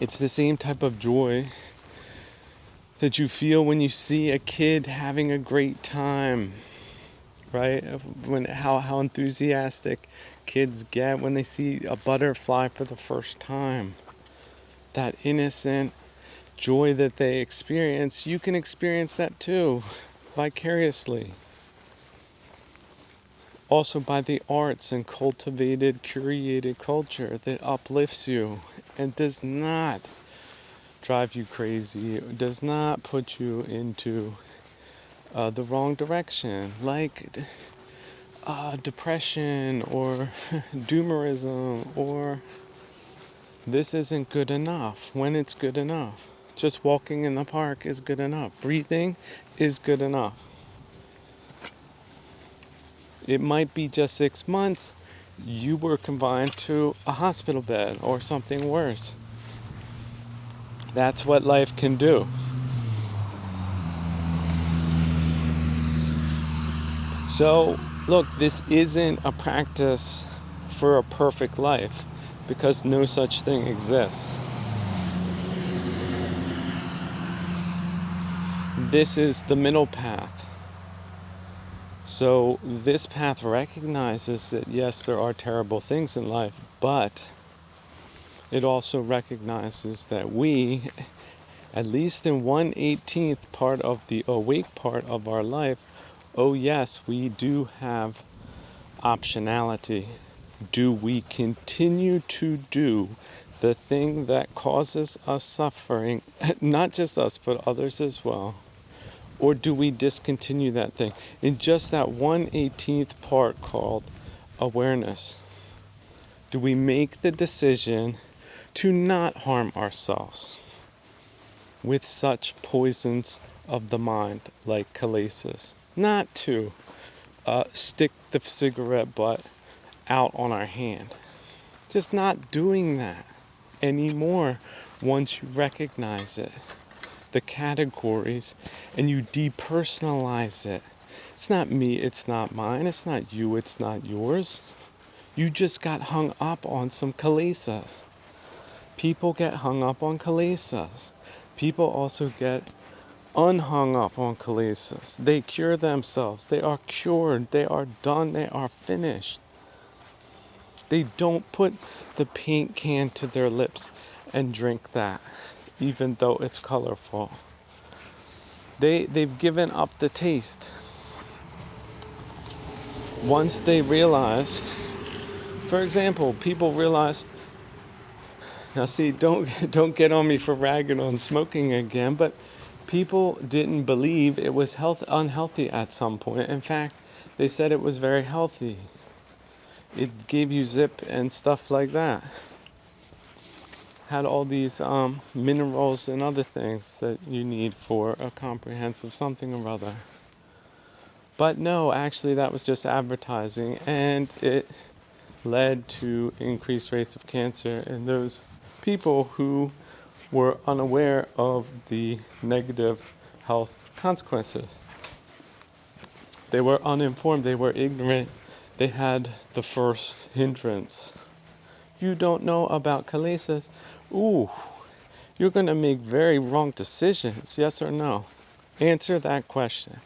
It's the same type of joy that you feel when you see a kid having a great time, right? How enthusiastic kids get when they see a butterfly for the first time. That innocent joy that they experience, you can experience that too, vicariously. Also by the arts and cultivated, curated culture that uplifts you and does not drive you crazy, it does not put you into the wrong direction, like depression or doomerism or this isn't good enough. When it's good enough. Just walking in the park is good enough. Breathing is good enough. It might be just 6 months. You were confined to a hospital bed or something worse. That's what life can do. So, look, this isn't a practice for a perfect life because no such thing exists. This is the middle path. So this path recognizes that yes, there are terrible things in life, but it also recognizes that we, at least in 1/18th part of the awake part of our life, oh yes, we do have optionality. Do we continue to do the thing that causes us suffering, not just us, but others as well? Or do we discontinue that thing in just that 1/18th part called awareness? Do we make the decision to not harm ourselves with such poisons of the mind like chalasis? Not to stick the cigarette butt out on our hand. Just not doing that anymore once you recognize it, the categories, and you depersonalize it. It's not me, it's not mine, it's not you, it's not yours. You just got hung up on some chalasis. People get hung up on chalasis. People also get unhung up on chalasis. They cure themselves. They are cured. They are done. They are finished. They don't put the paint can to their lips and drink that, even though it's colorful. They've given up the taste. Once they realize, for example, people realize, now see, don't get on me for ragging on smoking again, but people didn't believe it was unhealthy at some point. In fact, they said it was very healthy. It gave you zip and stuff like that. Had all these minerals and other things that you need for a comprehensive something or other. But no, actually that was just advertising, and it led to increased rates of cancer in those people who were unaware of the negative health consequences. They were uninformed, they were ignorant, they had the first hindrance. You don't know about chalasis? Ooh, you're going to make very wrong decisions, yes or no? Answer that question.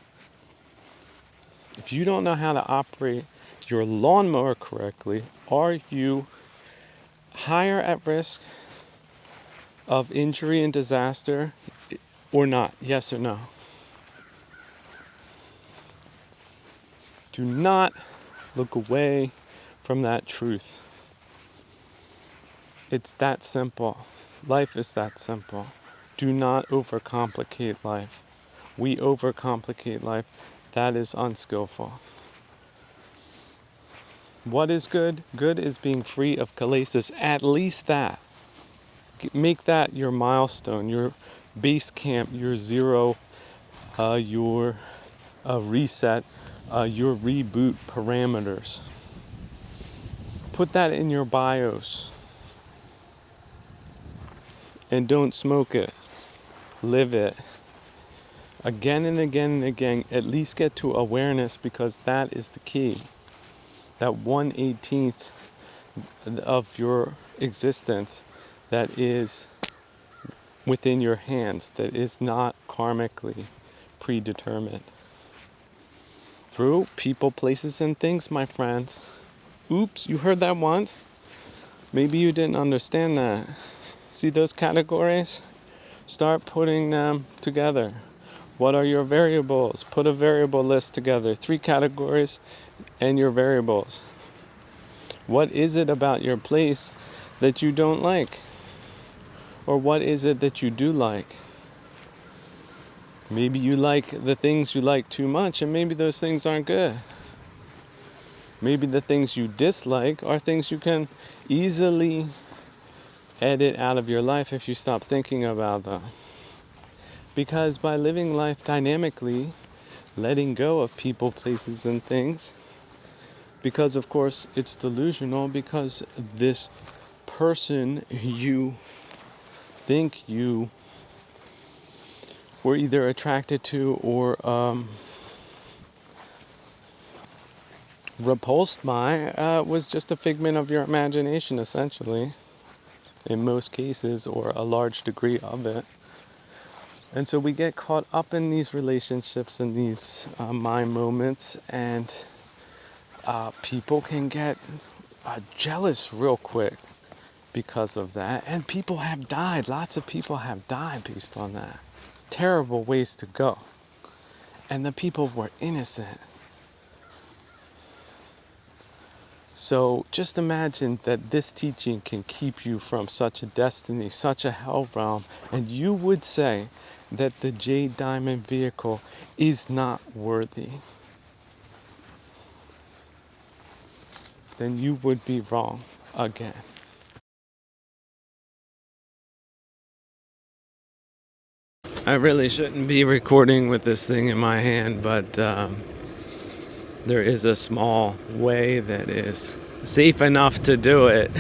If you don't know how to operate your lawnmower correctly, are you higher at risk of injury and disaster or not? Yes or no? Do not look away from that truth. It's that simple. Life is that simple. Do not overcomplicate life. We overcomplicate life. That is unskillful. What is good? Good is being free of chalasis. At least that. Make that your milestone, your base camp, your zero, your reset, your reboot parameters. Put that in your BIOS. And don't smoke it. Live it. Again and again and again. At least get to awareness, because that is the key. That 1/18th of your existence that is within your hands, that is not karmically predetermined. Through people, places, and things, my friends. Oops, you heard that once? Maybe you didn't understand that. See those categories? Start putting them together. What are your variables? Put a variable list together. 3 categories and your variables. What is it about your place that you don't like? Or what is it that you do like? Maybe you like the things you like too much, and maybe those things aren't good. Maybe the things you dislike are things you can easily edit out of your life if you stop thinking about them. Because by living life dynamically, letting go of people, places, and things, because of course it's delusional, because this person you think you were either attracted to or repulsed by was just a figment of your imagination, essentially, in most cases, or a large degree of it. And so we get caught up in these relationships and these mind moments, and people can get jealous real quick because of that. And people have died. Lots of people have died based on that. Terrible ways to go. And the people were innocent. So just imagine that this teaching can keep you from such a destiny, such a hell realm, and you would say that the Jade Diamond vehicle is not worthy. Then you would be wrong again. I really shouldn't be recording with this thing in my hand, but there is a small way that is safe enough to do it.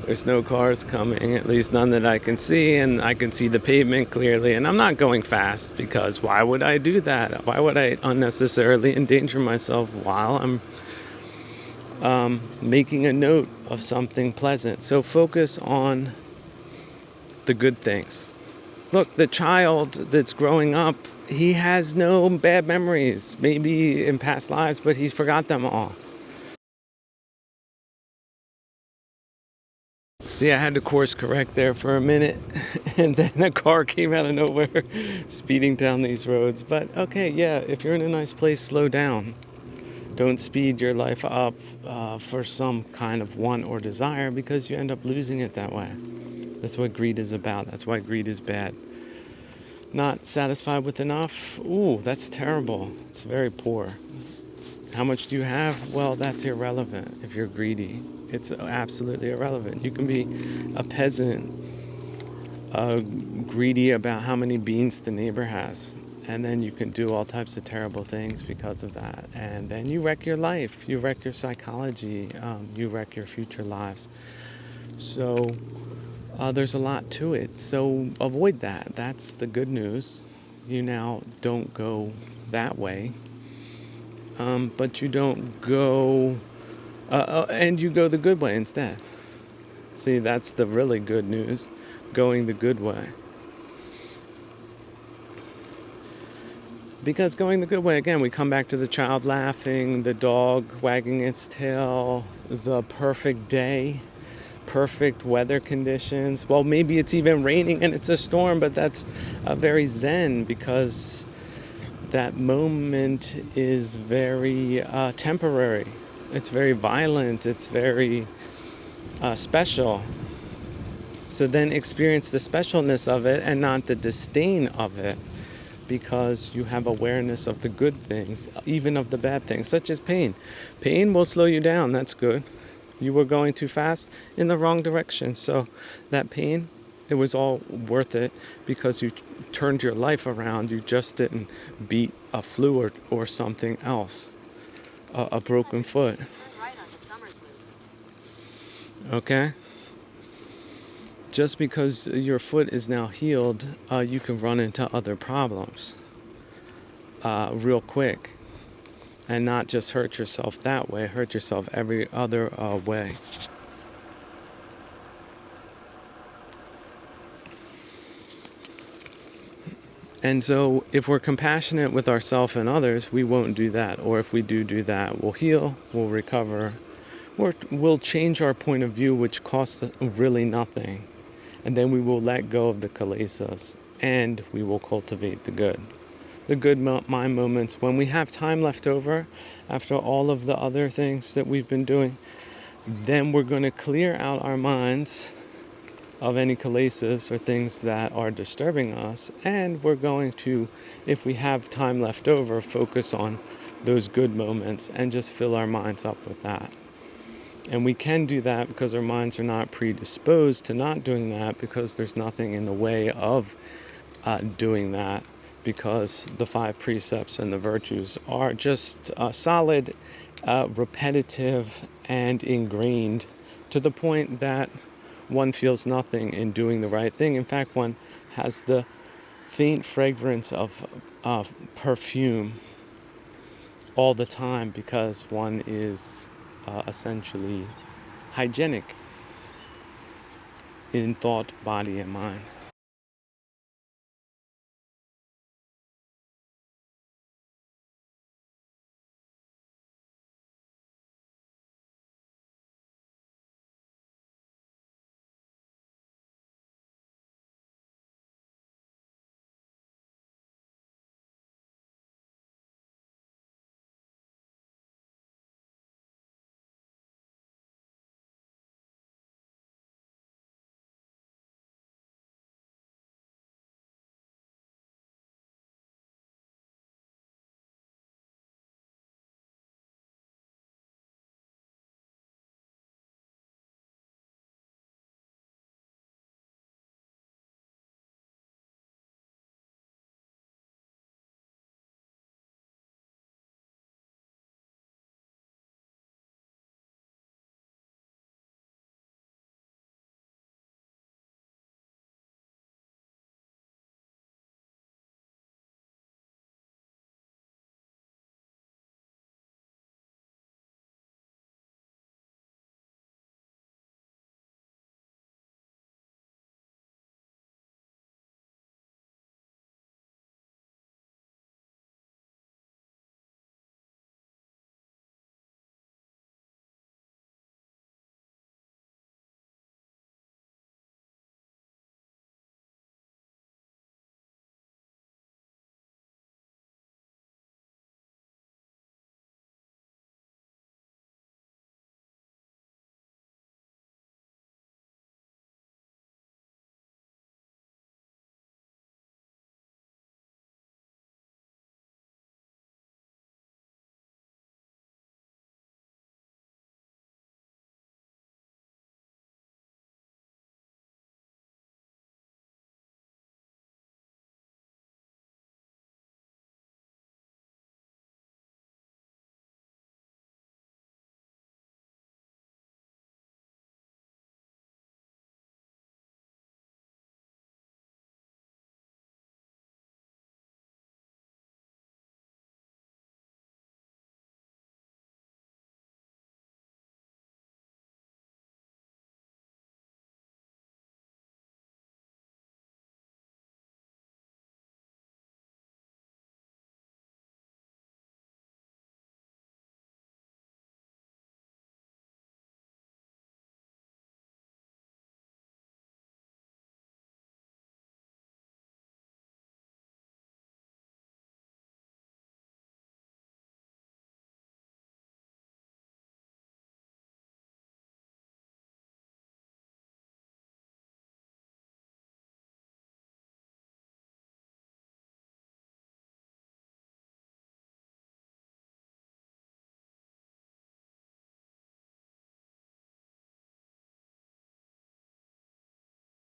There's no cars coming, at least none that I can see, and I can see the pavement clearly. And I'm not going fast because why would I do that? Why would I unnecessarily endanger myself while I'm making a note of something pleasant? So focus on the good things. Look, the child that's growing up, he has no bad memories, maybe in past lives, but he's forgot them all. See, I had to course correct there for a minute, and then a car came out of nowhere speeding down these roads. But okay, yeah, if you're in a nice place, slow down. Don't speed your life up for some kind of want or desire, because you end up losing it that way. That's what greed is about. That's why greed is bad. Not satisfied with enough? Ooh, that's terrible. It's very poor. How much do you have? Well, that's irrelevant if you're greedy. It's absolutely irrelevant. You can be a peasant, greedy about how many beans the neighbor has. And then you can do all types of terrible things because of that. And then you wreck your life. You wreck your psychology. You wreck your future lives. So there's a lot to it. So avoid that. That's the good news. You now don't go that way. But you don't go, and you go the good way instead. See, that's the really good news, going the good way. Because going the good way, again, we come back to the child laughing, the dog wagging its tail, the perfect day, perfect weather conditions. Well, maybe it's even raining and it's a storm, but that's very zen, because that moment is very temporary. It's very violent. It's very special. So then experience the specialness of it and not the disdain of it, because you have awareness of the good things, even of the bad things, such as pain. Pain will slow you down. That's good. You were going too fast in the wrong direction. So that pain, it was all worth it, because you turned your life around. You just didn't beat a flu or something else, a broken foot. Okay? Just because your foot is now healed, you can run into other problems real quick, and not just hurt yourself that way, hurt yourself every other way. And so if we're compassionate with ourselves and others, we won't do that. Or if we do that, we'll heal, we'll recover, we'll change our point of view, which costs us really nothing. And then we will let go of the kilesas, and we will cultivate the good. The good mind moments, when we have time left over after all of the other things that we've been doing, then we're going to clear out our minds of any kilesas or things that are disturbing us, and we're going to, if we have time left over, focus on those good moments and just fill our minds up with that. And we can do that because our minds are not predisposed to not doing that, because there's nothing in the way of doing that, because the 5 precepts and the virtues are just solid, repetitive, and ingrained to the point that one feels nothing in doing the right thing. In fact, one has the faint fragrance of perfume all the time, because one is essentially hygienic in thought, body, and mind.